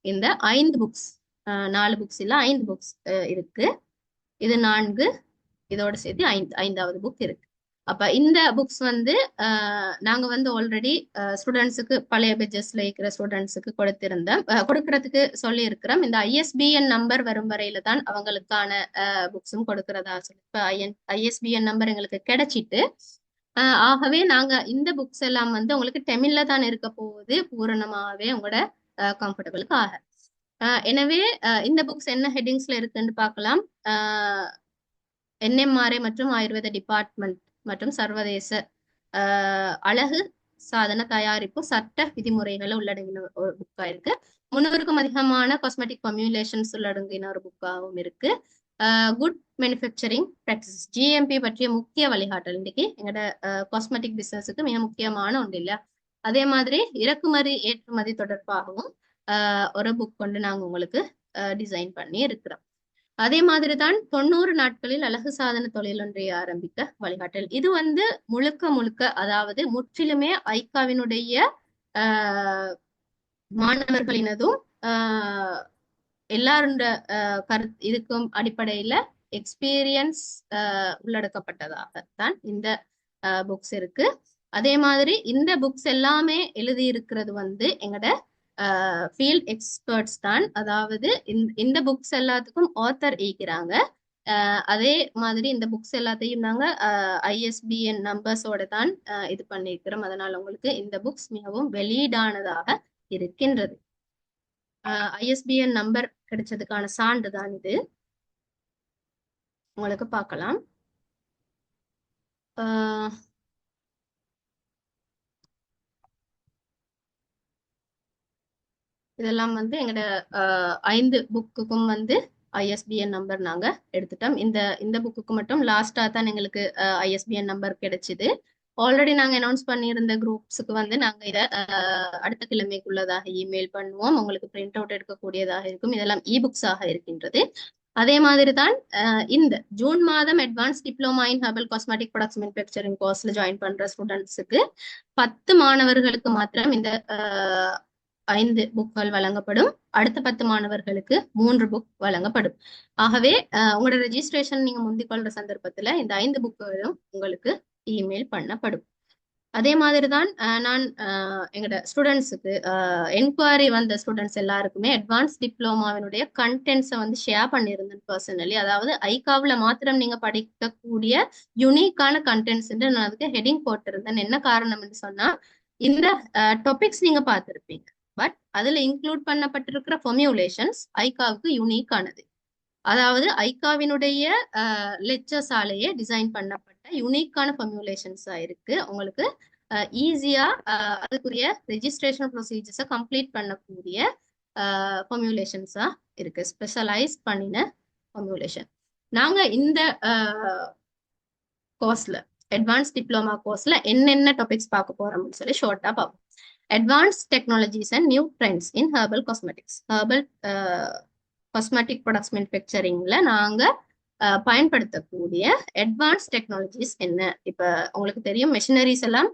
இந்த 5 புக்ஸ், 4 புக்ஸ் இல்ல 5 புக்ஸ் இருக்கு. இது 4, இதோட சேர்த்து 5வது புக் இருக்கு. அப்ப இந்த புக்ஸ் வந்து நாங்க வந்து ஆல்ரெடி ஸ்டூடெண்ட்ஸுக்கு பழைய பேஜஸ்ல இருக்கிற ஸ்டூடெண்ட்ஸுக்கு கொடுக்கறதுக்கு சொல்லி இருக்கிறோம். இந்த ஐஎஸ்பிஎன் நம்பர் வரும் வரையில தான் அவங்களுக்கான புக்ஸும் கொடுக்கறதா சொல்லி இப்ப ஐஎஸ்பிஎன் நம்பர் எங்களுக்கு கிடைச்சிட்டு, ஆகவே நாங்க இந்த புக்ஸ் எல்லாம் வந்து உங்களுக்கு தமிழ்ல தான் இருக்க போகுது, பூரணமாவே உங்களோட கம்ஃபர்டபுளுக்காக. எனவே இந்த புக்ஸ் என்ன ஹெட்டிங்ஸ்ல இருக்குன்னு பார்க்கலாம். என்எம்ஆர்ஐ மற்றும் ஆயுர்வேத டிபார்ட்மெண்ட் மற்றும் சர்வதேச அழகு சாதன தயாரிப்பு சட்ட விதிமுறைகளை உள்ளடங்கின ஒரு புக்கா இருக்கு. 300க்கும் அதிகமான காஸ்மெட்டிக் ஃபார்முலேஷன்ஸ் உள்ளடங்கின ஒரு புக்காகவும் இருக்கு. குட் மேனுஃபேக்சரிங் பிராக்டிஸ் ஜிஎம்பி பற்றிய முக்கிய வழிகாட்டல் இன்னைக்கு எங்களோட காஸ்மெட்டிக் பிசினஸுக்கு மிக முக்கியமான ஒன்று இல்லையா? அதே மாதிரி இறக்குமதி ஏற்றுமதி தொடர்பாகவும் ஒரு புக் கொண்டு நாங்க உங்களுக்கு டிசைன் பண்ணி இருக்கிறோம். அதே மாதிரி தான் 90 நாட்களில் அழகு சாதன தொழில் ஒன்றை ஆரம்பிக்க வழிகாட்டல். இது வந்து முழுக்க அதாவது முற்றிலுமே ஐக்காவினுடைய மாணவர்களினதும் எல்லாருடைய இதுக்கும் அடிப்படையில எக்ஸ்பீரியன்ஸ் உள்ளடக்கப்பட்டதாகத்தான் இந்த புக்ஸ் இருக்கு. அதே மாதிரி இந்த புக்ஸ் எல்லாமே எழுதி இருக்கிறது வந்து எங்கட ஃபீல்ட் எக்ஸ்பர்ட்ஸ் தான். அதாவது இந்த புக்ஸ் எல்லாத்துக்கும் ஆத்தர் ஈக்கிறாங்க. அதே மாதிரி இந்த புக்ஸ் எல்லாத்தையும் நாங்க ஐஎஸ்பிஎன் நம்பர்ஸோட தான் இது பண்ணியிருக்கிறோம். அதனால உங்களுக்கு இந்த புக்ஸ் மிகவும் வெளியீடானதாக இருக்கின்றது. ஐஎஸ்பிஎன் நம்பர் கிடைச்சதுக்கான சான்று தான் இது, உங்களுக்கு பார்க்கலாம். இதெல்லாம் வந்து எங்களோட 5 புக்குக்கும் வந்து ஐஎஸ்பிஎன் நம்பர் நாங்க எடுத்துட்டோம். இந்த புக்குக்கு மட்டும் லாஸ்டா தான் எங்களுக்கு ஐஎஸ்பிஎன் நம்பர் கிடைச்சிது. ஆல்ரெடி நாங்க அனௌன்ஸ் பண்ணியிருந்த குரூப்ஸுக்கு வந்து நாங்க இதை அடுத்த கிழமைக்குள்ளதாக இமெயில் பண்ணுவோம். உங்களுக்கு பிரிண்ட் அவுட் எடுக்கக்கூடியதாக இருக்கும். இதெல்லாம் இபுக்ஸாக இருக்கின்றது. அதே மாதிரி தான் இந்த ஜூன் மாதம் advance diploma in herbal cosmetic products manufacturing கோர்ஸ்ல ஜாயின் பண்ற ஸ்டூடெண்ட்ஸுக்கு 10 மாணவர்களுக்கு மாத்திரம் இந்த 5 புக்கள் வழங்கப்படும். அடுத்த 10 மாணவர்களுக்கு 3 புக் வழங்கப்படும். ஆகவே உங்களோட ரெஜிஸ்ட்ரேஷன் நீங்க முந்திக் கொள்ற சந்தர்ப்பத்துல இந்த 5 புக்குகளும் உங்களுக்கு இமெயில் பண்ணப்படும். அதே மாதிரி தான் நான் எங்களோட ஸ்டூடெண்ட்ஸுக்கு என்கொயரி வந்த ஸ்டூடெண்ட்ஸ் எல்லாருக்குமே அட்வான்ஸ் டிப்ளமாவினுடைய கண்டென்ட்ஸை வந்து ஷேர் பண்ணியிருந்தேன் பர்சனலி. அதாவது ஐகாவில் மாத்திரம் நீங்க படிக்கக்கூடிய யூனிக்கான கண்டென்ட்ஸ் நான் அதுக்கு ஹெட்டிங் போட்டிருந்தேன். என்ன காரணம்னு சொன்னா, இந்த டாபிக்ஸ் நீங்க பார்த்திருப்பீங்க, பட் அதுல இன்க்ளூட் பண்ணப்பட்டிருக்கிற ஃபார்முலேஷன்ஸ் ஐகாவுக்கு யூனிக்கானது. அதாவது ஐகாவினுடைய லெக்சர்ஸாலேயே டிசைன் பண்ணப்பட்ட யூனிக்கான ஃபார்முலேஷன்ஸா இருக்கு. உங்களுக்கு ஈஸியா அதுக்குரிய ரெஜிஸ்ட்ரேஷன் ப்ரொசீஜர்ஸை கம்ப்ளீட் பண்ணக்கூடிய ஃபார்முலேஷன்ஸா இருக்கு, ஸ்பெஷலைஸ் பண்ணின ஃபார்முலேஷன். நாங்க இந்த கோர்ஸ்ல அட்வான்ஸ் டிப்ளமா கோர்ஸ்ல என்னென்ன டாபிக்ஸ் பார்க்க போறோம்னு சொல்லி ஷார்ட்டா பார்ப்போம். Advance technologies and new trends in herbal cosmetics. Herbal cosmetic products மேனுஃபேக்சரிங்ல நாங்க பயன்படுத்தக்கூடிய அட்வான்ஸ் டெக்னாலஜிஸ் என்ன. இப்ப உங்களுக்கு தெரியும், மெஷினரிஸ் எல்லாம்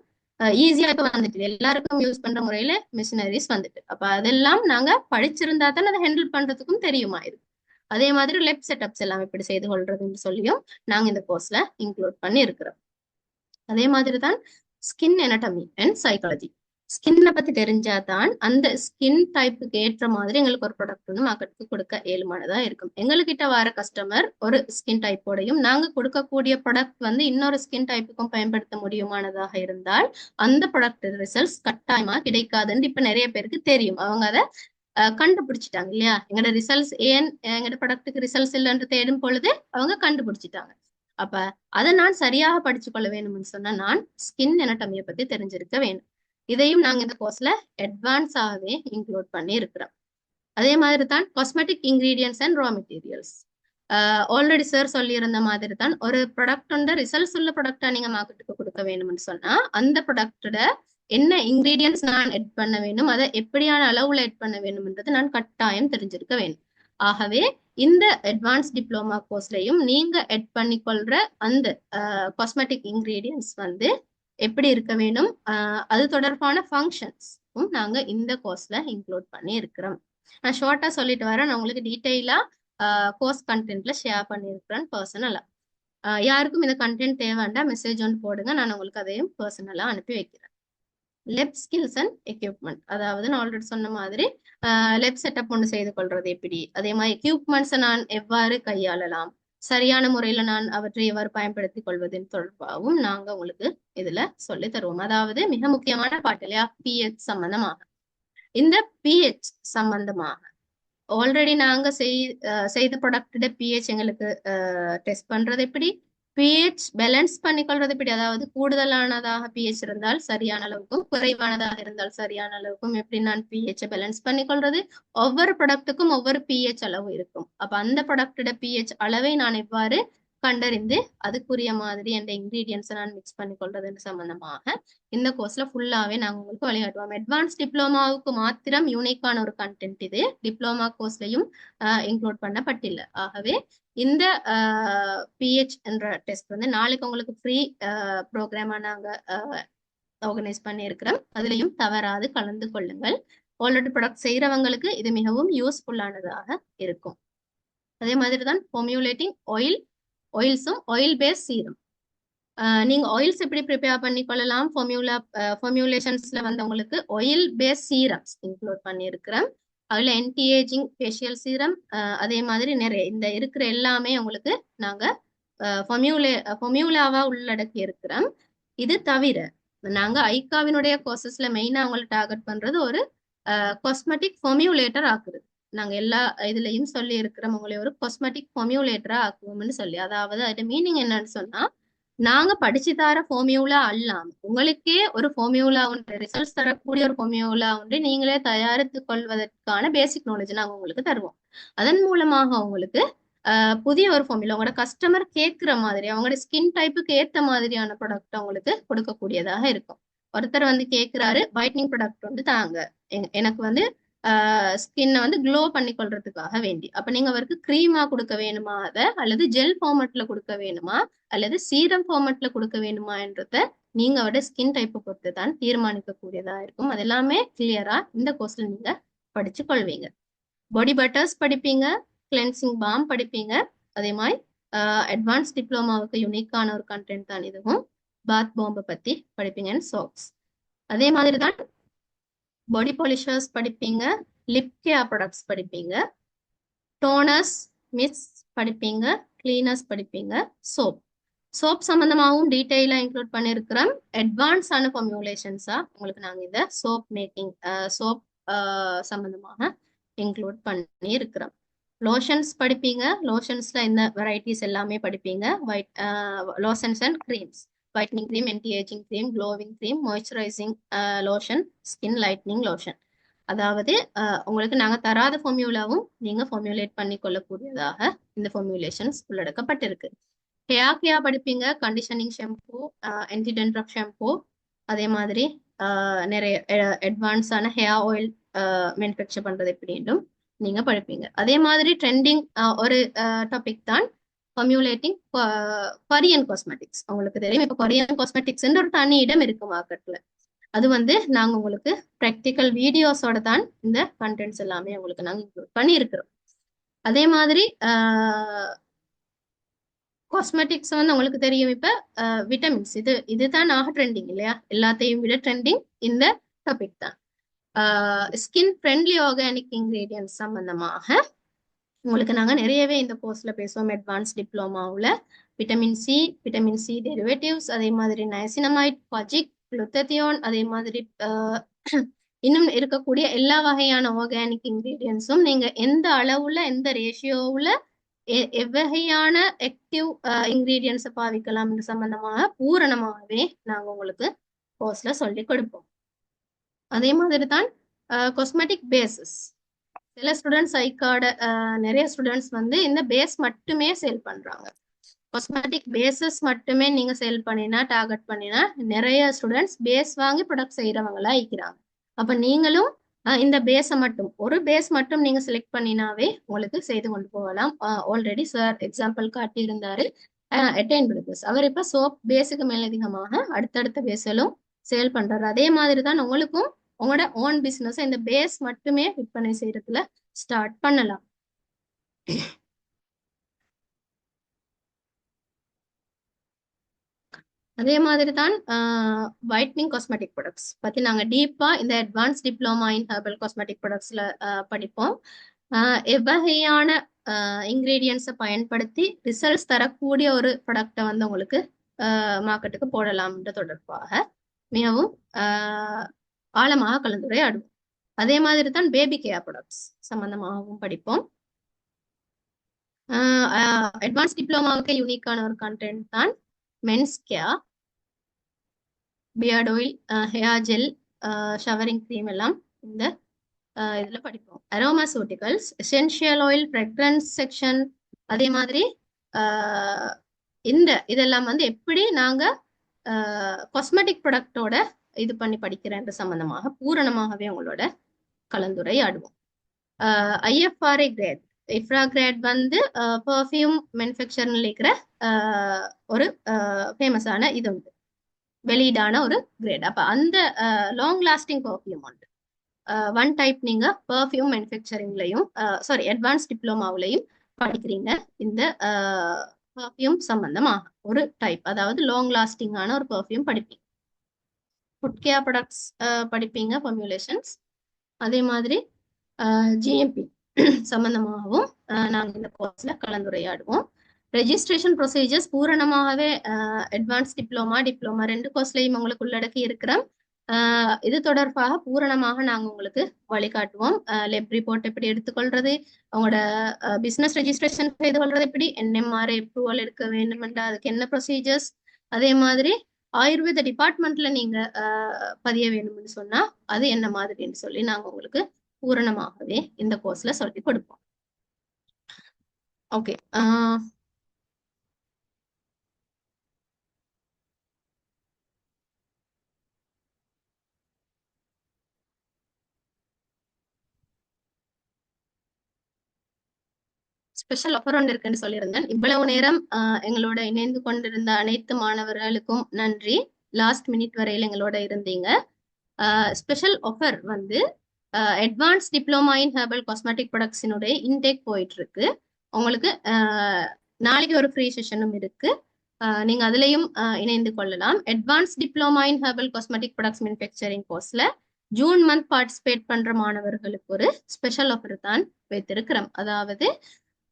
ஈஸியா இப்ப வந்துட்டு எல்லாருக்கும் யூஸ் பண்ற முறையில மெஷினரிஸ் வந்துட்டு. அப்ப அதெல்லாம் நாங்க படிச்சிருந்தா தான் அதை ஹேண்டில் பண்றதுக்கும் தெரியுமா இருக்கு. அதே மாதிரி லெப் செட்டப்ஸ் எல்லாம் எப்படி செய்து கொள்றதுன்னு சொல்லியும் நாங்க இந்த கோர்ஸ்ல இன்க்ளூட் பண்ணி இருக்கிறோம். அதே மாதிரி தான் ஸ்கின் anatomy அண்ட் சைக்காலஜி. ஸ்கின்னை பத்தி தெரிஞ்சாதான் அந்த ஸ்கின் டைப்புக்கு ஏற்ற மாதிரி எங்களுக்கு ஒரு ப்ராடக்ட் வந்து மார்க்கெட்டுக்கு கொடுக்க ஏழுமானதா இருக்கும். எங்ககிட்ட வர கஸ்டமர் ஒரு ஸ்கின் டைப்போடையும் நாங்க கொடுக்கக்கூடிய ப்ராடக்ட் வந்து இன்னொரு ஸ்கின் டைப்புக்கும் பயன்படுத்த முடியுமானதாக இருந்தால் அந்த ப்ராடக்ட் ரிசல்ட்ஸ் கட்டாயமா கிடைக்காதுன்னு இப்ப நிறைய பேருக்கு தெரியும். அவங்க அதை கண்டுபிடிச்சிட்டாங்க இல்லையா. எங்களோட ரிசல்ட்ஸ் ஏன் எங்களோட ப்ராடக்ட்டுக்கு ரிசல்ட்ஸ் இல்லைன்னு தேடும் பொழுது அவங்க கண்டுபிடிச்சிட்டாங்க. அப்ப அதை நான் சரியாக படிச்சு கொள்ள வேணும்னு சொன்னா நான் ஸ்கின் anatomy பத்தி தெரிஞ்சிருக்க வேணும். இதையும் நாங்க இந்த கோர்ஸ்ல அட்வான்ஸாகவே இன்க்ளூட் பண்ணி இருக்கிறோம். அதே மாதிரி தான் cosmetic ingredients and raw materials. Already sir சொல்லியிருந்த மாதிரி தான் ஒரு ப்ராடக்ட் வந்து ரிசல்ட்ஸ் உள்ள ப்ராடக்டா நீங்க மார்க்கெட்டுக்கு கொடுக்க வேணும்னு சொன்னா அந்த ப்ராடக்டோட என்ன இன்கிரீடியன்ஸ் நான் எட் பண்ண வேணும், அதை எப்படியான அளவுல எட் பண்ண வேணும்ன்றது நான் கட்டாயம் தெரிஞ்சிருக்க வேணும். ஆகவே இந்த அட்வான்ஸ் டிப்ளமா கோர்ஸ்லயும் நீங்க எட் பண்ணிக்கொள்ற அந்த காஸ்மெட்டிக் இன்கிரீடியன்ஸ் வந்து எப்படி இருக்க வேணும், அது தொடர்பான ஃபங்க்ஷன்ஸும் நாங்க இந்த கோர்ஸ்ல இன்க்ளூட் பண்ணி இருக்கிறோம். நான் ஷார்ட்டா சொல்லிட்டு வரேன். நான் உங்களுக்கு டீட்டெயிலா கோர்ஸ் கண்டென்ட்ல ஷேர் பண்ணியிருக்கிறேன் பர்சனலா. யாருக்கும் இந்த கண்டென்ட் தேவைண்டா மெசேஜ் ஒன்று போடுங்க, நான் உங்களுக்கு அதையும் பர்சனலா அனுப்பி வைக்கிறேன். லெப் ஸ்கில்ஸ் அண்ட் எக்யூப்மெண்ட். அதாவது நான் ஆல்ரெடி சொன்ன மாதிரி லெப் செட்டப் ஒன்று செய்து கொள்றது எப்படி, அதே மாதிரி எக்யூப்மெண்ட்ஸை நான் எவ்வாறு கையாளலாம், சரியான முறையில நான் அவற்றை எவ்வாறு பயன்படுத்திக் கொள்வதன் தொடர்பாகவும் நாங்க உங்களுக்கு இதுல சொல்லி தருவோம். அதாவது மிக முக்கியமான பாட்டு இல்லையா, pH சம்பந்தமாக. இந்த pH சம்பந்தமாக ஆல்ரெடி நாங்க செய்த ப்ராடக்டோட pH எங்களுக்கு டெஸ்ட் பண்றது எப்படி, pH பேலன்ஸ் பண்ணிக்கொள்றது எப்படி, அதாவது கூடுதலானதாக pH இருந்தால் சரியான அளவுக்கும் குறைவானதாக இருந்தால் சரியான அளவுக்கும் எப்படி நான் pH பேலன்ஸ் பண்ணிக்கொள்றது. ஒவ்வொரு ப்ராடக்ட்டுக்கும் ஒவ்வொரு pH அளவு இருக்கும். அப்ப அந்த ப்ராடக்டோட pH அளவை நான் எவ்வாறு கண்டறிந்து அதுக்குரிய மாதிரி அந்த இன்கிரீடியன்ஸை நான் மிக்ஸ் பண்ணிக்கொள்றது சம்பந்தமாக இந்த கோர்ஸ்ல ஃபுல்லாவே நாங்க உங்களுக்கு வழிகாட்டுவோம். அட்வான்ஸ் டிப்ளமாவுக்கு மாத்திரம் யூனிக்கான ஒரு கண்டென்ட் இது, டிப்ளமா கோர்ஸ்லயும் இன்க்ளூட் பண்ணப்பட்டில்லை. ஆகவே இந்த pH என்ற டெஸ்ட் வந்து நாளைக்கு உங்களுக்கு ஃப்ரீ ப்ரோக்ராமா நாங்க ஆர்கனைஸ் பண்ணியிருக்கிறோம். அதுலயும் தவறாது கலந்து கொள்ளுங்கள். ஆல்ரெடி ப்ராடக்ட் செய்யறவங்களுக்கு இது மிகவும் யூஸ்ஃபுல்லானதாக இருக்கும். அதே மாதிரி தான் ஃபார்முலேட்டிங் ஆயில்ஸும் ஆயில் பேஸ் சீரம். நீங்க ஆயில்ஸ் எப்படி ப்ரிப்பேர் பண்ணி கொள்ளலாம், ஃபார்முலேஷன்ஸ்ல வந்து உங்களுக்கு ஆயில் பேஸ் சீரம்ஸ் இன்க்ளூட் பண்ணியிருக்கிறோம். அதுல ஆன்டி ஏஜிங் ஃபேஷியல் சீரம், அதே மாதிரி நிறைய இந்த இருக்கிற எல்லாமே உங்களுக்கு நாங்க ஃபார்முலாவா உள்ளடக்கி இருக்கிறோம். இது தவிர நாங்க ஐகாவினுடைய கோர்சஸ்ல மெயினா அவங்களை டார்கெட் பண்றது ஒரு காஸ்மெட்டிக் ஃபார்முலேட்டர் ஆக்குறது. நாங்க எல்லா இதுலயும் சொல்லி இருக்கிறோம், உங்களை ஒரு காஸ்மெட்டிக் ஃபார்முலேட்டரா ஆக்குவோம்னு சொல்லி. அதாவது அது மீனிங் என்னன்னு சொன்னா, நாங்க படிச்சு தர ஃபார்முலா அல்லாம உங்களுக்கே ஒரு ஃபார்முலா ஒன்று ரிசல்ட்ஸ் தரக்கூடிய ஒரு ஃபார்முலா ஒன்று நீங்களே தயாரித்து கொள்வதற்கான பேசிக் நாலேஜ் நாங்க உங்களுக்கு தருவோம். அதன் மூலமாக உங்களுக்கு புதிய ஒரு ஃபார்முலா உங்களோட கஸ்டமர் கேட்குற மாதிரி அவங்களோட ஸ்கின் டைப்புக்கு ஏற்ற மாதிரியான ப்ராடக்ட் அவங்களுக்கு கொடுக்கக்கூடியதாக இருக்கும். ஒருத்தர் வந்து கேட்குறாரு ஒயிட்னிங் ப்ராடக்ட் வந்து தாங்க, எனக்கு வந்து ஸ்கின்னை வந்து க்ளோ பண்ணி கொள்றதுக்காக வேண்டி. அப்ப நீங்க அவருக்கு க்ரீமா கொடுக்க வேணுமா அதை, அல்லது ஜெல் ஃபார்மட்ல கொடுக்க வேணுமா, அல்லது சீரம் ஃபார்மட்ல கொடுக்க வேணுமான்றத நீங்க அவரோட ஸ்கின் டைப்பை பொறுத்து தான் தீர்மானிக்கக்கூடியதா இருக்கும். அது எல்லாமே கிளியரா இந்த கோர்ஸ்ல நீங்க படிச்சு கொள்வீங்க. பாடி பட்டர்ஸ் படிப்பீங்க, கிளென்சிங் பாம் படிப்பீங்க. அதே மாதிரி அட்வான்ஸ் டிப்ளமாவுக்கு யூனிக்கான ஒரு கண்டென்ட் தான் இதுவும். பாத் பாம்பை பத்தி படிப்பீங்க அண்ட் சோப்ஸ். அதே மாதிரி தான் பாடி பாலிஷர்ஸ் படிப்பீங்க, லிப் கேர் ப்ராடக்ட்ஸ் படிப்பீங்க, டோனர்ஸ், மிஸ்ட் படிப்பீங்க, கிளீனர்ஸ் படிப்பீங்க, சோப் சம்பந்தமாகவும் டீட்டெயிலாக இன்க்ளூட் பண்ணியிருக்கிறோம். அட்வான்ஸான ஃபார்முலேஷன்ஸா உங்களுக்கு நாங்கள் இந்த சோப் மேக்கிங் சோப் சம்பந்தமாக இன்க்ளூட் பண்ணி இருக்கிறோம். லோஷன்ஸ் படிப்பீங்க, லோஷன்ஸ்ல இந்த வெரைட்டிஸ் எல்லாமே படிப்பீங்க. Lotions and creams, whitening cream, anti-aging cream, glowing cream, moisturizing lotion, skin lightening lotion. அதாவது உங்களுக்கு நாங்க தராத ஃபார்முலாவும் நீங்க ஃபார்முலேட் பண்ணி கொள்ளக்கூடியதாக இந்த ஃபார்முலேஷன்ஸ் உள்ளடக்கப்பட்டிருக்கு. ஹேர் கேர் படிப்பீங்க, conditioning shampoo, anti dandruff shampoo, அதே மாதிரி நிறைய அட்வான்ஸான ஹேர் ஆயில் மேனுஃபேக்சர் பண்றது எப்படின்னும் நீங்க படிப்பீங்க. அதே மாதிரி ட்ரெண்டிங் ஒரு டாபிக் தான் ஃபார்முலேட்டிங் கொரியன் காஸ்மெட்டிக்ஸ். உங்களுக்கு தெரியும் இப்போ கொரியன் காஸ்மெட்டிக்ஸ் ஒரு தனி இடம் இருக்கு மார்க்கெட்ல. அது வந்து நாங்க உங்களுக்கு ப்ராக்டிக்கல் வீடியோஸோட தான் இந்த கண்டென்ட்ஸ் எல்லாமே உங்களுக்கு நாங்க இன்க்ளூட் பண்ணி இருக்கிறோம். அதே மாதிரி காஸ்மெட்டிக்ஸ் வந்து உங்களுக்கு தெரியும் இப்ப விட்டமின்ஸ், இதுதான் ஆக ட்ரெண்டிங் இல்லையா? எல்லாத்தையும் விட ட்ரெண்டிங் இந்த டாபிக் தான். ஸ்கின் ஃப்ரெண்ட்லி ஆர்கானிக் இன்கிரீடியன்ஸ் சம்பந்தமாக உங்களுக்கு நாங்க நிறையவே இந்த கோர்ஸ்ல பேசுவோம். அட்வான்ஸ் டிப்ளமாவில் விட்டமின் சி டெரிவேட்டிவ்ஸ், அதே மாதிரி நயசினமைட், பஜிக், குளுத்தத்தியோன், அதே மாதிரி இன்னும் இருக்கக்கூடிய எல்லா வகையான ஆர்கானிக் இன்கிரீடியன்ஸும் நீங்க எந்த அளவுல எந்த ரேஷியோவுல எவ்வகையான ஆக்டிவ் இன்கிரீடியன்ஸை பாவிக்கலாம் சம்பந்தமாக பூரணமாகவே நாங்க உங்களுக்கு கோர்ஸ்ல சொல்லி கொடுப்போம். அதே மாதிரி தான் காஸ்மெட்டிக் பேசஸ். சில ஸ்டூடெண்ட்ஸ் ஐகார்டு நிறைய ஸ்டூடெண்ட்ஸ் வந்து இந்த பேஸ் மட்டுமே சேல் பண்றாங்க. காஸ்மெட்டிக் பேசஸ் மட்டுமே நீங்க சேல் பண்ணினா டார்கெட் பண்ணினா நிறைய ஸ்டூடெண்ட்ஸ் பேஸ் வாங்கி ப்ராடக்ட் செய்யறவங்களா இருக்கிறாங்க. அப்ப நீங்களும் இந்த பேஸை மட்டும் ஒரு பேஸ் மட்டும் நீங்க செலக்ட் பண்ணினாவே உங்களுக்கு செய்து கொண்டு போகலாம். ஆல்ரெடி சார் எக்ஸாம்பிள் காட்டியிருந்தாரு அட்டைன் பிரிதர்ஸ். அவர் இப்ப சோப் பேஸுக்கு மேலதிகமாக அடுத்தடுத்த பேஸலும் சேல் பண்றாரு. அதே மாதிரி தான் உங்களுக்கும் உங்களோட ஓன் பிசினஸ் இந்த பேஸ் மட்டுமே விற்பனை செய்யறதுல ஸ்டார்ட் பண்ணலாம். அதே மாதிரி தான் ஒயிட்னிங் காஸ்மெட்டிக் ப்ராடக்ட்ஸ் பத்தி நாங்க டீப்பா இந்த advance diploma in herbal cosmetic ப்ராடக்ட்ஸ்ல படிப்போம். எவ்வகையான இன்கிரீடியன்ஸை பயன்படுத்தி ரிசல்ட்ஸ் தரக்கூடிய ஒரு ப்ராடக்டை வந்து உங்களுக்கு மார்க்கெட்டுக்கு போடலாம்ன்ற தொடர்பாக மிகவும் ஆழமாக கலந்துரையாடுவோம். அதே மாதிரி தான் பேபி கேர் ப்ராடக்ட்ஸ் சம்பந்தமாகவும் படிப்போம். அட்வான்ஸ் டிப்ளமாவுக்கு யூனிக்கான ஒரு கண்டென்ட் தான் men's care, beard oil, hair gel, ஷவரிங் க்ரீம் எல்லாம் இந்த இதுல படிப்போம். Aromaceuticals, essential oil, fragrance section, அதே மாதிரி இதெல்லாம் வந்து எப்படி நாங்க காஸ்மெட்டிக் ப்ராடக்டோட இது பண்ணி படிக்கிறேன்ற சம்பந்தமாக பூரணமாகவே உங்களோட கலந்துரையாடுவோம். ஐஎஃப்ஆர்ஏ கிரேட், IFRA கிரேட் வந்து பர்ஃப்யூம் மேனுஃபேக்சரிங்ல இருக்கிற ஒரு ஃபேமஸான இது உண்டு, வெளியீடான ஒரு கிரேட். அப்ப அந்த லாங் லாஸ்டிங் பர்ஃப்யூம் உண்டு. ஒன் டைப் நீங்க பர்ஃப்யூம் மேனுஃபேக்சரிங்லையும் சாரி அட்வான்ஸ் டிப்ளமாவிலையும் படிக்கிறீங்க. இந்த பர்ஃப்யூம் சம்பந்தமாக ஒரு டைப், அதாவது லாங் லாஸ்டிங்கான ஒரு பர்ஃப்யூம் படிப்பீங்க. ஃபுட் கேர் ப்ராடக்ட்ஸ் படிப்பீங்க, ஃபார்முலேஷன்ஸ். அதே மாதிரி ஜிஎம்பி சம்பந்தமாகவும் நாங்கள் இந்த கோர்ஸ்ல கலந்துரையாடுவோம். ரெஜிஸ்ட்ரேஷன் ப்ரொசீஜர்ஸ் பூரணமாகவே அட்வான்ஸ் டிப்ளமா ரெண்டு கோர்ஸ்லையும் உங்களுக்கு உள்ளடக்கி இருக்கிறோம். இது தொடர்பாக பூரணமாக நாங்கள் உங்களுக்கு வழிகாட்டுவோம். லெப் ரிப்போர்ட் எப்படி எடுத்துக்கொள்றது, உங்களோட பிசினஸ் ரெஜிஸ்ட்ரேஷன் செய்து கொள்றது எப்படி, என்எம்ஆர்ஐ அப்ரூவல் எடுக்க வேண்டுமென்றா அதுக்கு என்ன ப்ரொசீஜர்ஸ், அதே மாதிரி ஆயுர்வேத டிபார்ட்மெண்ட்ல நீங்க பதிய வேணும்னு சொன்னா அது என்ன மாதிரின்னு சொல்லி நாங்க உங்களுக்கு பூரணமாகவே இந்த கோர்ஸ்ல சொல்லி கொடுப்போம். ஓகே. ஸ்பெஷல் ஆஃபர் ஒன்று இருக்குன்னு சொல்லியிருந்தேன். இவ்வளவு நேரம் எங்களோட இணைந்து கொண்டிருந்த அனைத்து மாணவர்களுக்கும் நன்றி. லாஸ்ட் மினிட் வரையில் எங்களோட இருந்தீங்க. ஸ்பெஷல் ஆஃபர் வந்து advance diploma in herbal cosmetic ப்ராடக்ட்ஸினுடைய இன்டேக் போயிட்டு இருக்கு. உங்களுக்கு நாளைக்கு ஒரு ஃப்ரீ செஷனும் இருக்கு. நீங்க அதுலயும் இணைந்து கொள்ளலாம். Advance diploma in herbal cosmetic products manufacturing கோர்ஸ்ல ஜூன் மந்த் பார்ட்டிசிபேட் பண்ற மாணவர்களுக்கு ஒரு ஸ்பெஷல் ஆஃபர் தான் வைத்திருக்கிறோம். அதாவது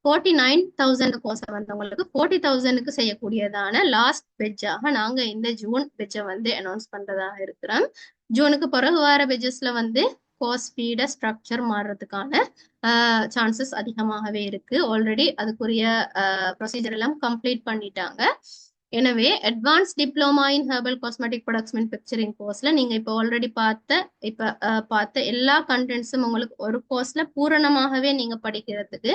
49,000 கோர்ஸ் வந்தவங்களுக்கு 40,000க்கு செய்யக்கூடியதான லாஸ்ட் பெட்ஜாக நாங்க இந்த ஜூன் பெட்ஜை வந்து அனௌன்ஸ் பண்றதாக இருக்கிறோம். ஜூனுக்கு பிறகு வர பெட்ஜஸ்ல வந்து கோர்ஸ் ஃபீட ஸ்ட்ரக்சர் மாறுறதுக்கான சான்சஸ் அதிகமாகவே இருக்கு. ஆல்ரெடி அதுக்குரிய ப்ரொசீஜர் எல்லாம் கம்ப்ளீட் பண்ணிட்டாங்க. எனவே advance diploma in herbal cosmetic products manufacturing கோர்ஸ்ல நீங்க இப்போ ஆல்ரெடி பார்த்த எல்லா கண்டென்ட்ஸும் உங்களுக்கு ஒரு கோர்ஸ்ல பூரணமாகவே நீங்க படிக்கிறதுக்கு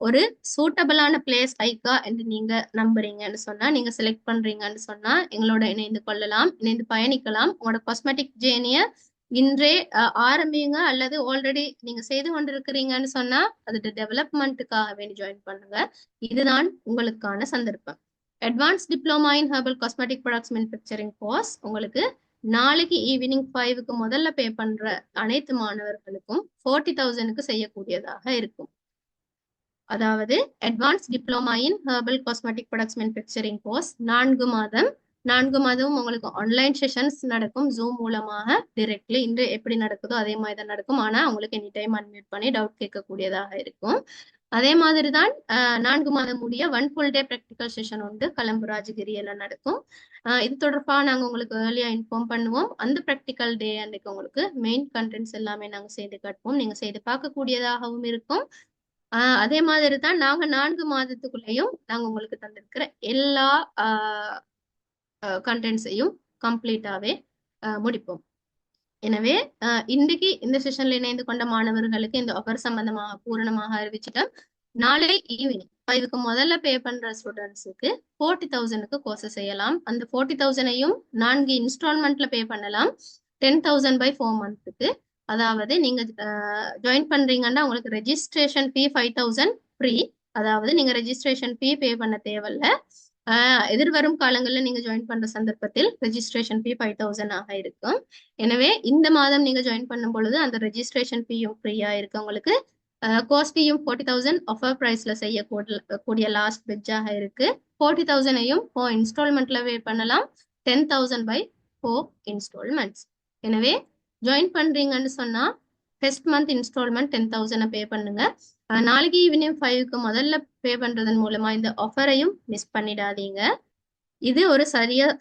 ஒரு சூட்டபிளான பிளேஸ் ஐக்கா என்று நீங்க நம்புறீங்கன்னு சொன்னா, நீங்க செலக்ட் பண்றீங்கன்னு சொன்னா எங்களோட இணைந்து கொள்ளலாம், இணைந்து பயணிக்கலாம். உங்களோட காஸ்மெட்டிக் ஜேர்னிய இன்றே ஆரம்பிங்க, அல்லது ஆல்ரெடி நீங்க செய்து கொண்டிருக்கிறீங்கன்னு சொன்னா அது டெவலப்மெண்ட்டுக்காக வேண்டி ஜாயின் பண்ணுங்க. இதுதான் உங்களுக்கான சந்தர்ப்பம். Advance diploma in herbal cosmetic products manufacturing course உங்களுக்கு நாளைக்கு ஈவினிங் 5க்கு முதல்ல பே பண்ற அனைத்து மாணவர்களுக்கும் 40,000க்கு செய்யக்கூடியதாக இருக்கும். அதாவது advance diploma in herbal cosmetic products manufacturing course 4 மாதம். 4 மாதமும் உங்களுக்கு ஆன்லைன் செஷன்ஸ் நடக்கும் ஜூம் மூலமாக டிரெக்ட்லி. இன்று எப்படி நடக்குதோ அதே மாதிரி தான் நடக்கும். ஆனா உங்களுக்கு எனி டைம் அன்மியூட் பண்ணி டவுட் கேட்கக்கூடியதாக இருக்கும். அதே மாதிரி தான் 4 மாதம் முடிய 1 ஃபுல் டே ப்ராக்டிக்கல் செஷன் உண்டு கலம்பு ராஜகிரியில நடக்கும். இது தொடர்பாக நாங்க உங்களுக்கு ஏர்லியா இன்ஃபார்ம் பண்ணுவோம். அந்த ப்ராக்டிக்கல் டே அன்னைக்கு உங்களுக்கு மெயின் கண்டென்ட்ஸ் எல்லாமே நாங்க செய்து காட்டுவோம். நீங்க செய்து பார்க்கக்கூடியதாகவும் இருக்கும். அதே மாதிரி தான் நாங்க 4 மாதத்துக்குள்ளேயும் நாங்க உங்களுக்கு தந்திருக்கிற எல்லா கண்டென்ட்ஸையும் கம்ப்ளீட்டாவே முடிப்போம். எனவே இன்றைக்கு இந்த செஷன்ல இணைந்து கொண்ட மாணவர்களுக்கு இந்த ஆஃபர் சம்பந்தமாக பூரணமாக அறிவிச்சிட்டோம். நாளை ஈவினிங் 5க்கு முதல்ல பே பண்ற ஸ்டூடெண்ட்ஸுக்கு 40,000க்கு கோர்ஸ் செய்யலாம். அந்த 40,000ஐயும் 4 இன்ஸ்டால்மெண்ட்ல பே பண்ணலாம். 10,000 by 4 மந்த்துக்கு. அதாவது நீங்க ஜாயின் பண்றீங்கன்னா உங்களுக்கு ரெஜிஸ்ட்ரேஷன் ஃபீ 5,000 ஃப்ரீ. அதாவது நீங்க ரெஜிஸ்ட்ரேஷன் ஃபீ பே பண்ண தேவையில்ல. எதிர்வரும் காலங்களில் நீங்க ஜாயின் பண்ற சந்தர்ப்பத்தில் ரெஜிஸ்ட்ரேஷன் ஃபீ 5,000 ஆக இருக்கும். எனவே இந்த மாதம் நீங்க ஜாயின் பண்ணும் பொழுது அந்த ரெஜிஸ்ட்ரேஷன் ஃபீயும் ஃப்ரீயா இருக்கு. உங்களுக்கு கோர்ஸ் ஃபீயும் 40,000 ஆஃபர் பிரைஸ்ல செய்யக்கூடிய லாஸ்ட் பெட்ஜாக இருக்கு. 40,000ஐயும் 4 இன்ஸ்டால்மெண்ட்ல பே பண்ணலாம். 10,000 by 4 இன்ஸ்டால்மெண்ட்ஸ். எனவே ஜாயின் பண்றீங்கன்னு சொன்னா ஃபர்ஸ்ட் மந்த் இன்ஸ்டால்மெண்ட் 10,000 பே பண்ணுங்க. நாளைக்கு ஈவினிங் 5க்கு முதல்ல பே பண்றதன் மூலமா இந்த ஆஃபரையும் மிஸ் பண்ணிடாதீங்க. இது ஒரு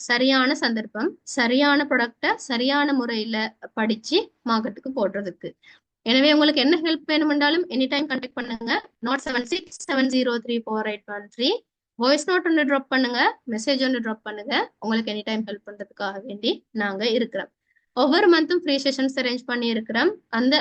சரியான சந்தர்ப்பம், சரியான ப்ராடக்டை சரியான முறையில படிச்சு மார்க்கெட்டுக்கு போடுறதுக்கு. எனவே உங்களுக்கு என்ன ஹெல்ப் வேணுமென்றாலும் எனி டைம் கான்டாக்ட் பண்ணுங்க. 07670348113 வாய்ஸ் நோட் ஒன்று ட்ராப் பண்ணுங்க, மெசேஜ் ஒன்று ட்ராப் பண்ணுங்க. உங்களுக்கு எனி டைம் ஹெல்ப் பண்றதுக்காக வேண்டி நாங்க இருக்கிறோம். ஒவ்வொரு மந்த்தும் ஃப்ரீ செஷன்ஸ் அரேஞ்ச் பண்ணி இருக்கிறோம். அந்த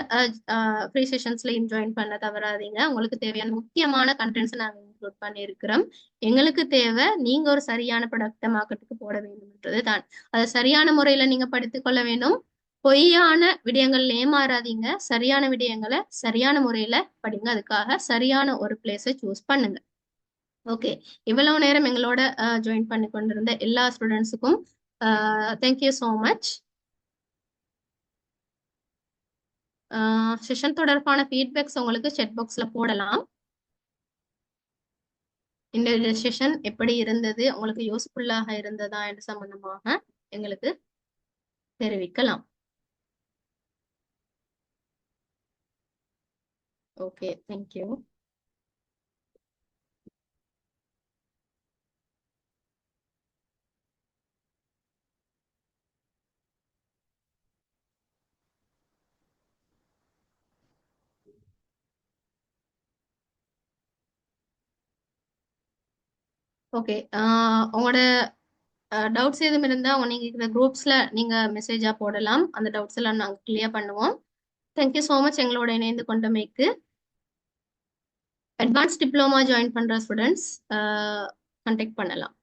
ஃப்ரீ செஷன்ஸ்லையும் ஜாயின் பண்ண தவறாதீங்க. உங்களுக்கு தேவையான முக்கியமான கண்டென்ட்ஸ் நாங்கள் இன்க்ளூட் பண்ணி இருக்கிறோம். எங்களுக்கு தேவை நீங்க ஒரு சரியான ப்ராடக்டை மார்க்கெட்டுக்கு போட வேண்டும்ன்றது தான். அதை சரியான முறையில நீங்க படித்துக் கொள்ள வேண்டும். பொய்யான விடயங்கள்ல ஏமாறாதீங்க. சரியான விடயங்களை சரியான முறையில படிங்க. அதுக்காக சரியான ஒரு பிளேஸை சூஸ் பண்ணுங்க. ஓகே, இவ்வளவு நேரம் எங்களோட ஜாயின் பண்ணி கொண்டிருந்த எல்லா ஸ்டூடெண்ட்ஸுக்கும் தேங்க்யூ ஸோ மச். செஷன் தொடர்பான ஃபீட்பேக்ஸ் உங்களுக்கு செட் பாக்ஸ்ல போடலாம். இந்த செஷன் எப்படி இருந்தது, உங்களுக்கு யூஸ்ஃபுல்லாக இருந்ததா என்று சம்பந்தமாக எங்களுக்கு தெரிவிக்கலாம். Okay, thank you. ஓகே, உங்களோட டவுட்ஸ் எதுவும் இருந்தா நீங்க இருக்கிற குரூப்ஸ்ல நீங்க மெசேஜா போடலாம். அந்த டவுட்ஸ் எல்லாம் நாங்க கிளியர் பண்ணுவோம். தேங்க்யூ ஸோ மச் எங்களோட இணைந்து கொண்டமைக்கு. அட்வான்ஸ் டிப்ளமா ஜாயின் பண்ற ஸ்டூடெண்ட்ஸ் கான்டாக்ட் பண்ணலாம்.